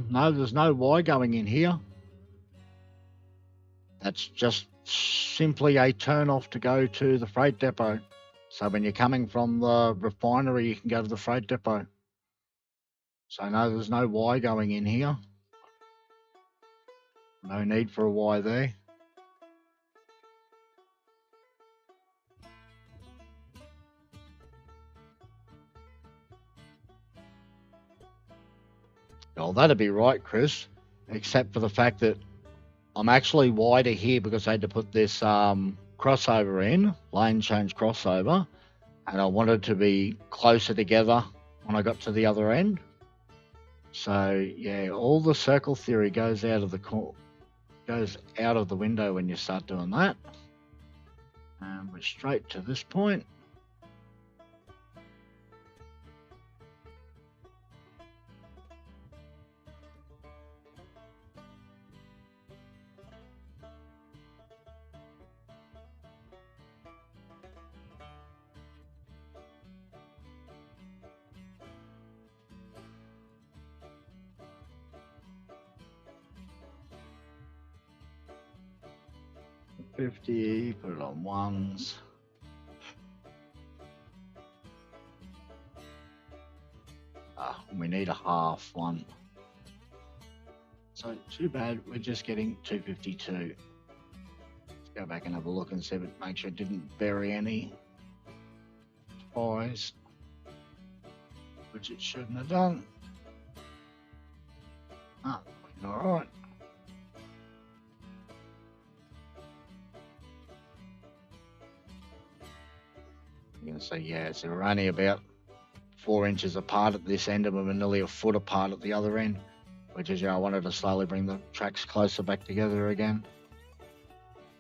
No, there's no Y going in here. That's just simply a turn off to go to the freight depot. So when you're coming from the refinery, you can go to the freight depot. So no, there's no Y going in here. No need for a Y there. Well, that'd be right, Chris, except for the fact that I'm actually wider here because I had to put this crossover in, lane change crossover, and I wanted to be closer together when I got to the other end. So yeah, all the circle theory goes out of the window when you start doing that. And we're straight to this point. $50, put it on ones. We need a half one. So too bad, we're just getting 252. Let's go back and have a look and see if it, make sure it didn't bury any ties, which it shouldn't have done. All right. You can see, yeah, so we're only about 4 inches apart at this end, and we're nearly a foot apart at the other end, which is, I wanted to slowly bring the tracks closer back together again,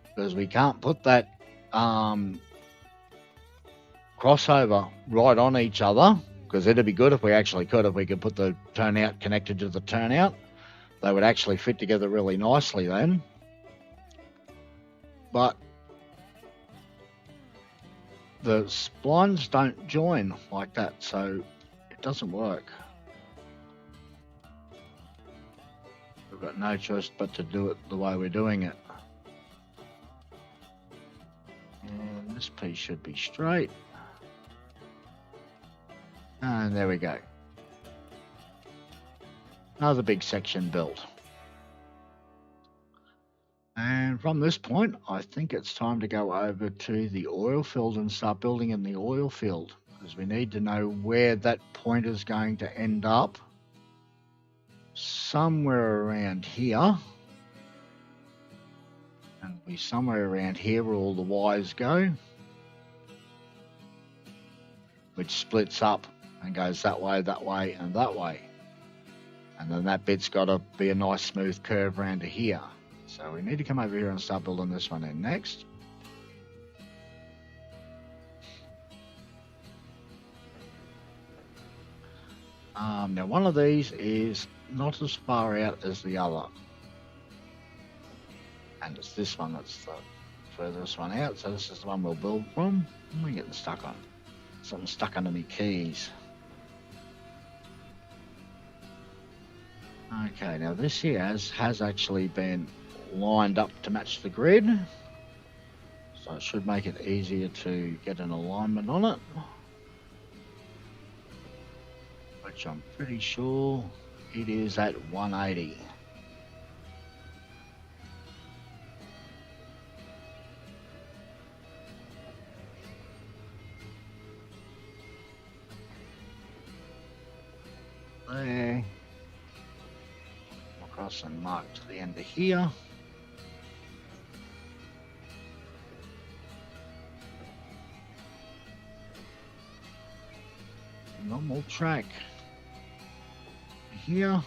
because we can't put that crossover right on each other, because it'd be good if we actually could, if we could put the turnout connected to the turnout. They would actually fit together really nicely then. But the splines don't join like that, so it doesn't work. We've got no choice but to do it the way we're doing it. And this piece should be straight. And there we go. Another big section built. And from this point, I think it's time to go over to the oil field and start building in the oil field, because we need to know where that point is going to end up. Somewhere around here. And it'll be somewhere around here where all the Y's go, which splits up and goes that way, and that way. And then that bit's got to be a nice smooth curve around to here. So we need to come over here and start building this one in next. Now one of these is not as far out as the other. And it's this one that's the furthest one out, so this is the one we'll build from. What am I getting stuck on? Something stuck under my keys. Okay, now this here has actually been lined up to match the grid. So it should make it easier to get an alignment on it. Which I'm pretty sure it is at 180. There. Across and mark to the end of here. Normal track here. And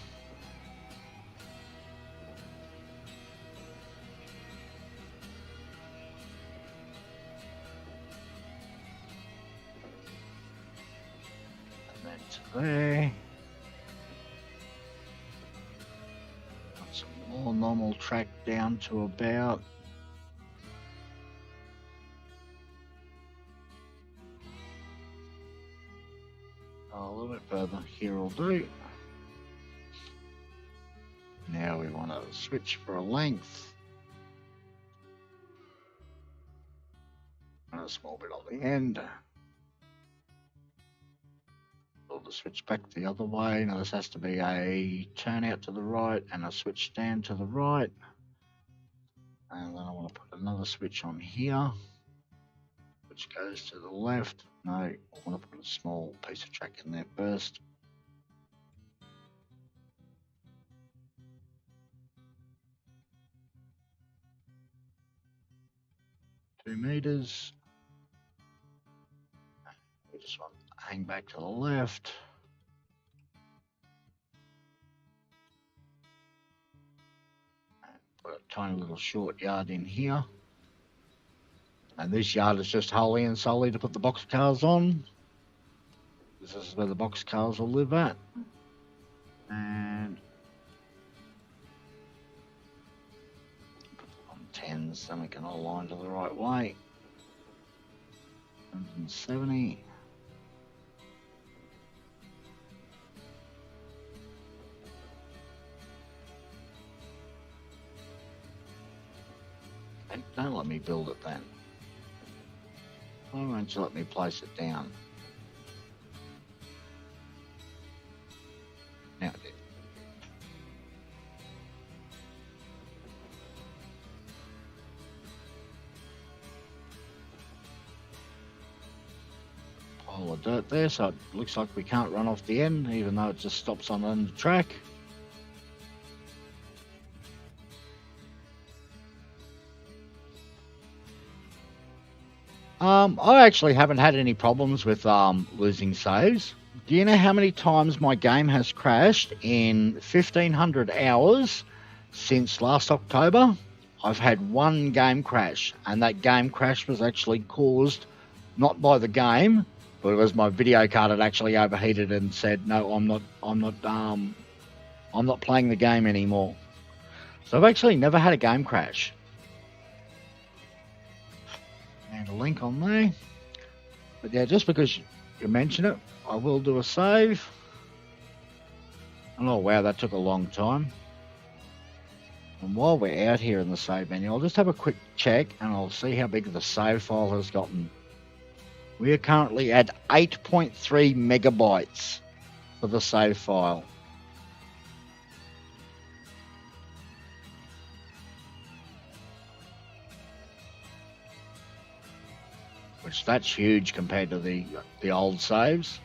then to there. Got some more normal track down to about a little bit further. Here will do. Now we want to switch for a length. And a small bit on the end. We'll just switch back the other way. Now this has to be a turn out to the right and a switch stand to the right. And then I want to put another switch on here, which goes to the left. No, I want to put a small piece of track in there first. Two meters. We just want to hang back to the left. And put a tiny little short yard in here. And this yard is just wholly and solely to put the box cars on. This is where the box cars will live at. And put them on 10s, then we can all line to the right way. 170. Hey, don't let me build it then. Why won't you let me place it down? Now it did. Pile of dirt there, so it looks like we can't run off the end, even though it just stops on the end of the track. I actually haven't had any problems with losing saves. Do you know how many times my game has crashed in 1500 hours since last October? I've had one game crash, and that game crash was actually caused not by the game, but it was my video card had actually overheated and said, "No, I'm not playing the game anymore." So I've actually never had a game crash. And a link on there. But yeah, just because you mention it, I will do a save. And oh wow, that took a long time. And while we're out here in the save menu, I'll just have a quick check and I'll see how big the save file has gotten. We are currently at 8.3 megabytes for the save file. Which that's huge compared to the old saves.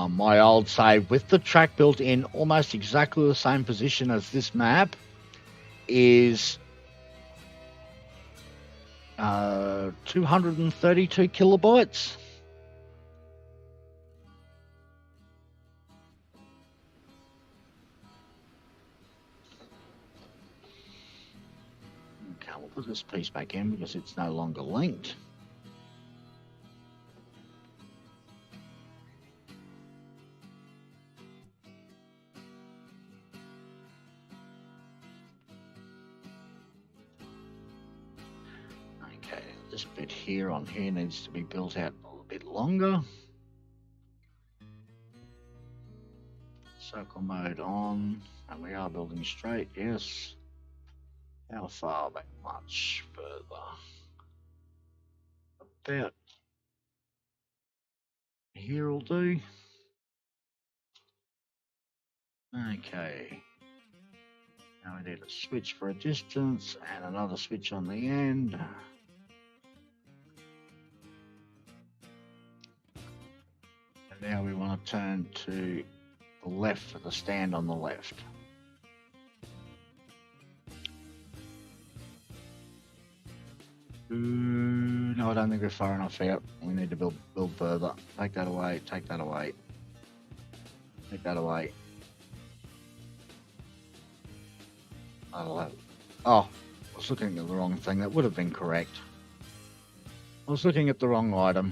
My old save with the track built in almost exactly the same position as this map is 232 kilobytes. Okay, we'll put this piece back in because it's no longer linked. This bit here on here needs to be built out a little bit longer. Circle mode on, and we are building straight, yes. How far back? Much further. About here will do. Okay. Now we need a switch for a distance and another switch on the end. And now we want to turn to the left for the stand on the left. No, I don't think we're far enough out. We need to build further. Take that away, take that away. Take that away. Oh, I was looking at the wrong thing. That would have been correct. I was looking at the wrong item.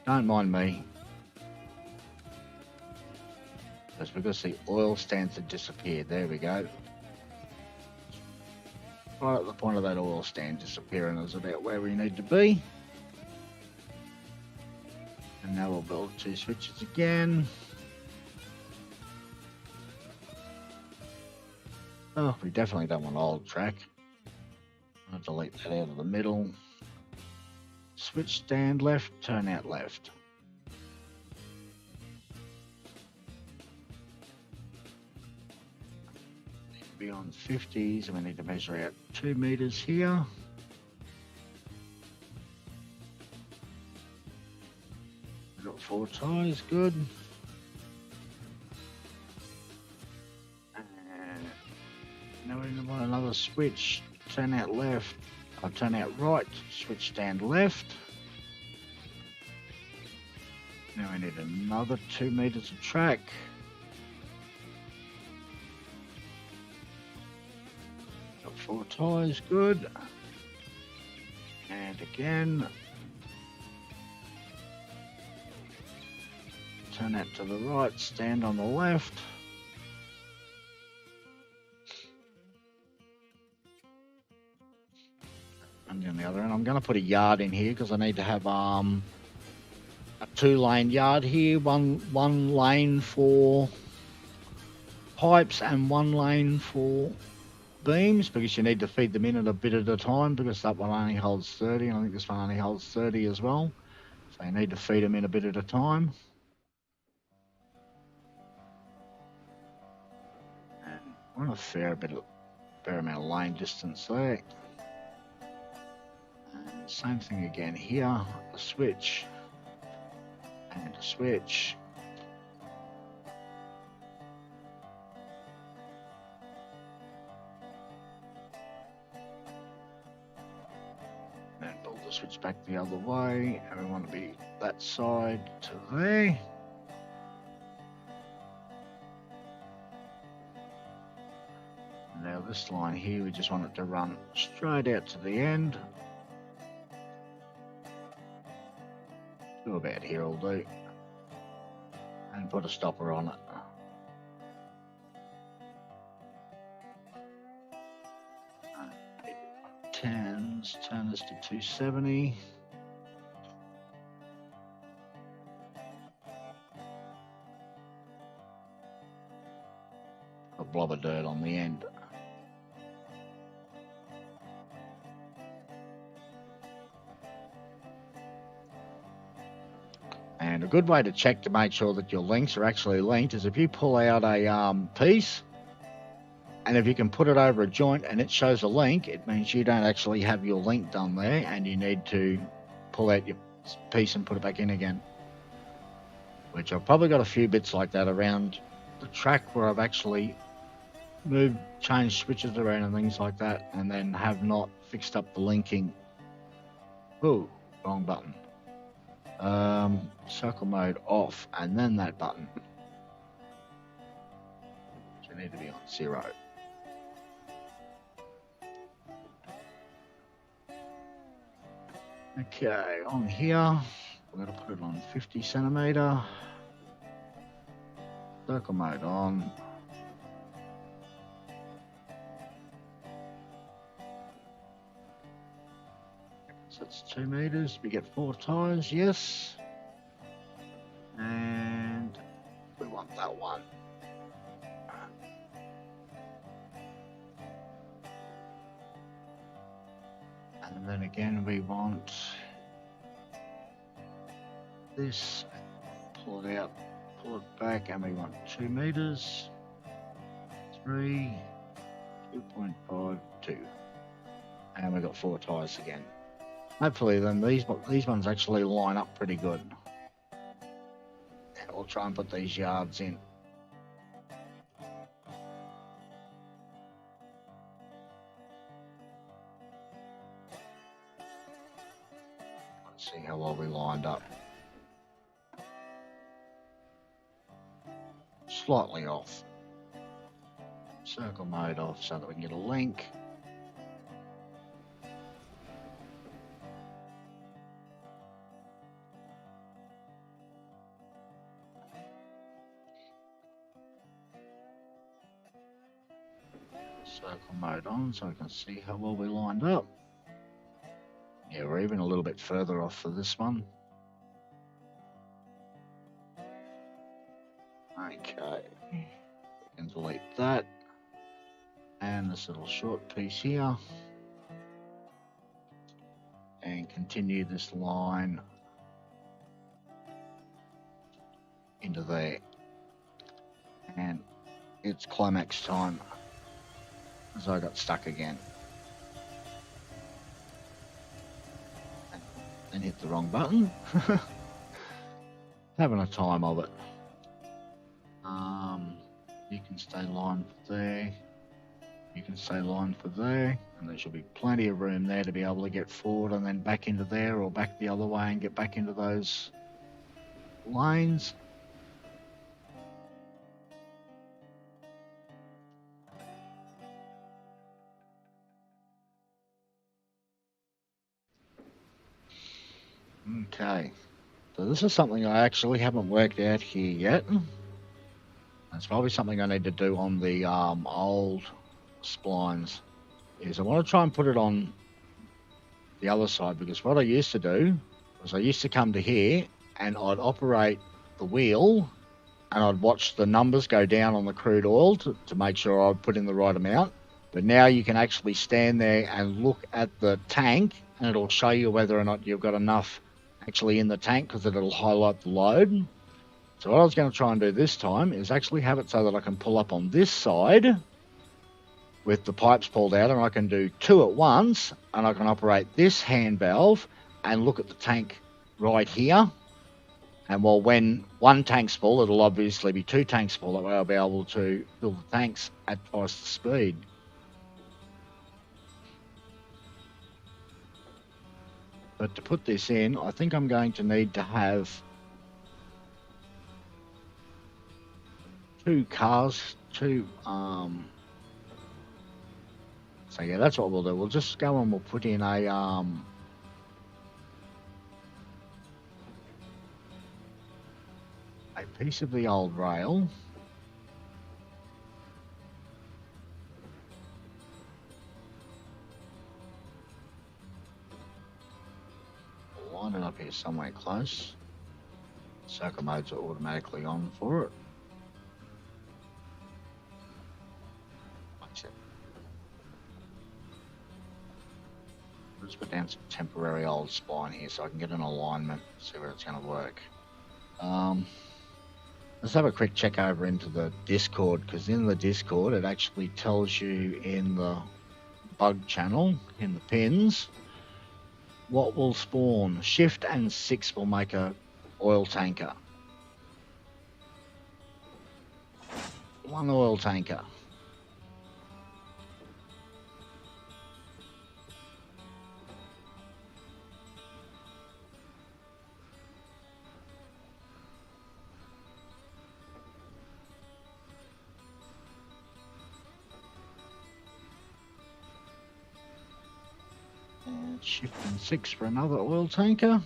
Don't mind me. That's because the oil stands had disappeared. There we go. Right at the point of that oil stand disappearing is about where we need to be. And now we'll build 2 switches again. Oh, we definitely don't want old track. I'll delete that out of the middle. Switch stand left, turn out left. Be on 50s, and we need to measure out 2 meters here. We've got 4 ties, good. And now we want another switch, turn out left, or turn out right, switch stand left. Now we need another 2 meters of track. Got 4 ties, good. And again, turn that to the right, stand on the left. And on the other end, I'm going to put a yard in here because I need to have a 2-lane yard here, one lane for pipes and 1 lane for beams, because you need to feed them in at a bit at a time, because that one only holds 30 and I think this one only holds 30 as well, so you need to feed them in a bit at a time. And I want a fair amount of lane distance there. And same thing again here, a switch and a switch. And build the switch back the other way, and we want to be that side to there. Now this line here, we just want it to run straight out to the end. To about here will do. And put a stopper on it. Turn this to 270. A blob of dirt on the end. And a good way to check to make sure that your links are actually linked is if you pull out a piece, and if you can put it over a joint and it shows a link, it means you don't actually have your link done there, and you need to pull out your piece and put it back in again. Which I've probably got a few bits like that around the track where I've actually changed switches around and things like that, and then have not fixed up the linking. Ooh, wrong button. Circle mode off, and then that button. So you need to be on 0. Okay, on here, we're going to put it on 50 centimeter. Circle mode on. So that's 2 meters. We get 4 tyres, yes. And we want that one. And then again, we want this. Pull it out, pull it back, and we want 2 meters. 3, 2.52. And we got 4 tyres again. Hopefully then these ones actually line up pretty good. And we'll try and put these yards in. Let's see how well we lined up. Slightly off. Circle mode off so that we can get a link. Circle mode on so we can see how well we lined up. Yeah, we're even a little bit further off for this one. Okay, we can delete that. And this little short piece here. And continue this line into there. And it's climax time. So I got stuck again. And hit the wrong button. Having a time of it. You can stay line for there. You can stay line for there. And there should be plenty of room there to be able to get forward and then back into there or back the other way and get back into those lanes. Okay, so this is something I actually haven't worked out here yet. It's probably something I need to do on the old splines. Is I want to try and put it on the other side, because what I used to do was I used to come to here and I'd operate the wheel and I'd watch the numbers go down on the crude oil to make sure I'd put in the right amount. But now you can actually stand there and look at the tank and it'll show you whether or not you've got enough actually in the tank, because it'll highlight the load. So what I was going to try and do this time is actually have it so that I can pull up on this side with the pipes pulled out, and I can do 2 at once, and I can operate this hand valve and look at the tank right here. And well, when one tank's full, it'll obviously be 2 tanks full. That way I'll be able to fill the tanks at twice the speed. But to put this in, I think I'm going to need to have 2 cars, so yeah, that's what we'll do. We'll just go and we'll put in a piece of the old rail. We'll line it up here somewhere close. Circle modes are automatically on for it. Let's put down some temporary old spline here so I can get an alignment, see where it's going to work. Let's have a quick check over into the Discord, because in the Discord it actually tells you in the bug channel, in the pins, what will spawn. Shift and 6 will make a oil tanker. 1 oil tanker. Shift and 6 for another oil tanker.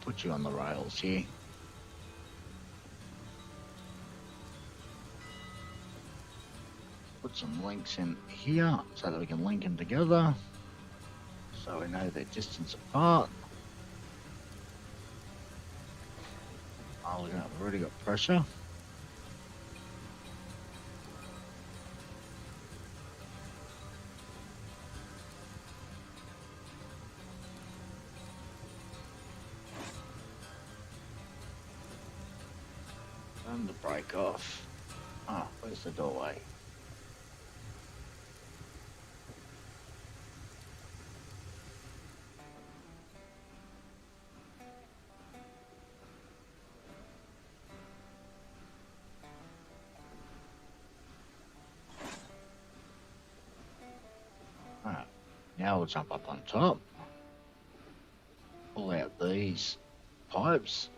put you on the rails here. Put some links in here so that we can link them together, so we know their distance apart. Oh, look at that, we've already got pressure. Time to break off. Oh, where's the doorway? Alright, now we'll jump up on top. Pull out these pipes.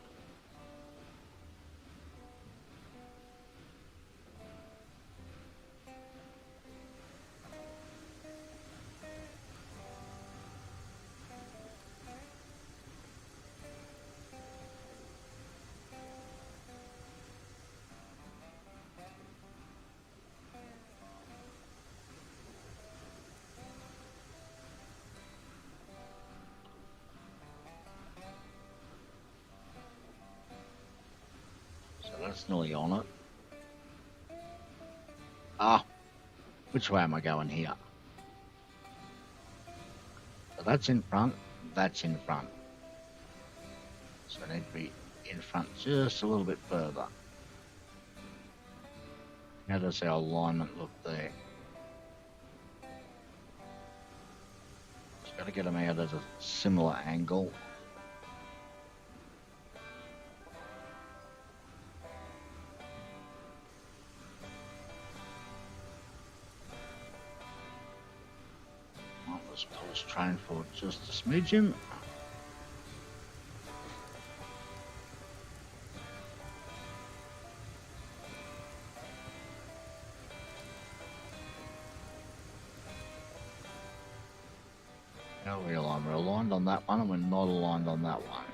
So that's nearly on it. Ah, which way am I going here? So that's in front, that's in front. So I need to be in front just a little bit further. How does our alignment look there? Just got to get them out at a similar angle. Let's pull this train forward just a smidgen. Now we're aligned on that one and we're not aligned on that one.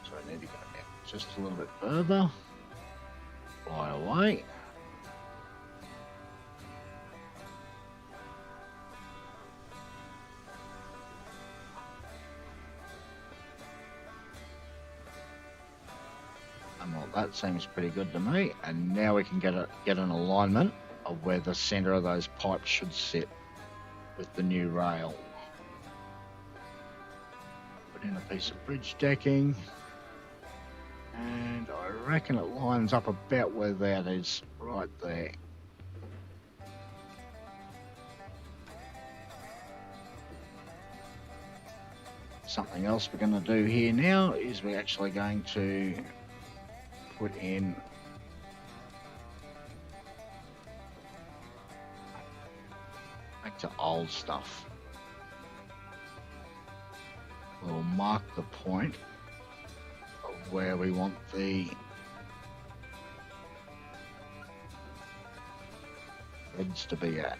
So I need to go out just a little bit further. Fly away. And well, that seems pretty good to me. And now we can get an alignment of where the center of those pipes should sit with the new rail. Put in a piece of bridge decking. And I reckon it lines up about where that is, right there. Something else we're going to do here now is we're actually going to put in back to old stuff. We'll mark the point of where we want the heads to be at.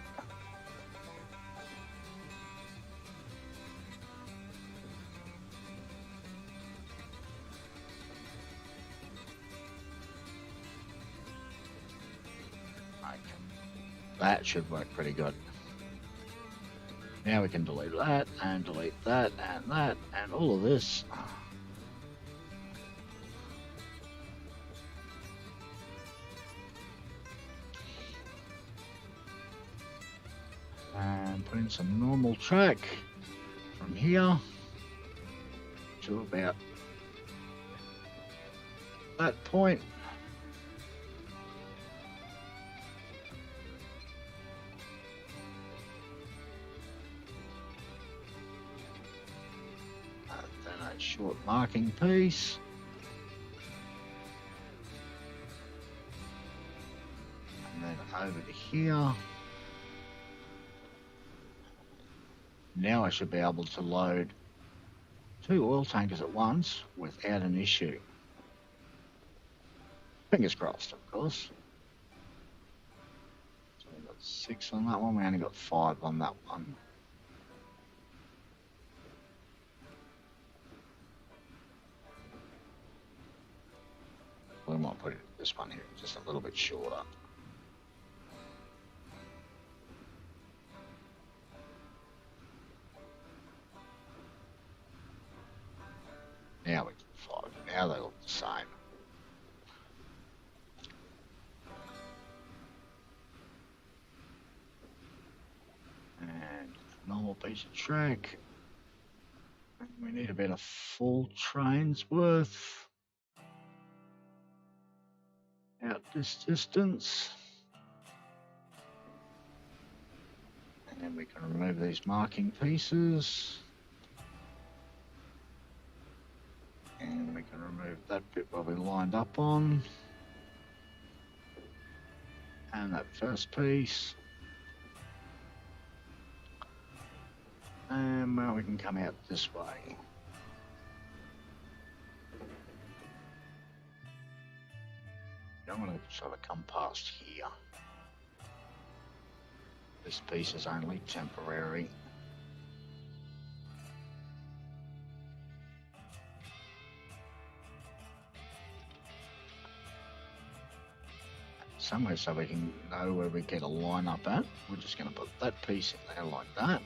That should work pretty good. Now we can delete that and all of this. And put in some normal track from here to about that point. Short marking piece. And then over to here. Now I should be able to load 2 oil tankers at once without an issue. Fingers crossed, of course. So we've got 6 on that one, we only got 5 on that one. might put this one here just a little bit shorter. Now we can follow. Now they look the same. And normal piece of track. We need about a full train's worth out this distance. And then we can remove these marking pieces. And we can remove that bit where we lined up on. And that first piece. And well, we can come out this way. I'm going to sort of come past here. This piece is only temporary. Somewhere so we can know where we get a line up at. We're just going to put that piece in there like that.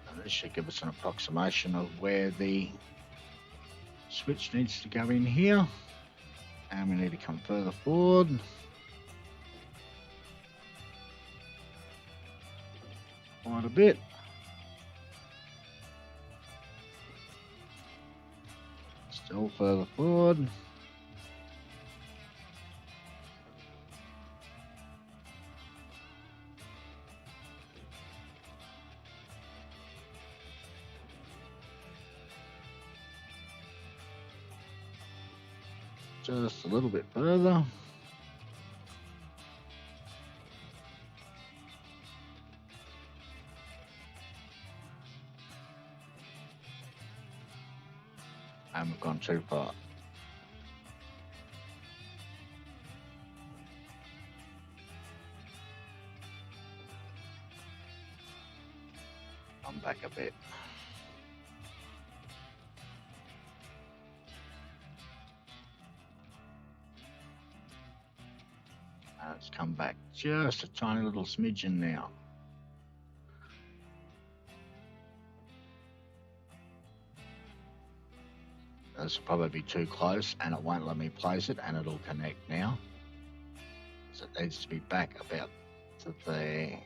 And this should give us an approximation of where the switch needs to go in here. And we need to come further forward. Quite a bit. Still further forward. Just a little bit further. And we've gone too far. Come back a bit. Let's come back just a tiny little smidgen now. This will probably be too close and it won't let me place it, and it'll connect now. So it needs to be back about to there.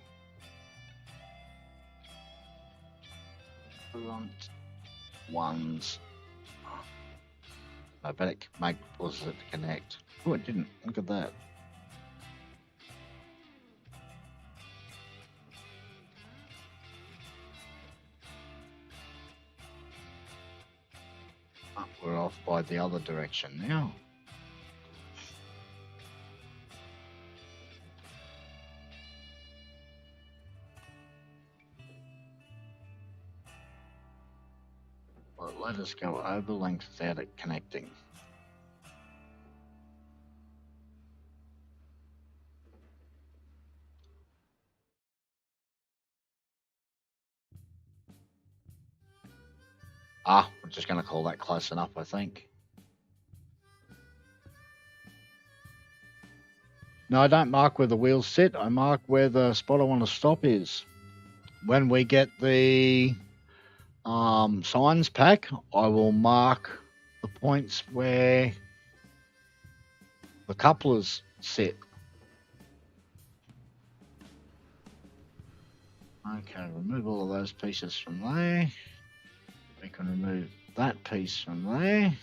Front ones. I bet it forces it to connect. Oh, it didn't. Look at that. We're off by the other direction now. Well, let us go over length without it connecting. We're just going to call that close enough, I think. No, I don't mark where the wheels sit. I mark where the spot I want to stop is. When we get the signs pack, I will mark the points where the couplers sit. Okay, remove all of those pieces from there. We can remove that piece from there.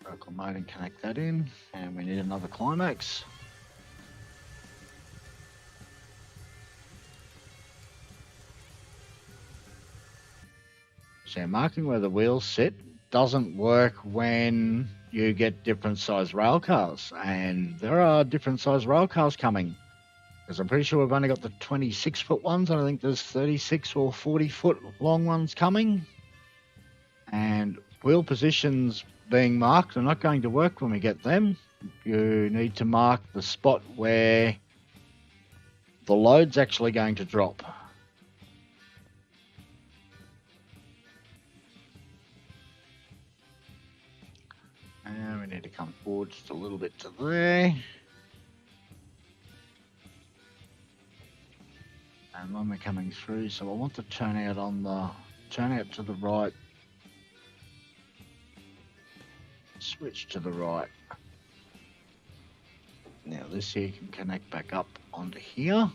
Local mode and connect that in, and we need another climax. So marking where the wheels sit doesn't work when you get different size rail cars, and there are different size rail cars coming. Because I'm pretty sure we've only got the 26-foot ones. I don't think there's 36 or 40-foot long ones coming. And wheel positions being marked are not going to work when we get them. You need to mark the spot where the load's actually going to drop. And we need to come forward just a little bit to there. And when we're coming through, so I want to turn out to the right, switch to the right. Now this here can connect back up onto here.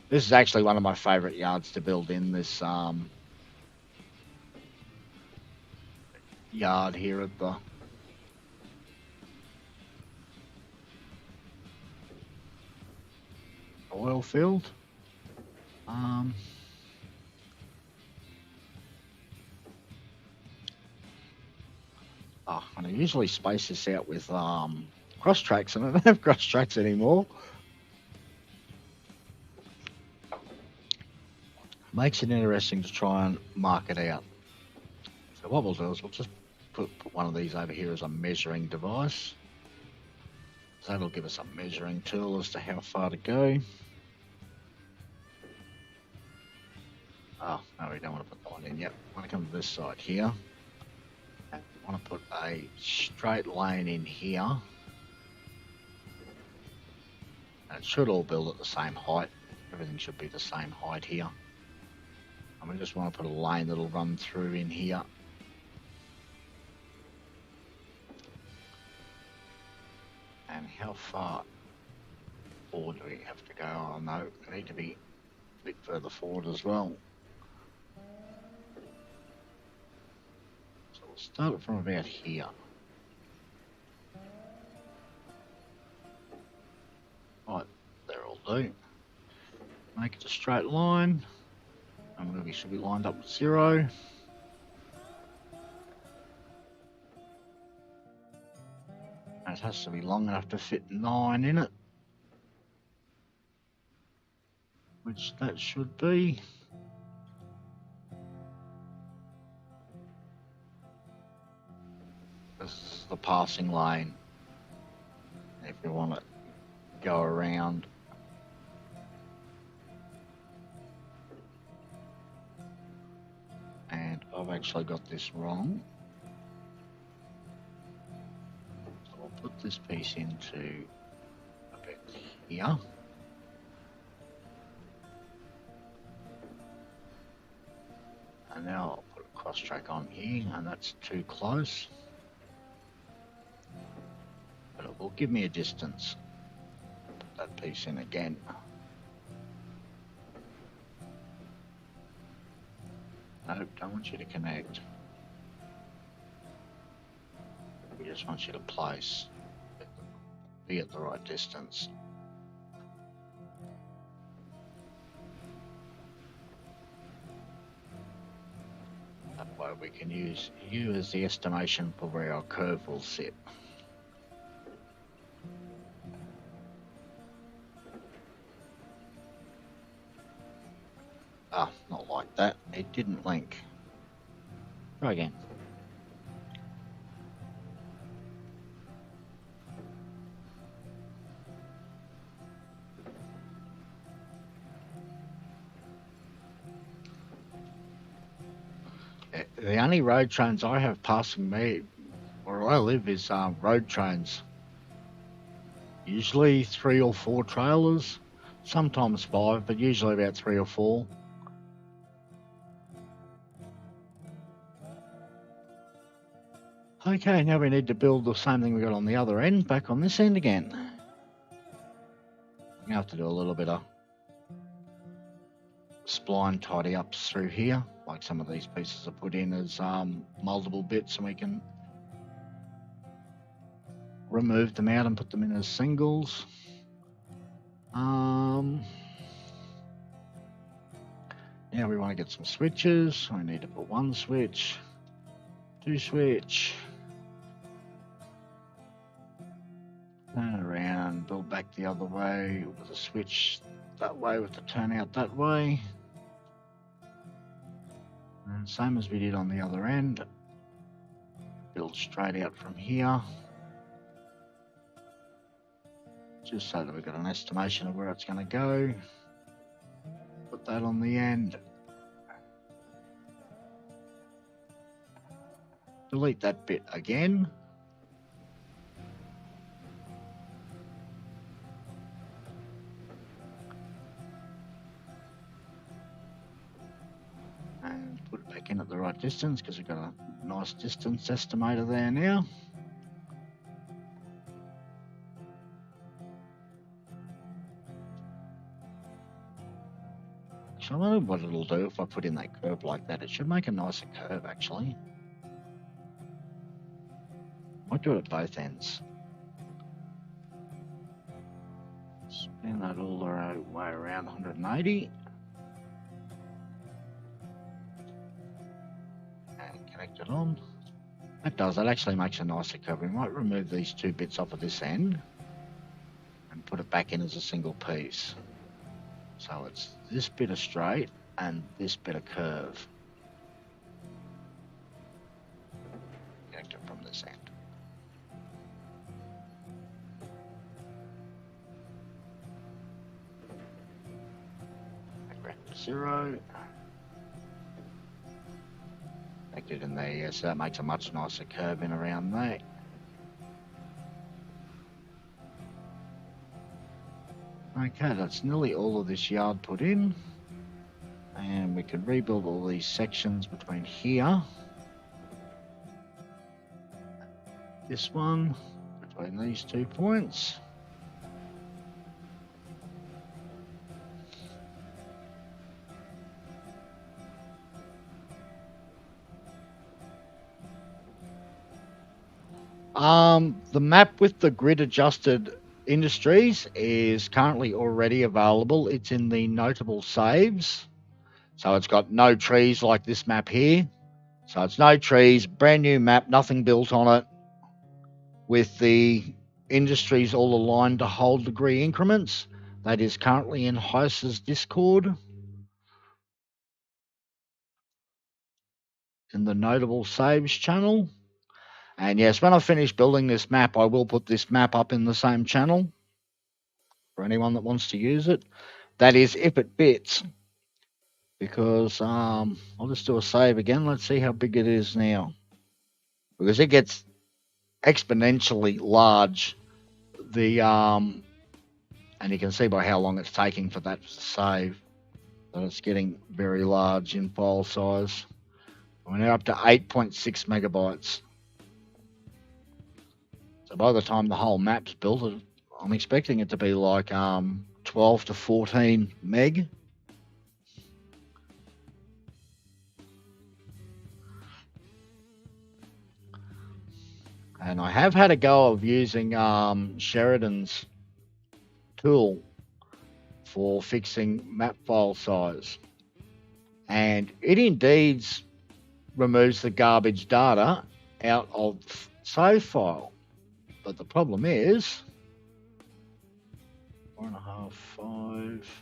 This is actually one of my favourite yards to build in, this yard here at the oil field. And I usually space this out with cross tracks, and I don't have cross tracks anymore. Makes it interesting to try and mark it out. So what we'll do is we'll just put one of these over here as a measuring device. So that'll give us a measuring tool as to how far to go. Oh, no, we don't want to put that one in yet. We want to come to this side here. And we want to put a straight lane in here. And it should all build at the same height. Everything should be the same height here. And we just want to put a lane that'll run through in here. And how far forward do we have to go? Oh no, we need to be a bit further forward as well. So we'll start it from about here. Right, there'll do. Make it a straight line. And we should be lined up with 0. And it has to be long enough to fit 9 in it. Which that should be. This is the passing lane. If you want to go around. And I've actually got this wrong. So I'll put this piece into about here. And now I'll put a cross track on here, and that's too close. But it will give me a distance. Put that piece in again. No, don't want you to connect. We just want you to place. Be at the right distance. That way we can use you as the estimation for where our curve will sit. Ah, not like that. It didn't link. Try again. The only road trains I have passing me where I live is road trains. Usually 3 or 4 trailers, sometimes 5, but usually about 3 or 4. Okay, now we need to build the same thing we got on the other end, back on this end again. We have to do a little bit of spline tidy ups through here, like some of these pieces are put in as multiple bits, and we can remove them out and put them in as singles. Now Now we want to get some switches. I need to put 1 switch, 2 switch, turn around, build back the other way with a switch that way with the turnout that way. And same as we did on the other end, build straight out from here. Just so that we've got an estimation of where it's going to go. Put that on the end. Delete that bit again. And put it back in at the right distance because we've got a nice distance estimator there now. So I wonder what it'll do if I put in that curve like that. It should make a nicer curve actually. Might do it at both ends. Spin that all the way around 180. And connect it on. That actually makes a nicer curve. We might remove these 2 bits off of this end and put it back in as a single piece. So it's this bit of straight and this bit of curve. Connect it from this end. Back to 0. Connect it in there, yeah, so that makes a much nicer curve in around there. Okay, that's nearly all of this yard put in. And we can rebuild all these sections between here. This one, between these 2 points. The map with the grid adjusted industries is currently already available. It's in the notable saves. So it's got no trees like this map here. So it's no trees, brand new map, nothing built on it, with the industries all aligned to whole degree increments. That is currently in Heiss's Discord. In the notable saves channel. And yes, when I finish building this map, I will put this map up in the same channel for anyone that wants to use it. That is if it fits. Because I'll just do a save again. Let's see how big it is now. Because it gets exponentially large. And you can see by how long it's taking for that to save that it's getting very large in file size. We're now up to 8.6 megabytes. So by the time the whole map's built, I'm expecting it to be like 12 to 14 meg. And I have had a go of using Sharidan's tool for fixing map file size. And it indeed removes the garbage data out of save file. But the problem is 4.5, 5,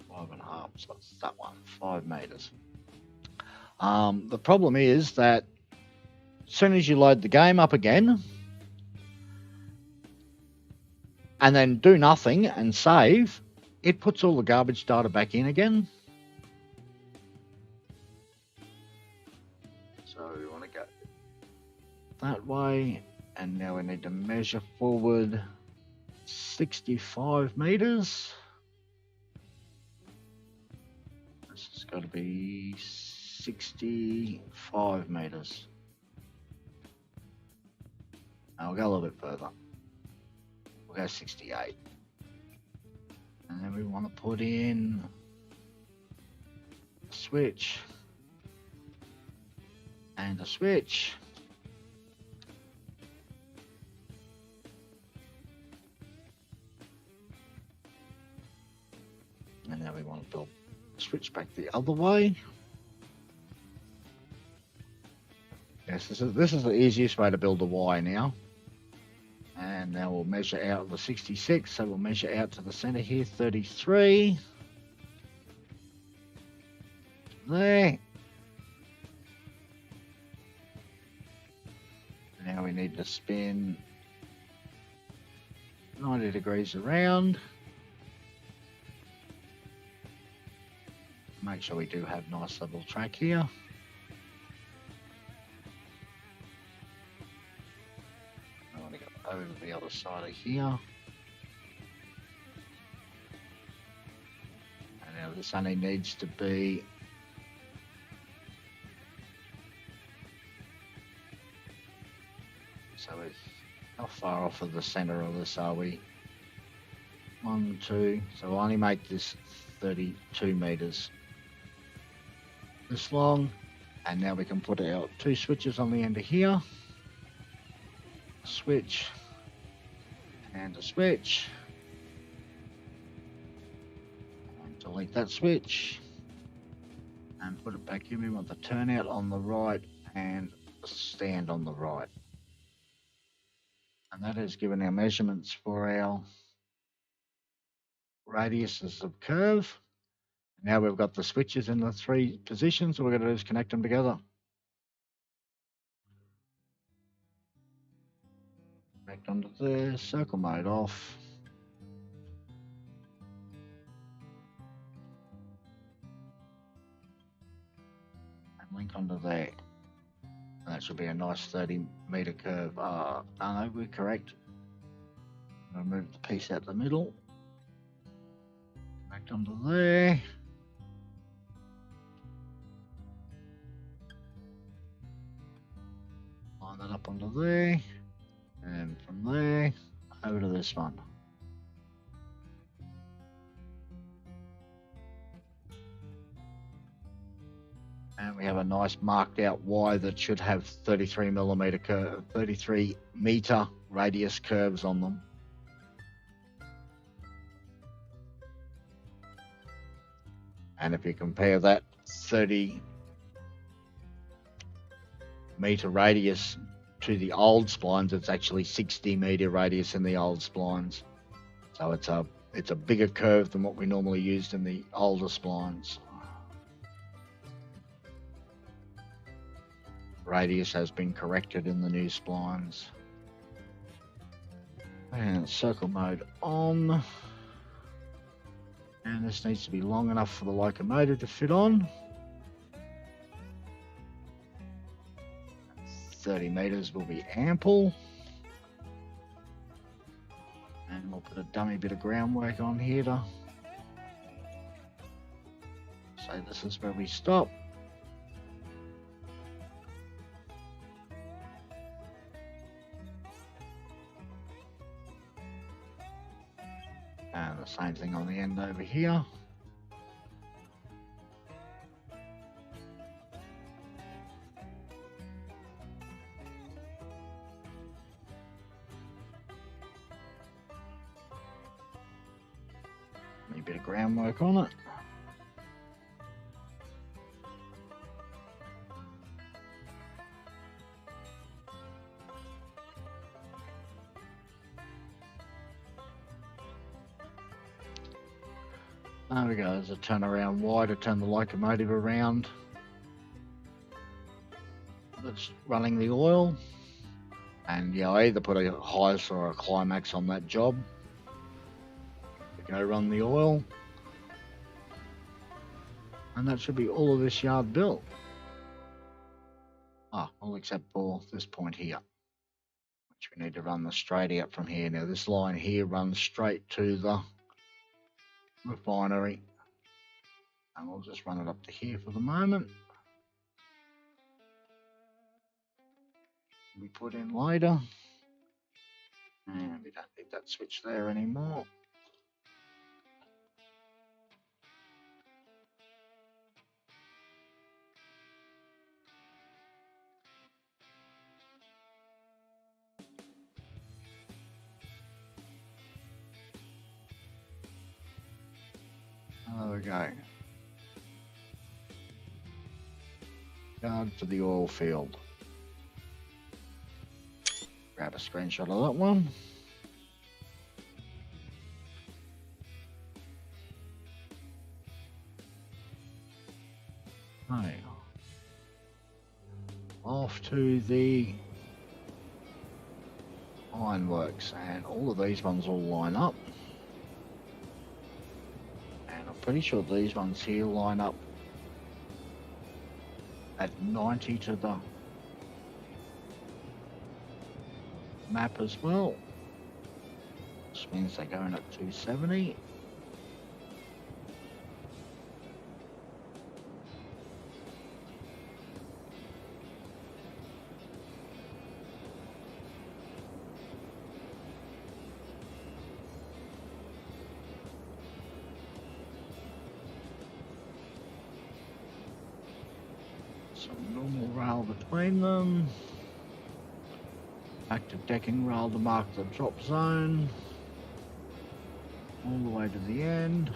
5.5, so that's that one, 5 meters. The problem is that as soon as you load the game up again and then do nothing and save, it puts all the garbage data back in again. So we want to go that way, and now we need to measure forward 65 meters. This has got to be 65 meters. I'll go a little bit further. We'll go 68. And then we want to put in a switch and a switch. And now we want to build switch back the other way. Yes, this is the easiest way to build a Y now. And now we'll measure out the 66, so we'll measure out to the center here, 33. There. Now we need to spin 90 degrees around. Make sure we do have nice level track here. I want to go over to the other side of here. And now this only needs to be how far off of the center of this are we? 1, 2. So we'll only make this 32 meters this long. And now we can put our 2 switches on the end of here. Switch and a switch. And delete that switch. And put it back in. We want the turnout on the right and the stand on the right. And that has given our measurements for our radiuses of curve. Now we've got the switches in the 3 positions, so we're going to just connect them together. Connect onto there, circle mode off. And link onto there. That should be a nice 30-meter curve. No, we're correct. Remove the piece out the middle. Connect onto there. Line that up onto there. And from there, over to this one. And we have a nice marked out Y that should have 33 meter radius curves on them. And if you compare that 30 meter radius to the old splines, it's actually 60 meter radius in the old splines. So it's a bigger curve than what we normally used in the older splines. Radius has been corrected in the new splines. And circle mode on. And this needs to be long enough for the locomotive to fit on. 30 meters will be ample. And we'll put a dummy bit of groundwork on here to say this is where we stop. And the same thing on the end over here. Need a bit of groundwork on it. There we go, there's a turnaround Y to turn the locomotive around. That's running the oil. And yeah, I either put a highest or a climax on that job. Go run the oil. And that should be all of this yard built. All except for this point here, which we need to run the straight out from here. Now this line here runs straight to the refinery, and we'll just run it up to here for the moment. We put in later, and we don't need that switch there anymore. There we go. Yard for the oil field. Grab a screenshot of that one. Hey. Off to the Ironworks, and all of these ones all line up. And I'm pretty sure these ones here line up at 90 to the map as well. Which means they're going at 270. Some normal rail between them. Active decking rail to mark the drop zone. All the way to the end.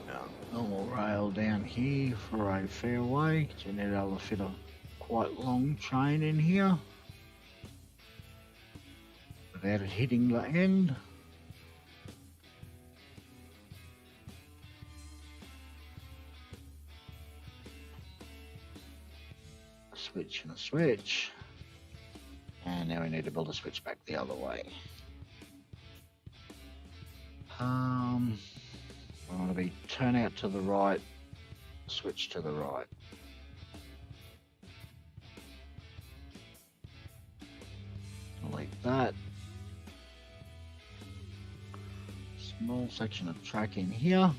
Now, normal rail down here for a fairway. You need to be able to fit a quite long train in here without it hitting the end. Switch and a switch, and now we need to build a switch back the other way. We want to be turn out to the right, switch to the right. Like that. Small section of track in here.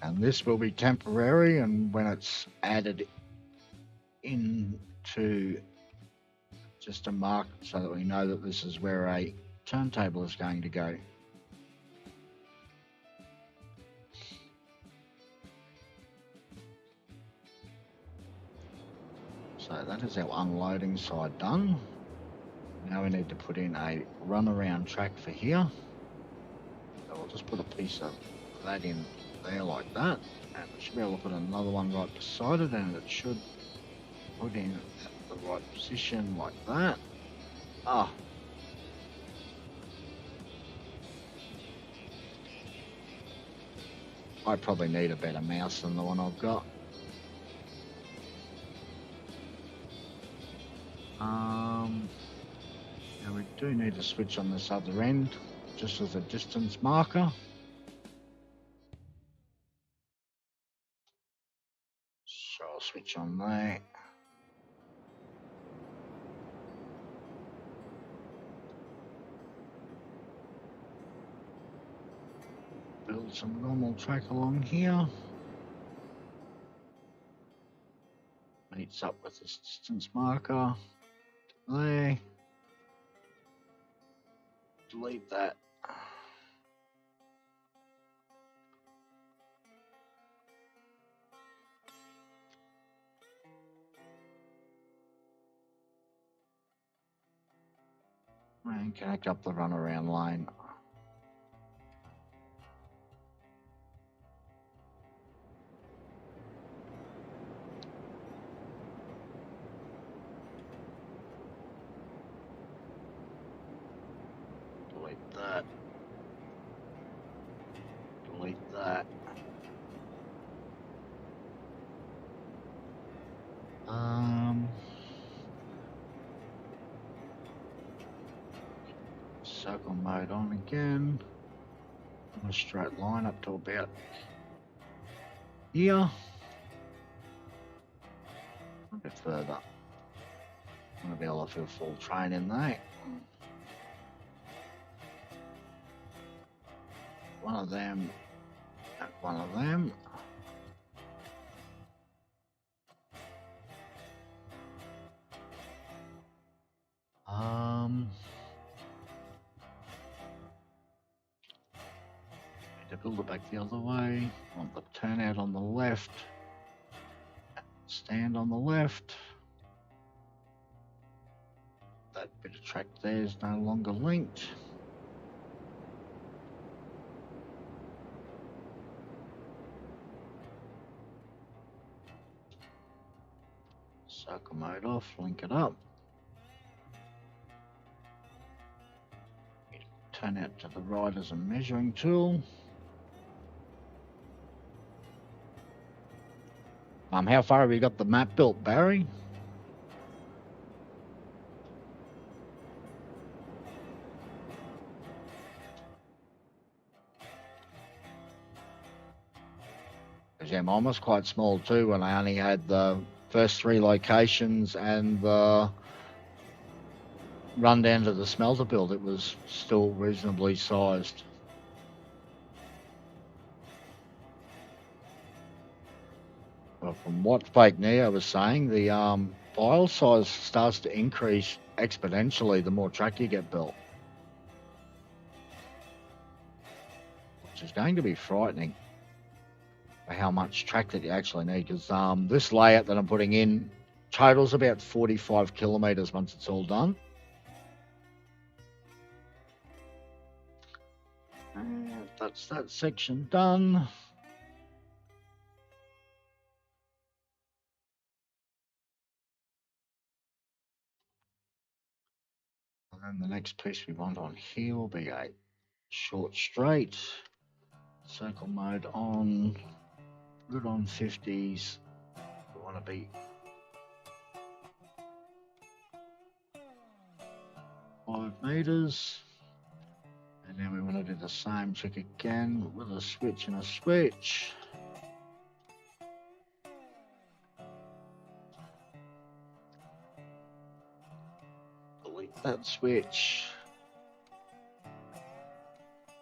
And this will be temporary, and when it's added into just a mark so that we know that this is where a turntable is going to go. So that is our unloading side done. Now we need to put in a runaround track for here. So we'll just put a piece of that in there like that, and we should be able to put another one right beside it, and it should put in at the right position like that. I probably need a better mouse than the one I've got. Now we do need to switch on this other end just as a distance marker. So I'll switch on there. Build some normal track along here. Meets up with this distance marker. There. Delete that. And connect up the runaround line. Delete that. Delete that. Circle mode on again. On a straight line up to about here. A bit further. I'm going to be able to fit a full train in there. One of them and one of them. Need to build it back the other way. Want the turnout on the left. Stand on the left. That bit of track there is no longer linked. Circle mode off, link it up. Turn out to the right as a measuring tool. How far have you got the map built, Barry? Because yeah, mine was quite small too when I only had the first 3 locations and the run down to the smelter build. It was still reasonably sized. Well, from what FakeNeo was saying, the file size starts to increase exponentially the more track you get built, which is going to be frightening for how much track that you actually need. Because this layout that I'm putting in totals about 45 kilometers once it's all done. And that's that section done. And then the next piece we want on here will be a short straight. Circle mode on. Good on 50s. We want to be 5 meters. And then we want to do the same trick again with a switch and a switch. Delete that switch.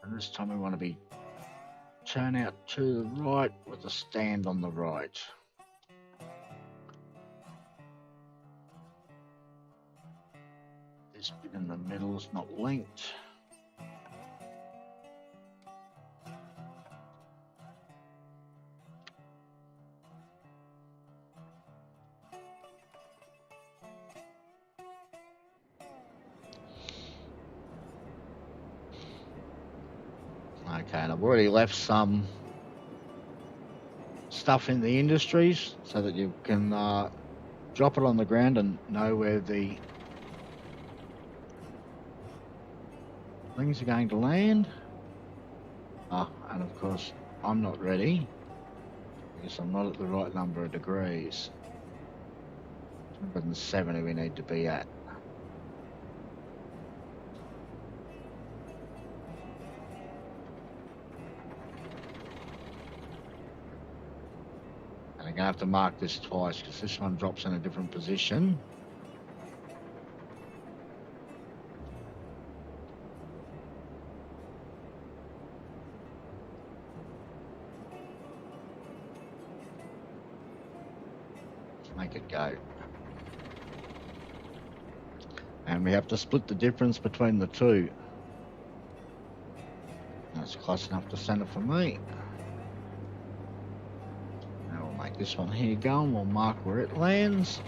And this time we want to be turn out to the right with a stand on the right. This bit in the middle is not linked. Okay, and I've already left some stuff in the industries so that you can drop it on the ground and know where the things are going to land. And of course, I'm not ready because I'm not at the right number of degrees. 170 we need to be at. And I'm going to have to mark this twice because this one drops in a different position. Make it go. And we have to split the difference between the two. That's close enough to center for me. Now we'll make this one here go and we'll mark where it lands.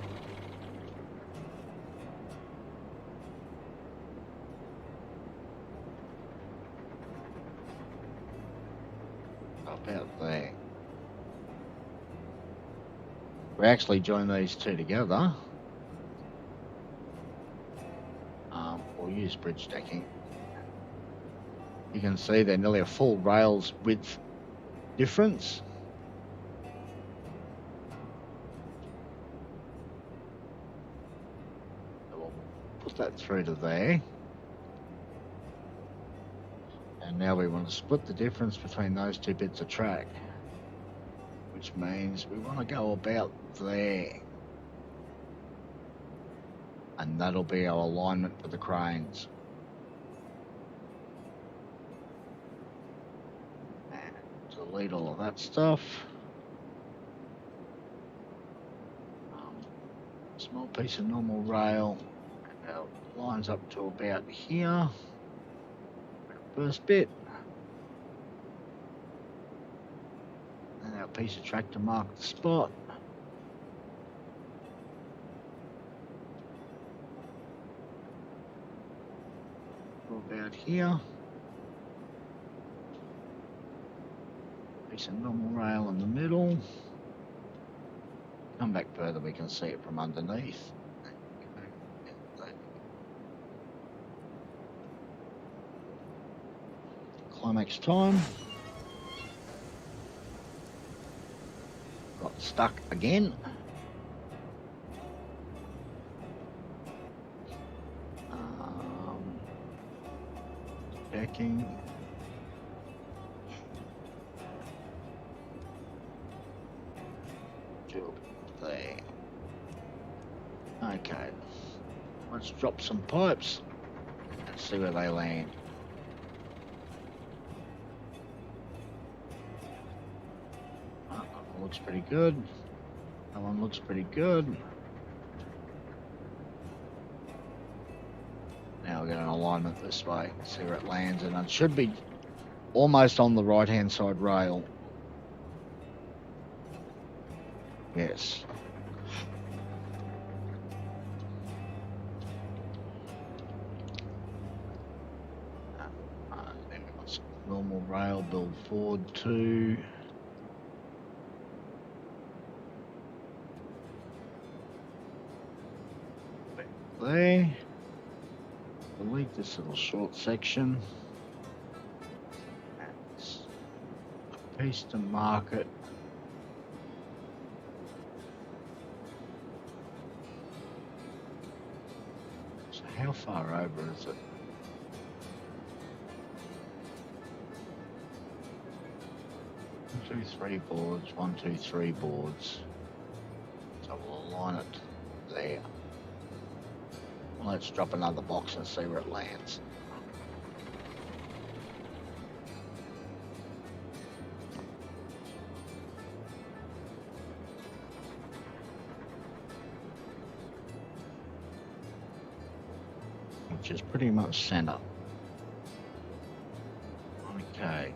About there. We actually join these two together. We'll use bridge decking. You can see they're nearly a full rails width difference. So we'll put that through to there. And now we want to split the difference between those two bits of track, which means we want to go about there. And that'll be our alignment for the cranes. And delete all of that stuff. Small piece of normal rail. And our lines up to about here. First bit. And our piece of track to mark the spot. About here. Piece of normal rail in the middle. come back further, we can see it from underneath. Climax time. Got stuck again. Checking. There. Okay. Let's drop some pipes and see where they land. Looks pretty good. That one looks pretty good. Now we'll get an alignment this way, see where it lands, and it should be almost on the right hand side rail. Yes. Then we've got some normal rail build forward to. There. Delete this little short section. Paste and mark it. So how far over is it? 1, 2, 3 boards, 1, 2, 3 boards. So we'll align it there. Let's drop another box and see where it lands. Which is pretty much center. Okay.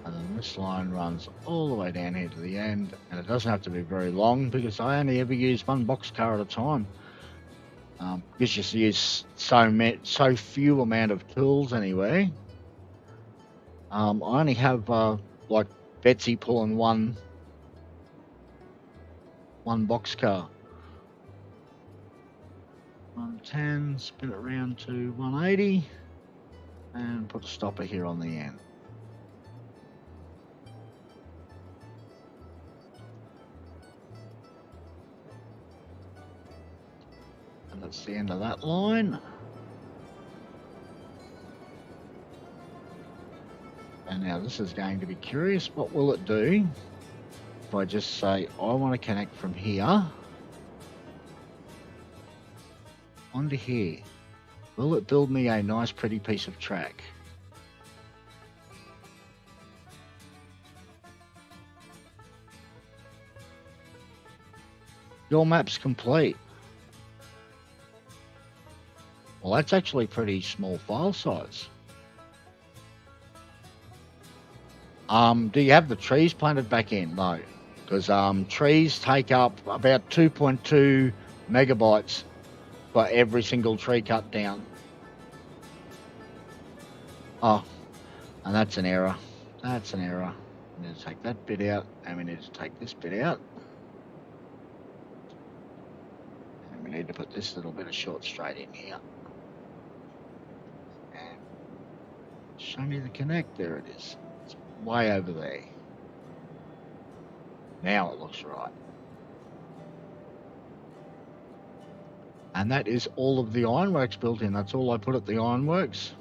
And then this line runs all the way down here to the end, and it doesn't have to be very long because I only ever use one boxcar at a time. Because you use so few amount of tools anyway. I only have like Betsy pulling one boxcar. 110, spin it around to 180, and put a stopper here on the end. And that's the end of that line. And now this is going to be curious. What will it do if I just say I want to connect from here onto here? Will it build me a nice pretty piece of track? Your map's complete. Well, that's actually pretty small file size. Do you have the trees planted back in? No, because trees take up about 2.2 megabytes for every single tree cut down. Oh, and that's an error. That's an error. We need to take that bit out, and we need to take this bit out. And we need to put this little bit of short straight in here. And show me the connect. There it is. It's way over there. Now it looks right. And that is all of the Ironworks built in. That's all I put at the Ironworks.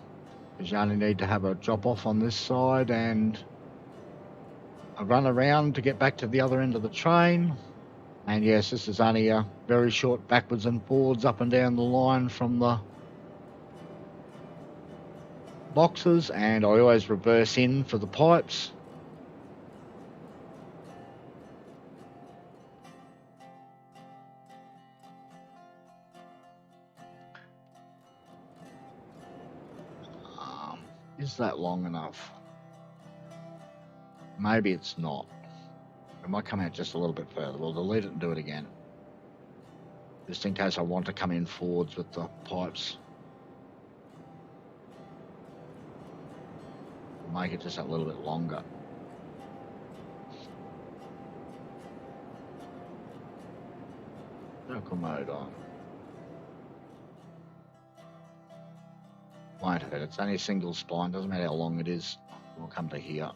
Because you only need to have a drop off on this side and a run around to get back to the other end of the train. And yes, this is only a very short backwards and forwards up and down the line from the boxes, and I always reverse in for the pipes. Is that long enough? Maybe it's not. It might come out just a little bit further. We'll delete it and do it again. Just in case I want to come in forwards with the pipes. Make it just a little bit longer. circle mode on. Won't hurt, it's only a single spline, doesn't matter how long it is. We'll come to here.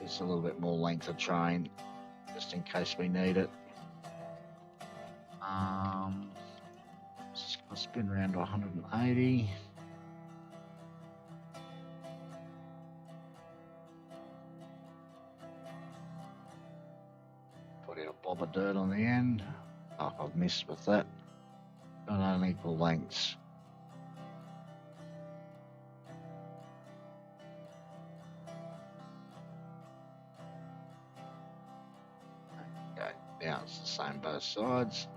Just a little bit more length of train, just in case we need it. Just gonna spin around to 180. Put in a bob of dirt on the end. Oh, I've missed with that. Got unequal lengths. Okay, now it's the same both sides.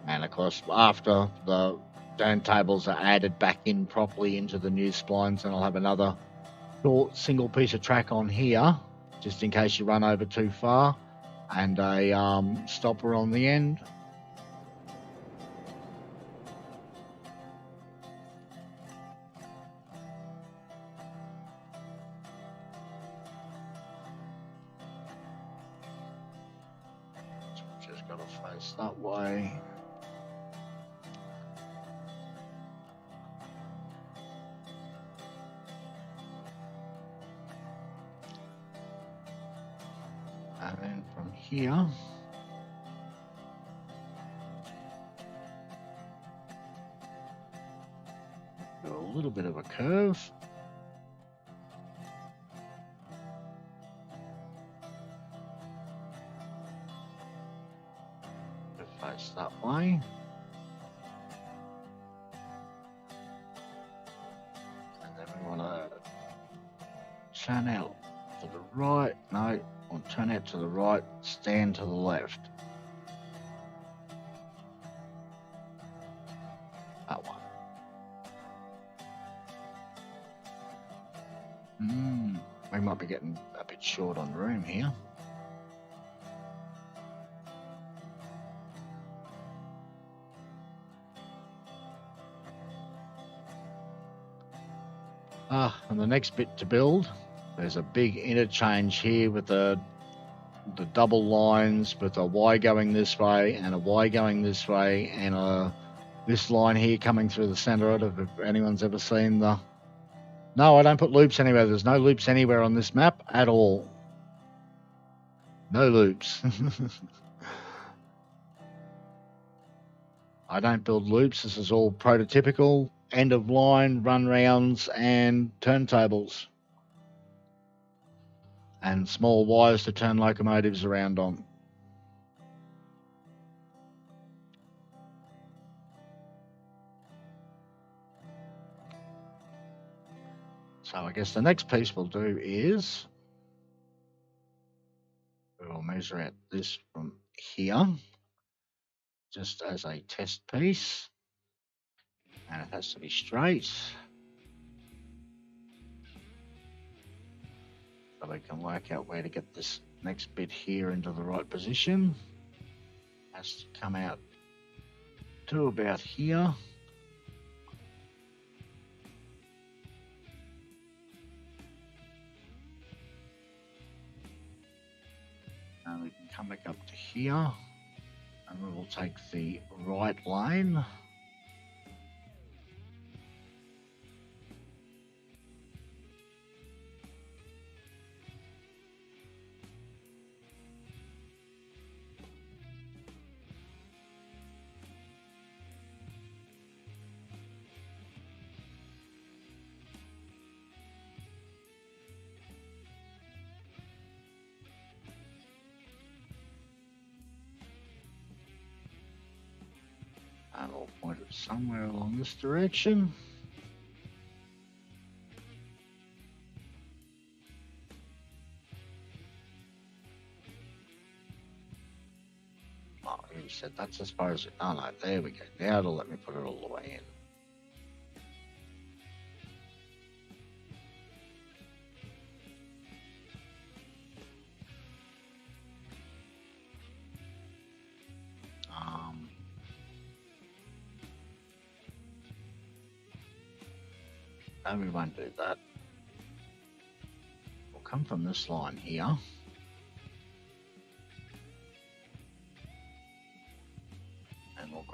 And of course, after the turntables are added back in properly into the new splines, then I'll have another short single piece of track on here, just in case you run over too far, and a stopper on the end. Just got to face that way. And then from here, do a little bit of a curve. Face that way. And then we want to turn out to the right. No. I'll turn out to the right, stand to the left. That one. We might be getting a bit short on room here. And the next bit to build, there's a big interchange here with the double lines with a Y going this way and a Y going this way and this line here coming through the center of it. If anyone's ever seen the... No, I don't put loops anywhere. There's no loops anywhere on this map at all. No loops. I don't build loops. This is all prototypical, end of line, run rounds and turntables. And small wires to turn locomotives around on. So I guess the next piece we'll do is we'll measure out this from here, just as a test piece, and it has to be straight. So we can work out where to get this next bit here into the right position. Has to come out to about here. And we can come back up to here, and we will take the right lane. And I'll point it somewhere along this direction. Oh, you said that's as far as it. Oh no, there we go. Now it'll let me put it all the way in. No, we won't do that. We'll come from this line here.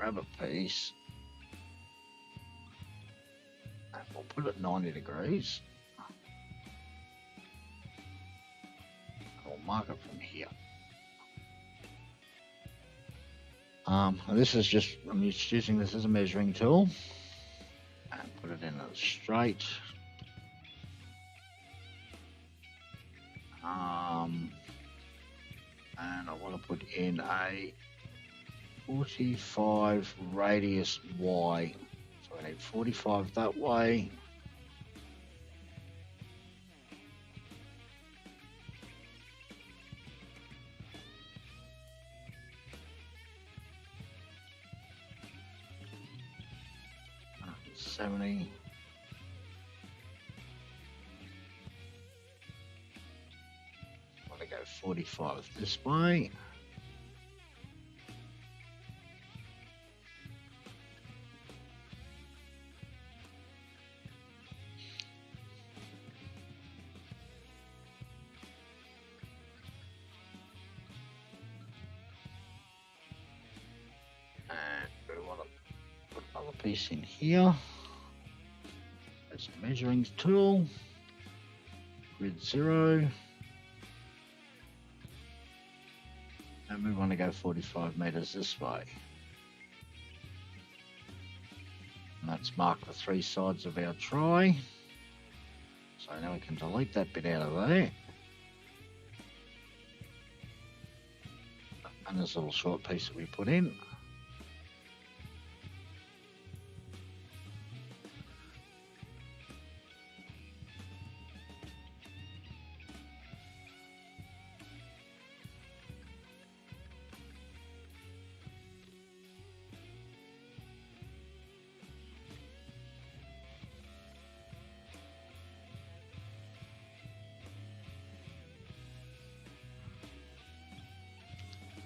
grab a piece and we'll put it 90 degrees. We'll mark it from here. This is just, I'm just using this as a measuring tool and put it in a straight. And I want to put in a 45 radius Y. So I need 45 that way. $70. I want to go 45 this way. And we want to put another piece in here. There's a measuring tool, grid 0, and we want to go 45 meters this way. And that's marked the 3 sides of our try. So now we can delete that bit out of there. And this little short piece that we put in.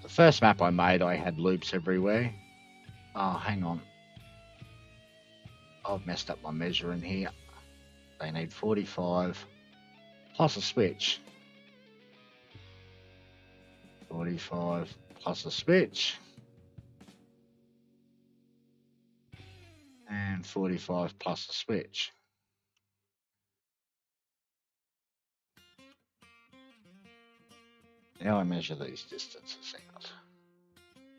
The first map I made, I had loops everywhere. Oh, hang on. I've messed up my measuring here. They need 45 plus a switch. 45 plus a switch. And 45 plus a switch. Now I measure these distances out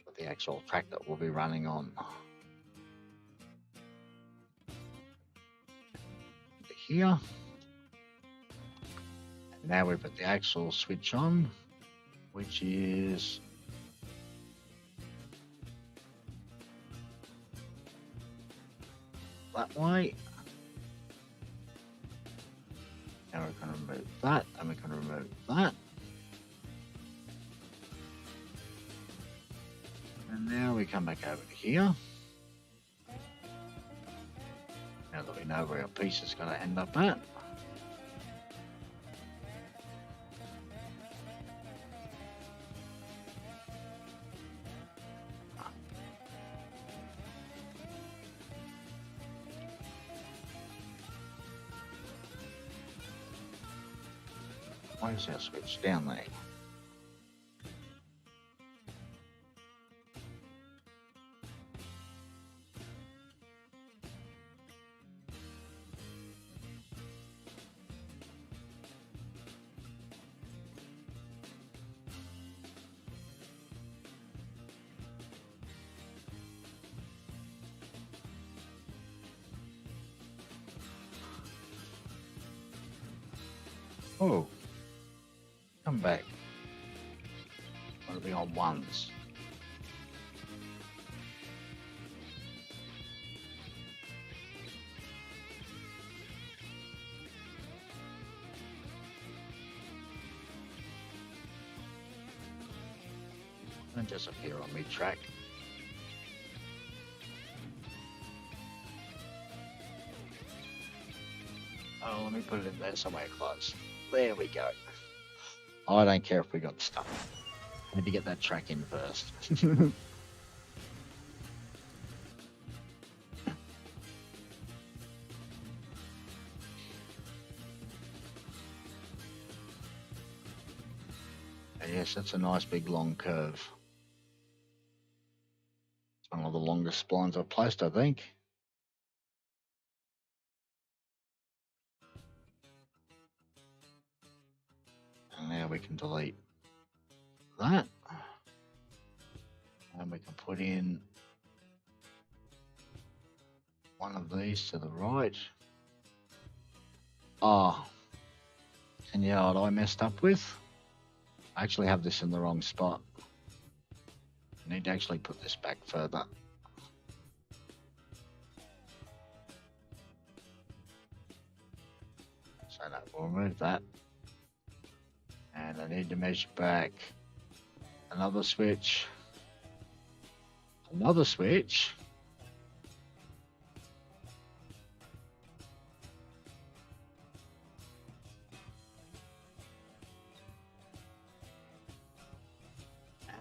with the actual track that we'll be running on. Here. And now we put the actual switch on, which is that way. Now we're going to remove that, and we're going to remove that. And now we come back over to here. Now that we know where our piece is going to end up at. Why is our switch down there? Oh, come back. Want to be on ones. Don't disappear on me track. Oh, let me put it in there somewhere close. There we go. I don't care if we got stuck. I need to get that track in first. Yes, that's a nice big long curve. It's one of the longest longest splines I've placed, I think. And now we can delete that. And we can put in one of these to the right. Oh, and yeah, what I messed up with? I actually have this in the wrong spot. I need to actually put this back further. So no, we'll remove that. And I need to measure back another switch. Another switch.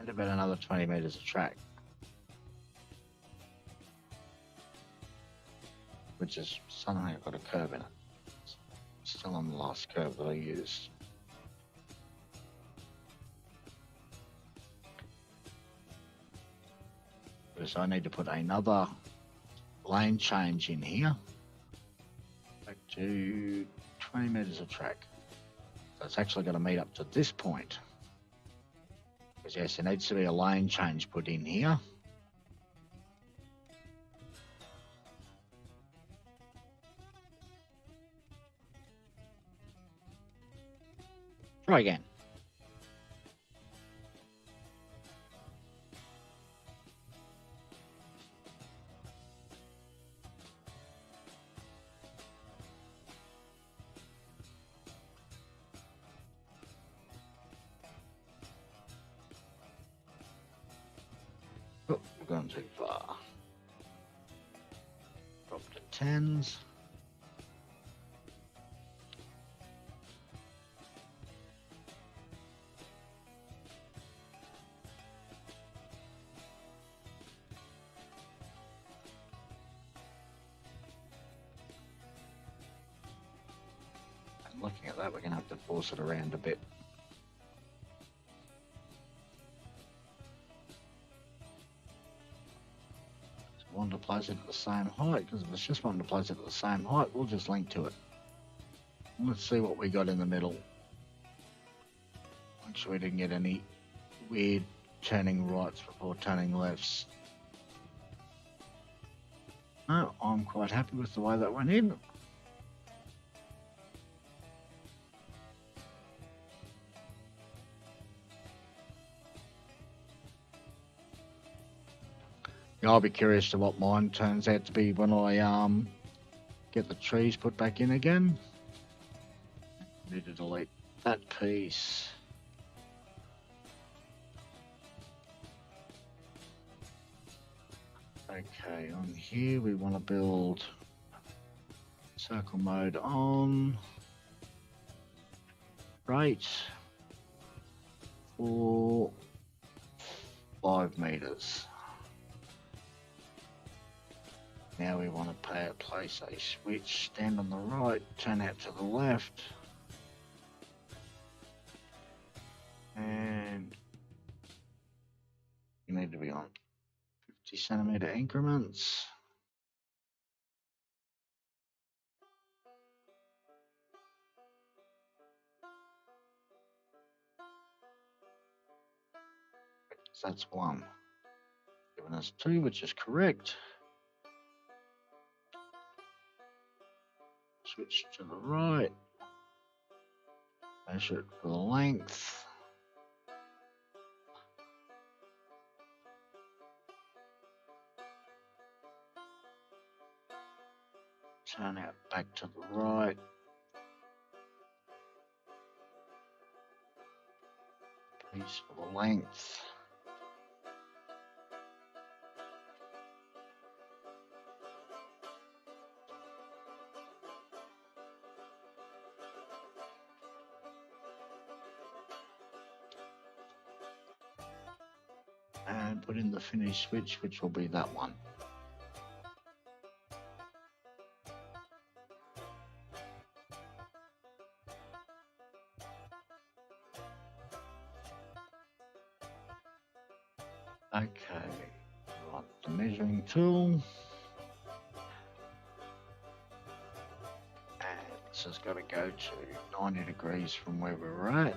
And about another 20 meters of track. Which is somehow got a curve in it. Still on the last curve that I used. So I need to put another lane change in here. Back to 20 meters of track. So it's actually going to meet up to this point. Because yes, there needs to be a lane change put in here. Try again. Oh, we've gone too far. Drop to tens. And looking at that, we're going to have to force it around a bit. Want to place it at the same height, because if it's just wanting to place it at the same height, we'll just link to it. Let's see what we got in the middle. Make sure we didn't get any weird turning rights before turning lefts. No, I'm quite happy with the way that went in. Yeah, I'll be curious to what mine turns out to be when I get the trees put back in again. Need to delete that piece. Okay, on here we want to build circle mode on. Right. For 5 meters. Now we want to place a switch, stand on the right, turn out to the left. And you need to be on 50 centimeter increments. So that's 1. Giving us 2, which is correct. Switch to the right. Measure it for the length. Turn out back to the right. Piece for the length. And put in the finish switch, which will be that one. Okay, right, the measuring tool. And this has got to go to 90 degrees from where we're at.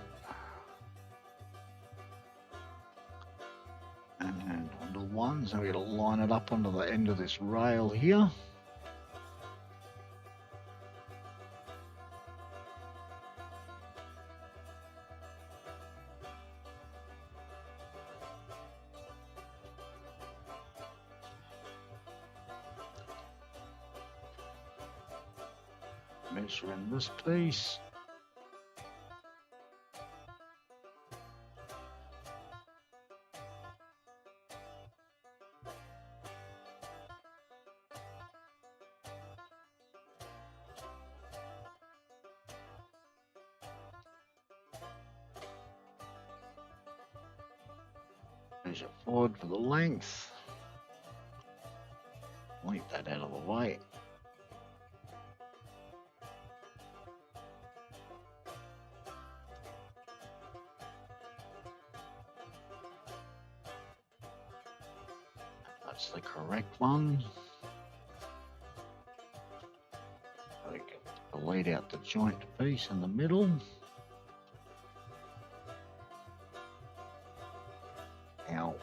And onto one, so we're going to line it up onto the end of this rail here. Measuring this piece. Measure forward for the length. Leave that out of the way. That's the correct one. We can lead out the joint piece in the middle. Now,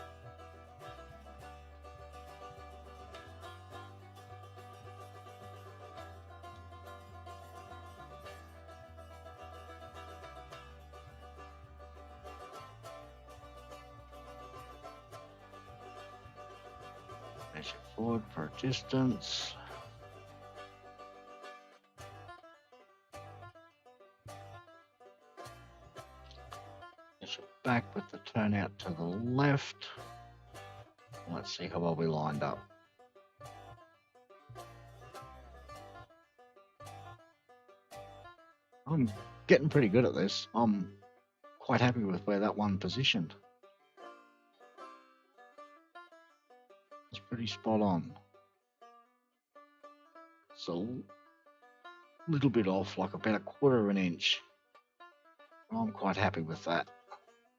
measure forward for distance. Measure back with the turnout to the left. Let's see how well we lined up. I'm getting pretty good at this. I'm quite happy with where that one positioned. It's pretty spot on. It's a little bit off, like about a quarter of an inch. I'm quite happy with that.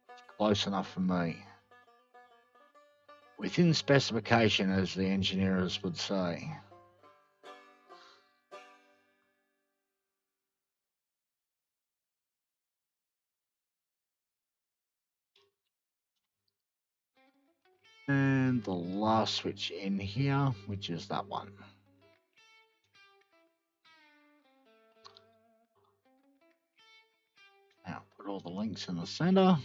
It's close enough for me. Within specification, as the engineers would say. And the last switch in here, which is that one. Now put all the links in the center.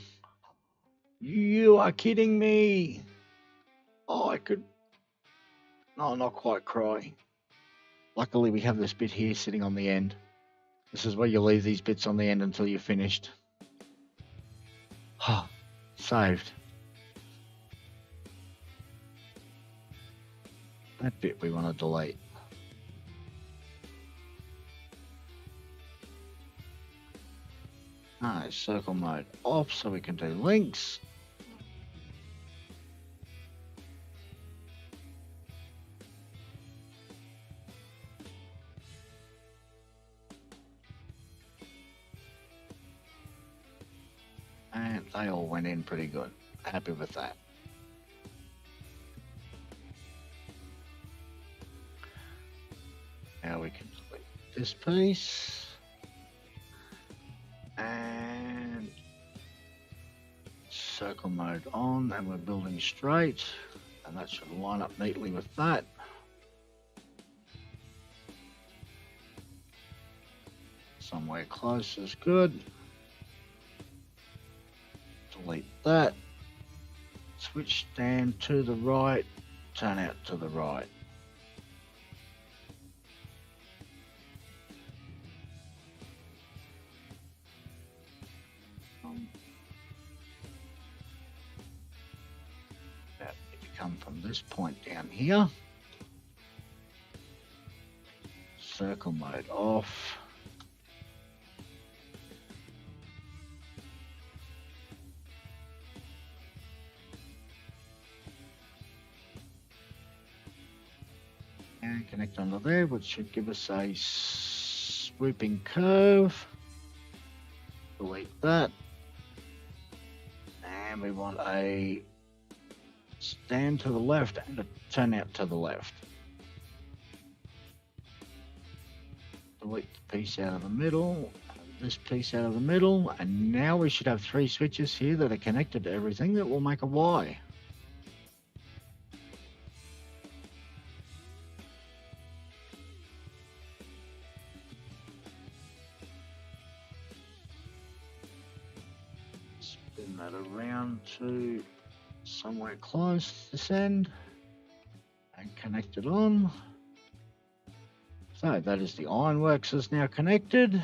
You are kidding me. Oh, I could, no, not quite cry. Luckily we have this bit here sitting on the end. This is where you leave these bits on the end until you're finished. Saved. That bit we want to delete. Circle mode off so we can do links. And they all went in pretty good. Happy with that. Now we can delete this piece. And circle mode on, and we're building straight. And that should line up neatly with that. Somewhere close is good. Delete that. Switch stand to the right, turn out to the right. If you come from this point down here, circle mode off. And connect onto there, which should give us a swooping curve. Delete that. And we want a stand to the left and a turnout to the left. Delete the piece out of the middle, this piece out of the middle, and now we should have 3 switches here that are connected to everything that will make a Y. Spin that around to somewhere close this end and connect it on. So that is the Ironworks is now connected.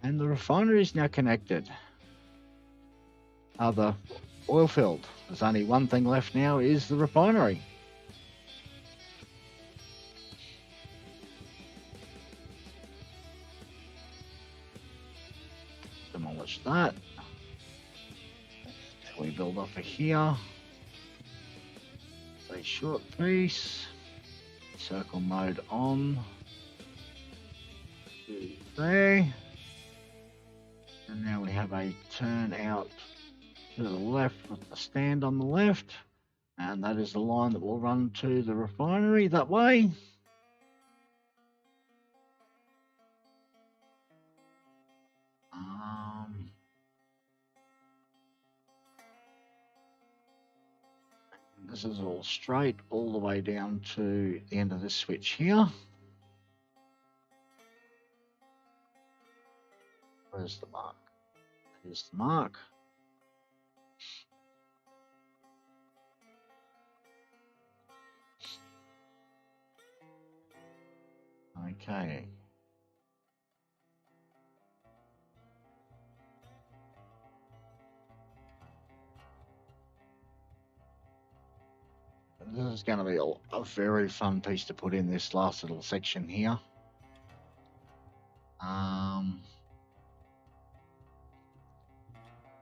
And the refinery is now connected. The oil field. There's only one thing left now, is the refinery. Demolish that. So we build off of here. A short piece. Circle mode on. There. And now we have a turn out to the left with the stand on the left. And that is the line that will run to the refinery that way. This is all straight all the way down to the end of this switch here. Where's the mark? Here's the mark. Okay. This is going to be a very fun piece to put in this last little section here.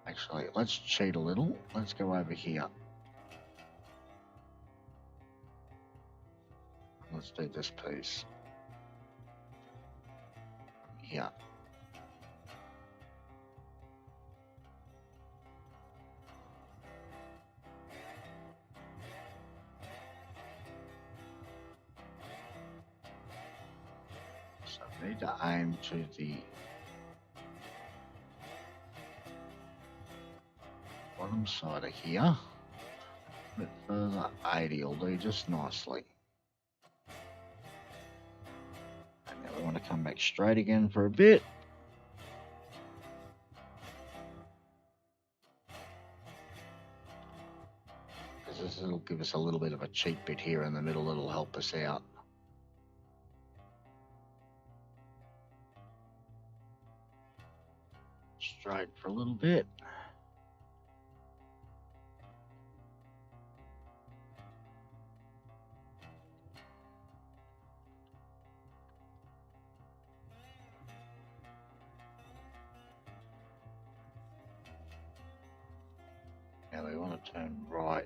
Actually, let's cheat a little. Let's go over here. Let's do this piece. Here. So I need to aim to the bottom side of here. A bit further, 80 will do just nicely. And now we want to come back straight again for a bit. Because this will give us a little bit of a cheat bit here in the middle that'll help us out. Straight for a little bit. Now we want to turn right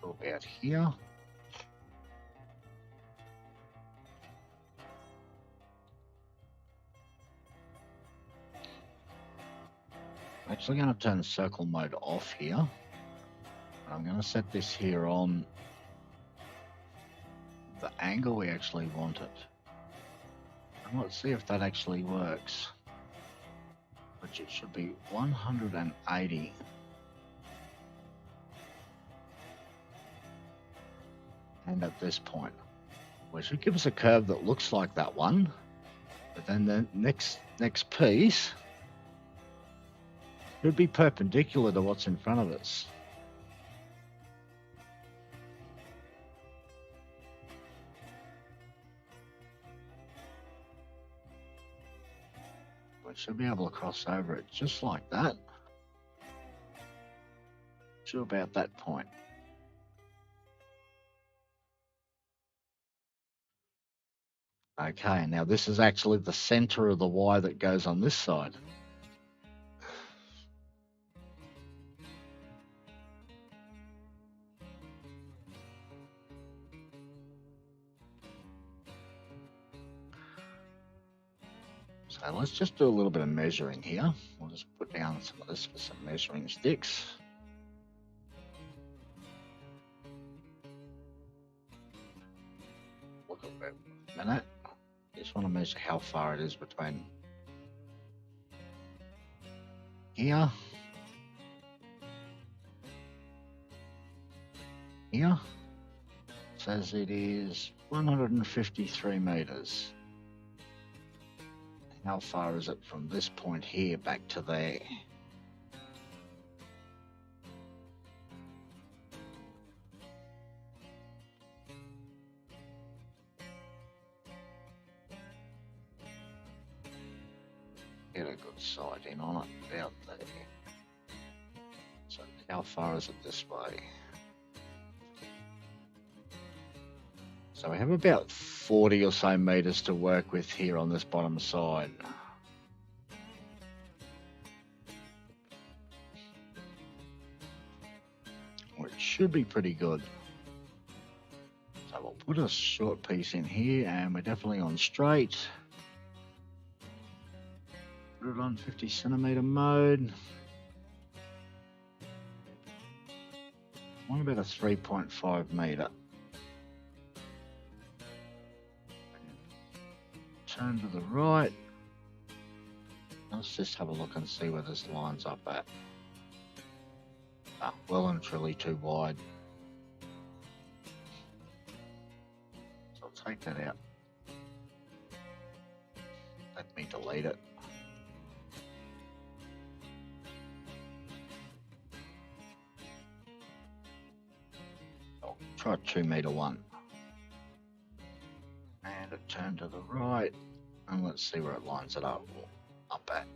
to about here. I'm actually going to turn circle mode off here. I'm going to set this here on the angle we actually want it. And let's see if that actually works. Which it should be 180. And at this point, which should give us a curve that looks like that one. But then the next piece should be perpendicular to what's in front of us. We should be able to cross over it just like that. To about that point. Okay, now this is actually the center of the Y that goes on this side. So let's just do a little bit of measuring here. We'll just put down some of this with some measuring sticks. Look at that a minute. Just want to measure how far it is between here, here. It says it is 153 meters. How far is it from this point here back to there? Get a good sight in on it, about there. So how far is it this way? So we have about 40 or so meters to work with here on this bottom side. Which should be pretty good. So we'll put a short piece in here and we're definitely on straight. Put it on 50 centimeter mode. Want about a 3.5 meter. Turn to the right. Let's just have a look and see where this lines up at. Ah, well and truly too wide. So I'll take that out. Let me delete it. I'll try 2 meter one. And it turned to the right. And let's see where it lines it up at.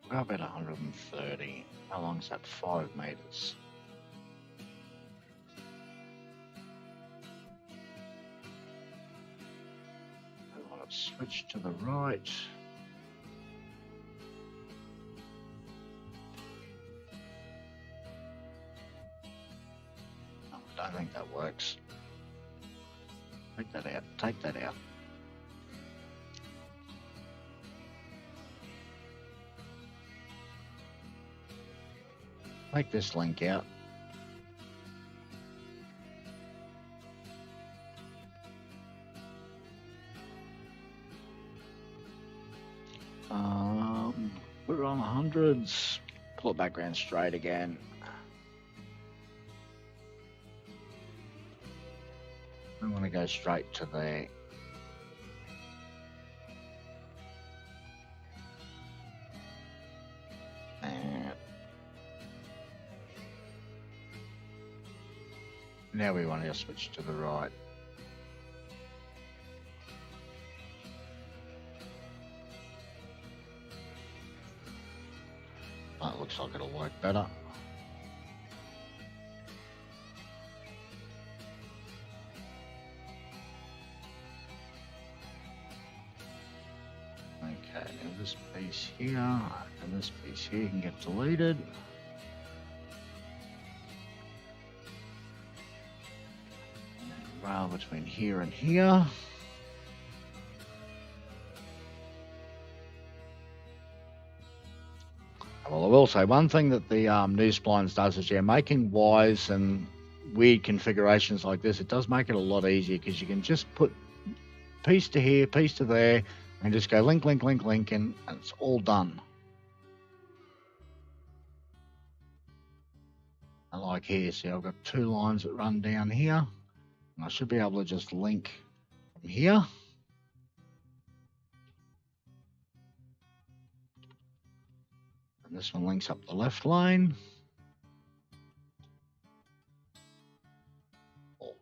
We're about 130. How long is that? 5 meters. I want to switch to the right. No, I don't think that works. Take that out. Take that out. Take this link out. Put it on 100s. Pull it back around straight again. I want to go straight to there. Now we want to switch to the right. That looks like it'll work better. Okay, now this piece here and this piece here can get deleted. Rail between here and here. Well, I will say one thing that the new splines does is, making wires and weird configurations like this, it does make it a lot easier because you can just put piece to here, piece to there, and just go link, link, link, link, and it's all done. And like here, see, I've got 2 lines that run down here. And I should be able to just link from here. And this one links up the left lane. Or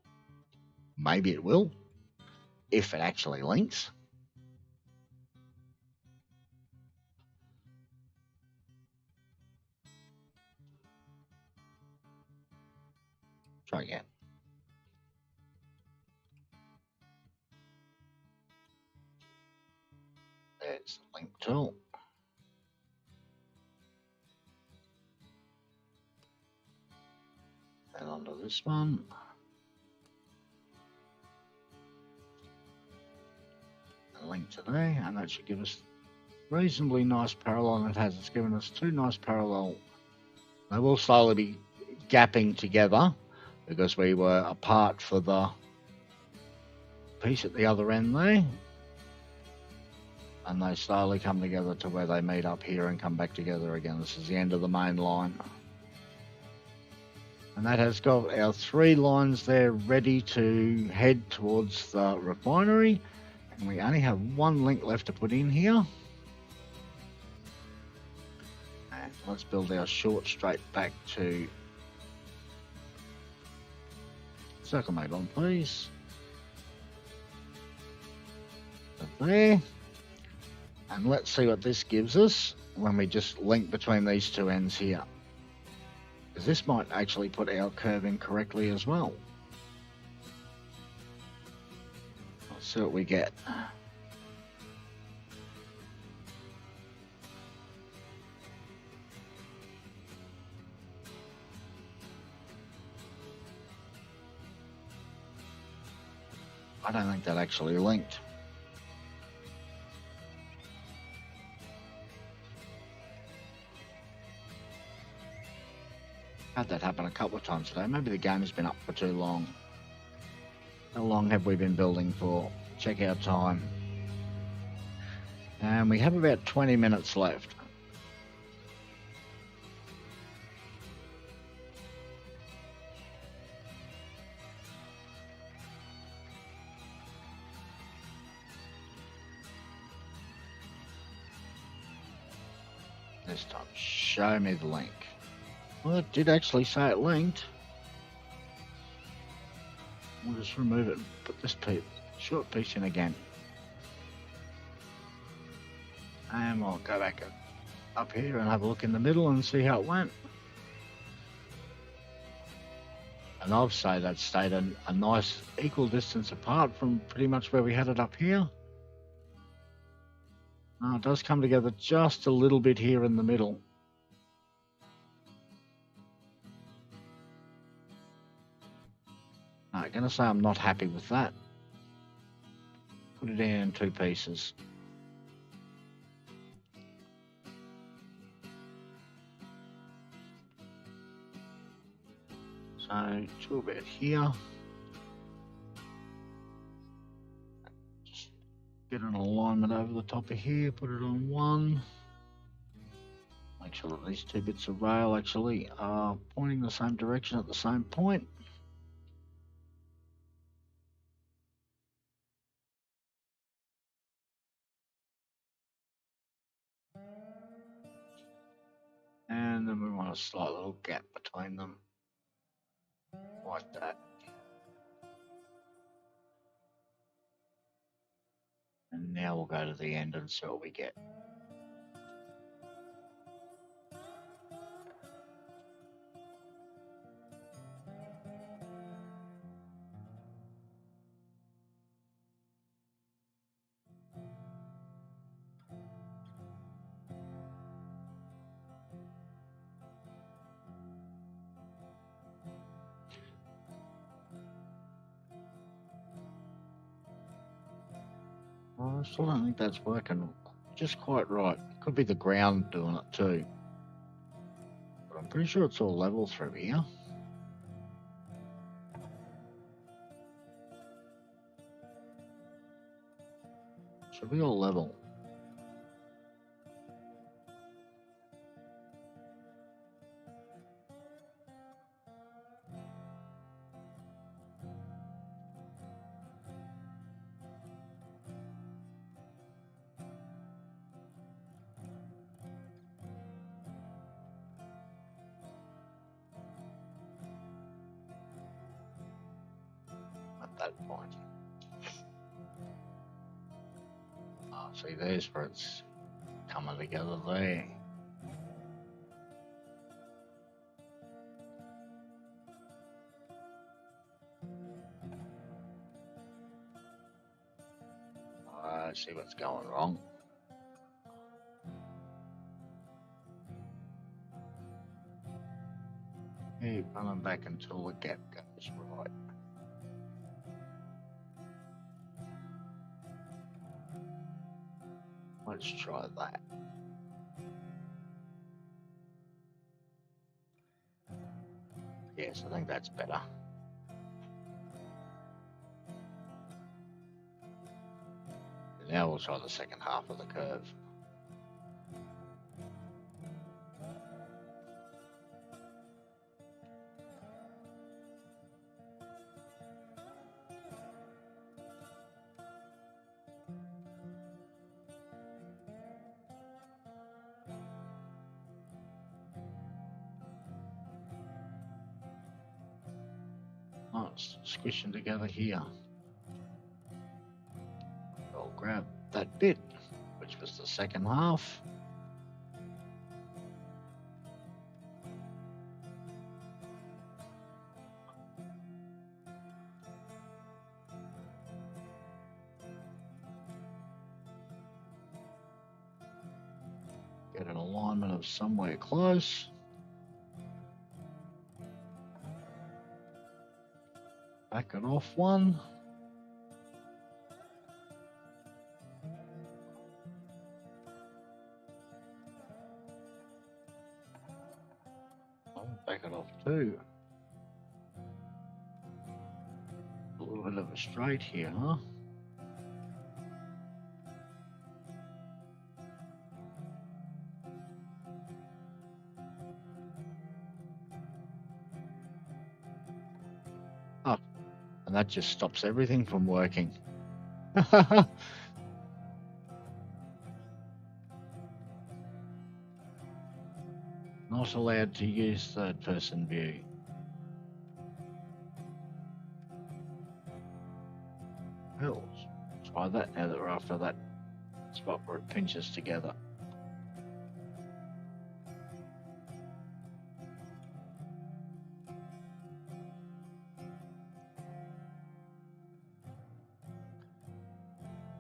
maybe it will, if it actually links. Try again. There's the link tool. And onto this one. A link to there, and that should give us reasonably nice parallel. It has. It's given us two nice parallel. They will slowly be gapping together because we were apart for the piece at the other end there. And they slowly come together to where they meet up here and come back together again. This is the end of the main line. And that has got our 3 lines there ready to head towards the refinery. And we only have 1 link left to put in here. And let's build our short straight back to circle mode on, please. There. And let's see what this gives us when we just link between these 2 ends here. Because this might actually put our curve in correctly as well. Let's see what we get. I don't think that actually linked. Had that happen a couple of times today. Maybe the game has been up for too long. How long have we been building for? Check our time. And we have about 20 minutes left. This time, show me the link. Well, it did actually say it linked. We'll just remove it and put this short piece in again. And we'll go back up here and have a look in the middle and see how it went. And I'll say that stayed a nice equal distance apart from pretty much where we had it up here. Now it does come together just a little bit here in the middle. I'm going to say I'm not happy with that. Put it in 2 pieces. So, 2 about here. Just get an alignment over the top of here, put it on 1. Make sure that these 2 bits of rail actually are pointing the same direction at the same point. And then we want a slight little gap between them, like that. And now we'll go to the end and see what we get. I still don't think that's working just quite right. Could be the ground doing it too. But I'm pretty sure it's all level through here. Should be all level. At that point. Oh, see, there's where it's coming together there. Let's see what's going wrong. Keep running back until the gap goes right. Let's try that. Yes, I think that's better. Now we'll try the second half of the curve. Oh, it's squishing together here. I'll grab that bit, which was the second half. Get an alignment of somewhere close. Back it off one. Back it off two. A little bit of a straight here, huh? Oh, and that just stops everything from working. Not allowed to use third-person view. Well, let's try that now that we're after that spot where it pinches together.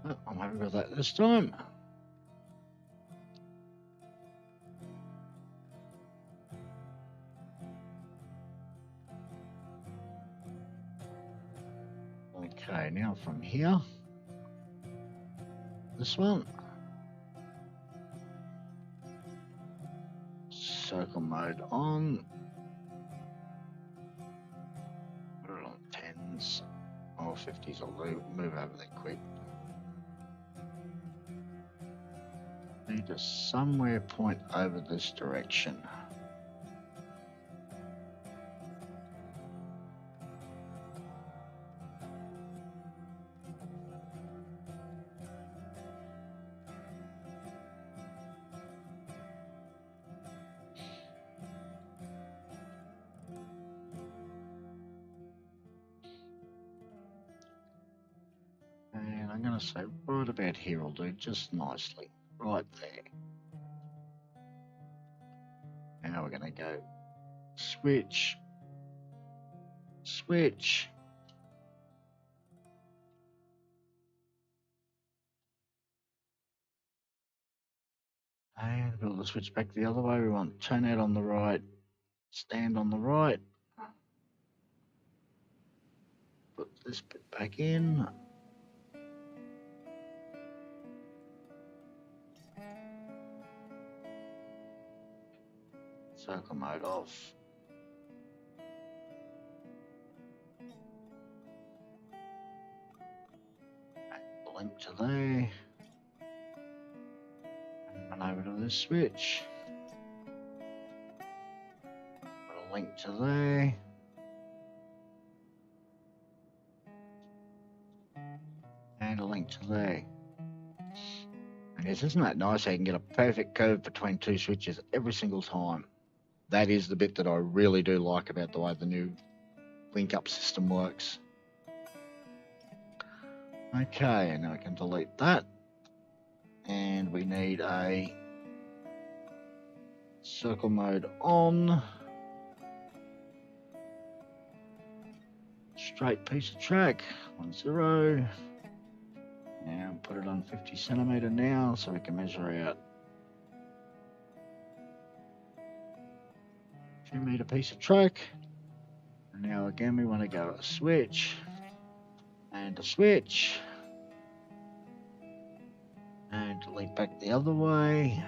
Oh, I'm happy with that this time. Okay, now from here, this one, circle mode on, put it on 10s or 50s, I'll move over there quick. Need to somewhere point over this direction. And I'm going to say right about here will do just nicely, right there. Now we're going to go switch, switch. And we'll switch back the other way. We want turn out on the right, stand on the right. Put this bit back in. Circle mode off. Link to there. And run over to this switch. Put a link to there. And a link to there. And yes, isn't that nice how you can get a perfect curve between two switches every single time? That is the bit that I really do like about the way the new link-up system works. Okay, and now I can delete that. And we need a circle mode on. Straight piece of track, 1 0. Now put it on 50 centimetre now so we can measure out 2 metre piece of track. And now again we want to go a switch and a switch and delete back the other way.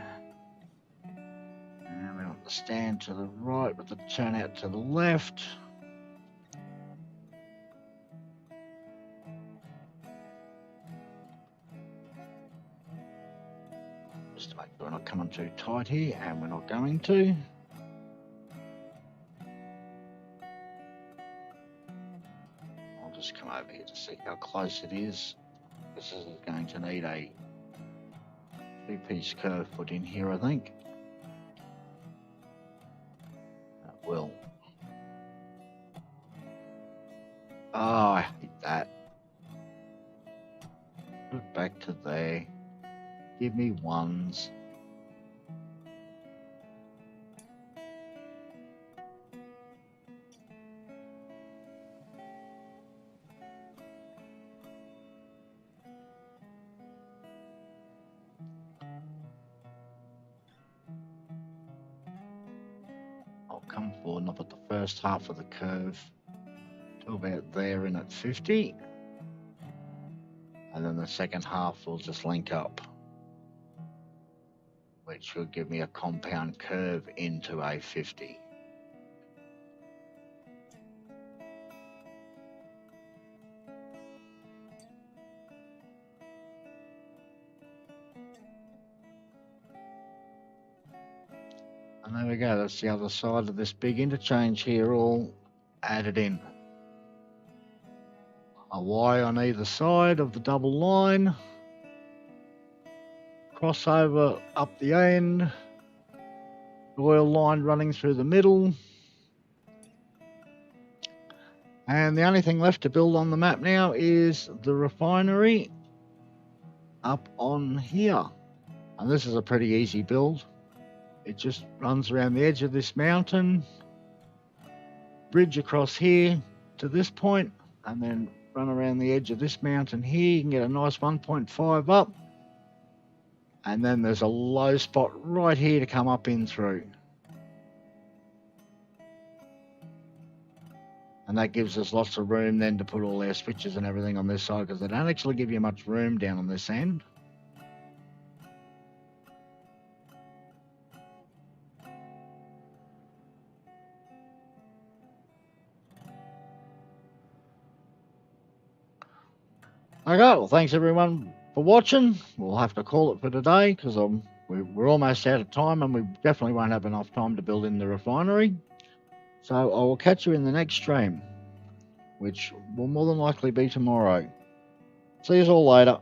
And we want the stand to the right with the turnout to the left. Just to make sure we're not coming too tight here, and we're not going to. I'll just come over here to see how close it is. This is going to need a 2-piece curve put in here, I think. That will. Oh, I hate that. Put it back to there. Give me ones. I'll come forward and I'll put the first half of the curve to about there in at 50. And then the second half will just link up, which will give me a compound curve into a 50. And there we go, that's the other side of this big interchange here, all added in. A Y on either side of the double line. Crossover up the end. Oil line running through the middle. And the only thing left to build on the map now is the refinery up on here. And this is a pretty easy build. It just runs around the edge of this mountain, bridge across here to this point, and then run around the edge of this mountain here. You can get a nice 1.5 up. And then there's a low spot right here to come up in through. And that gives us lots of room then to put all our switches and everything on this side, because they don't actually give you much room down on this end. Okay, well, thanks everyone for watching. We'll have to call it for today because we're almost out of time, and we definitely won't have enough time to build in the refinery. So I will catch you in the next stream, which will more than likely be tomorrow. See you all later.